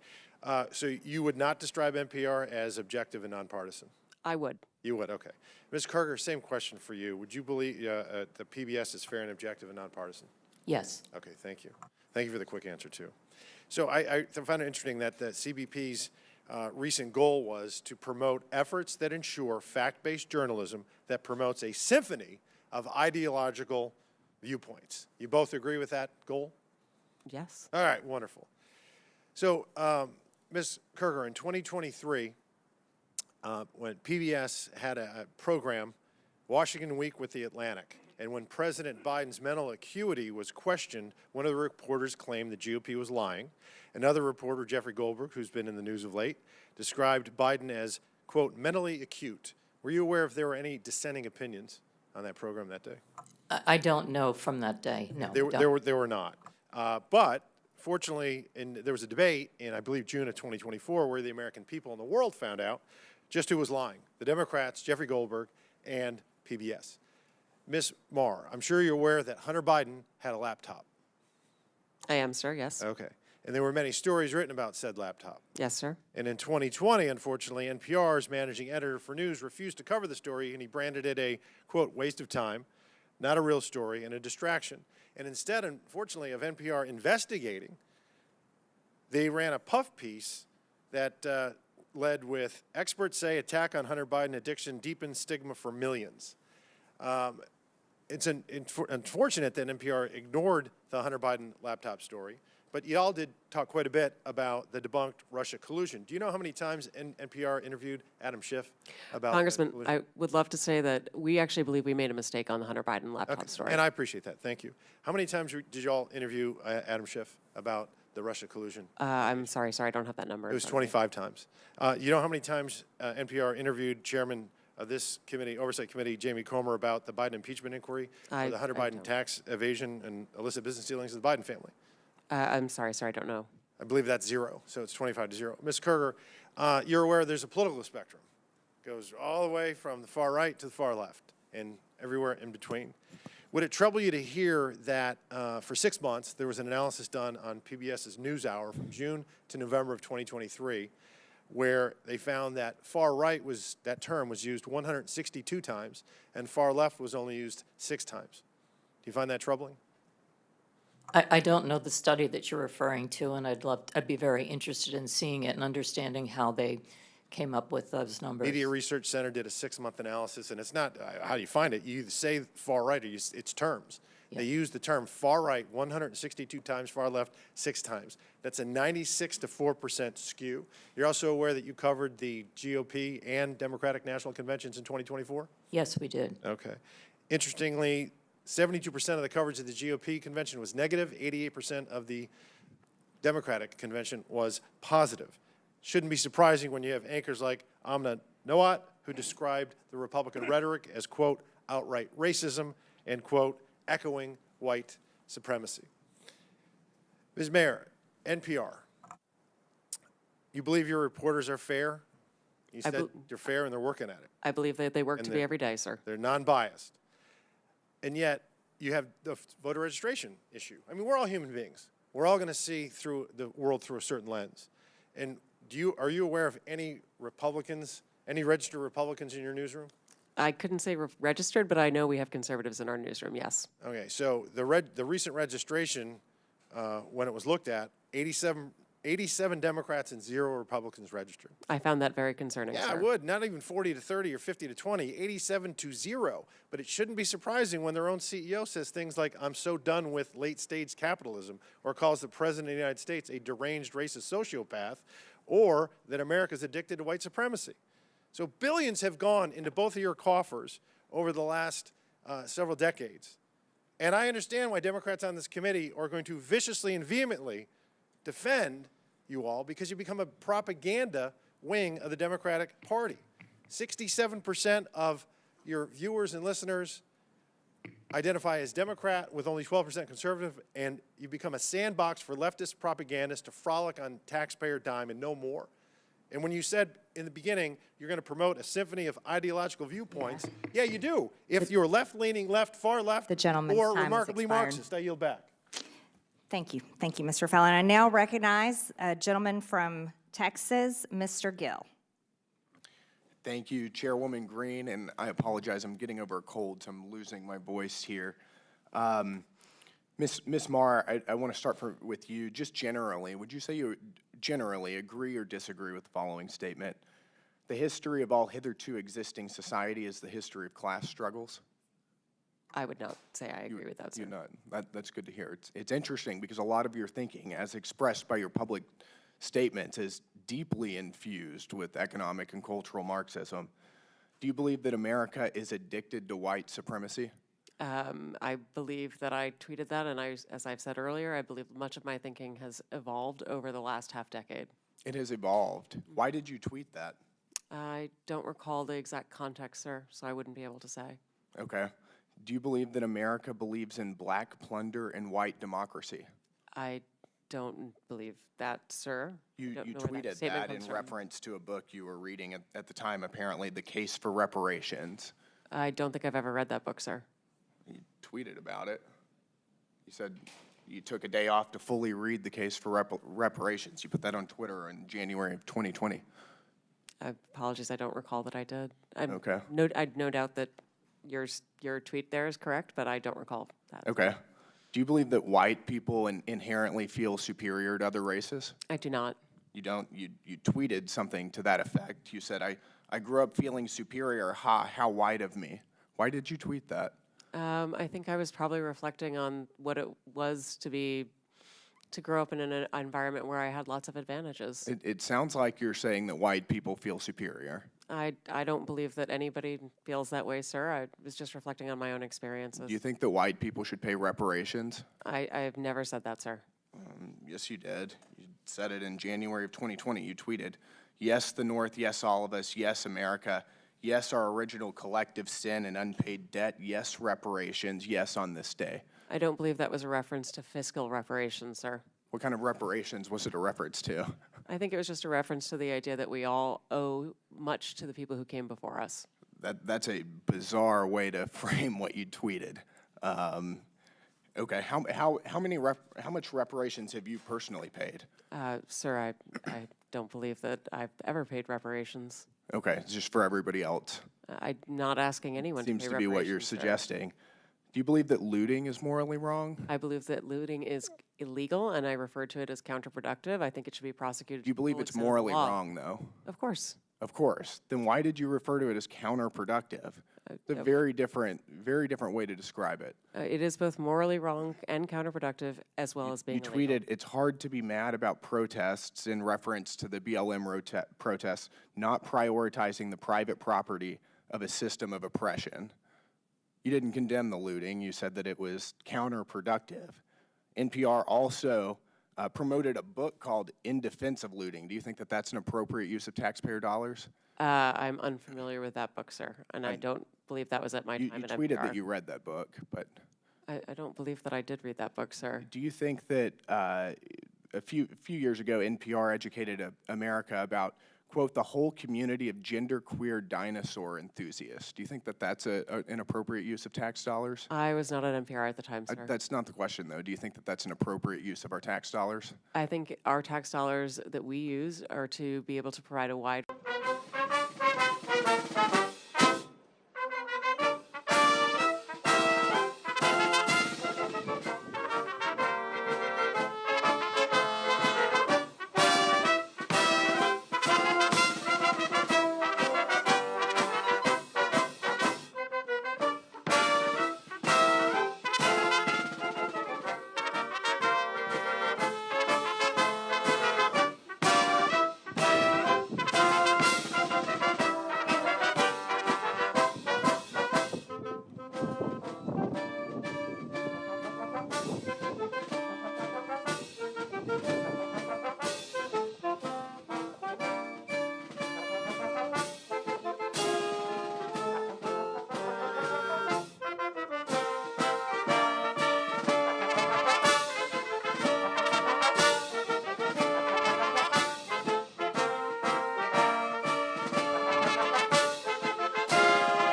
So you would not describe NPR as objective and nonpartisan? I would. You would, okay. Ms. Kerger, same question for you. Would you believe the PBS is fair and objective and nonpartisan? Yes. Okay, thank you. Thank you for the quick answer, too. So I found it interesting that the CBP's recent goal was to promote efforts that ensure fact-based journalism that promotes a symphony of ideological viewpoints. You both agree with that goal? Yes. All right, wonderful. So, Ms. Kerger, in 2023, when PBS had a program, Washington Week with the Atlantic, and when President Biden's mental acuity was questioned, one of the reporters claimed the GOP was lying. Another reporter, Jeffrey Goldberg, who's been in the news of late, described Biden as, quote, mentally acute. Were you aware if there were any dissenting opinions on that program that day? I don't know from that day, no. There were not. But fortunately, there was a debate in, I believe, June of 2024, where the American people and the world found out just who was lying. The Democrats, Jeffrey Goldberg, and PBS. Ms. Maher, I'm sure you're aware that Hunter Biden had a laptop. I am, sir, yes. Okay. And there were many stories written about said laptop. Yes, sir. And in 2020, unfortunately, NPR's managing editor for news refused to cover the story, and he branded it a, quote, waste of time, not a real story, and a distraction. And instead, unfortunately, of NPR investigating, they ran a puff piece that led with, experts say attack on Hunter Biden addiction deepens stigma for millions. It's unfortunate that NPR ignored the Hunter Biden laptop story, but y'all did talk quite a bit about the debunked Russia collusion. Do you know how many times NPR interviewed Adam Schiff about Congressman, collusion? I would love to say that we actually believe we made a mistake on the Hunter Biden laptop story. And I appreciate that. Thank you. How many times did y'all interview Adam Schiff about the Russia collusion? I'm sorry, I don't have that number. It was 25 times. You know how many times NPR interviewed Chairman of this committee, Oversight Committee, Jamie Comer, about the Biden impeachment inquiry for the Hunter Biden tax evasion and illicit business dealings of the Biden family? I'm sorry, I don't know. I believe that's 0, so it's 25-0. Ms. Kerger, you're aware there's a political spectrum. It goes all the way from the far right to the far left and everywhere in between. Would it trouble you to hear that for 6 months there was an analysis done on PBS's NewsHour from June to November of 2023 where they found that far right that term was used 162 times and far left was only used 6 times? Do you find that troubling? I don't know the study that you're referring to, and I'd be very interested in seeing it and understanding how they came up with those numbers. Media Research Center did a 6-month analysis, and it's not how do you find it. You either say far right or it's terms. Yeah. They use the term far right 162 times, far left 6 times. That's a 96 to 4% skew. You're also aware that you covered the GOP and Democratic National Conventions in 2024? Yes, we did. Okay. Interestingly, 72% of the coverage of the GOP convention was negative, 88% of the Democratic convention was positive. Shouldn't be surprising when you have anchors like Amna Noat, who described the Republican rhetoric as, quote, outright racism and, quote, echoing white supremacy. Ms. Mayor, NPR, you believe your reporters are fair? You said they're fair and they're working at it. I believe that they work to be every day, sir. They're non-biased. And yet, you have the voter registration issue. I mean, we're all human beings. We're all going to see through the world through a certain lens. And are you aware of any Republicans, any registered Republicans in your newsroom? I couldn't say registered, but I know we have conservatives in our newsroom, yes. Okay, so the recent registration, when it was looked at, 87 Democrats and 0 Republicans registered. I found that very concerning, Yeah, sir. I would. Not even 40 to 30 or 50 to 20, 87 to 0. But it shouldn't be surprising when their own CEO says things like, I'm so done with late-stage capitalism, or calls the President of the United States a deranged racist sociopath, or that America's addicted to white supremacy. So billions have gone into both of your coffers over the last several decades. And I understand why Democrats on this committee are going to viciously and vehemently defend you all, because you become a propaganda wing of the Democratic Party. 67% of your viewers and listeners identify as Democrat, with only 12% conservative, and you become a sandbox for leftist propagandists to frolic on taxpayer dime and no more. And when you said in the beginning you're going to promote a symphony of ideological viewpoints, yeah, you do. If you're left-leaning, far left, or remarkably Marxist, I yield back. Thank you. Thank you, Mr. Fallon. I now recognize a gentleman from Texas, Mr. Gill. Thank you, Chairwoman Green, and I apologize, I'm getting over a cold, so I'm losing my voice here. Ms. Marr, I want to start with you. Just generally, would you say you generally agree or disagree with the following statement? The history of all hitherto existing society is the history of class struggles? I would not say I agree with that, sir. That's good to hear. It's interesting because a lot of your thinking, as expressed by your public statements, is deeply infused with economic and cultural Marxism. Do you believe that America is addicted to white supremacy? I believe that I tweeted that, and as I've said earlier, I believe much of my thinking has evolved over the last half-decade. It has evolved. Why did you tweet that? I don't recall the exact context, sir, so I wouldn't be able to say. Okay. Do you believe that America believes in black plunder and white democracy? I don't believe that, sir. You tweeted that in reference to a book you were reading at the time, apparently, The Case for Reparations. I don't think I've ever read that book, sir. You tweeted about it. You said you took a day off to fully read The Case for Reparations. You put that on Twitter in January of 2020. Apologies, I don't recall that I did. Okay. I no doubt that your tweet there is correct, but I don't recall that. Okay. Do you believe that white people inherently feel superior to other races? I do not. You don't? You tweeted something to that effect. You said, I grew up feeling superior. How white of me. Why did you tweet that? I think I was probably reflecting on what it was to be to grow up in an environment where I had lots of advantages. It sounds like you're saying that white people feel superior. I don't believe that anybody feels that way, sir. I was just reflecting on my own experiences. Do you think that white people should pay reparations? I've never said that, sir. Yes, you did. You said it in January of 2020. You tweeted, "Yes, the North. Yes, all of us. Yes, America. Yes, our original collective sin and unpaid debt. Yes, reparations. Yes, on this day." I don't believe that was a reference to fiscal reparations, sir. What kind of reparations was it a reference to? I think it was just a reference to the idea that we all owe much to the people who came before us. That's a bizarre way to frame what you tweeted. Okay, how much reparations have you personally paid? Sir, I don't believe that I've ever paid reparations. Okay, it's just for everybody else. I'm not asking anyone Seems to pay to be what you're reparations, sir. suggesting. Do you believe that looting is morally wrong? I believe that looting is illegal, and I refer to it as counterproductive. I think it should be prosecuted. Do you believe it's morally wrong, though? Of course. Of course. Then why did you refer to it as counterproductive? It's a very different way to describe it. It is both morally wrong and counterproductive, as well as being You illegal. tweeted, "It's hard to be mad about protests," in reference to the BLM protests, not prioritizing the private property of a system of oppression. You didn't condemn the looting. You said that it was counterproductive. NPR also promoted a book called In Defense of Looting. Do you think that that's an appropriate use of taxpayer dollars? I'm unfamiliar with that book, sir, and I don't believe that was at my You time at tweeted NPR. that you read that book, but I don't believe that I did read that book, sir. do you think that a few years ago, NPR educated America about, quote, the whole community of genderqueer dinosaur enthusiasts? Do you think that that's an appropriate use of tax dollars? I was not at NPR at the time, sir. That's not the question, though. Do you think that that's an appropriate use of our tax dollars? I think our tax dollars that we use are to be able to provide a wide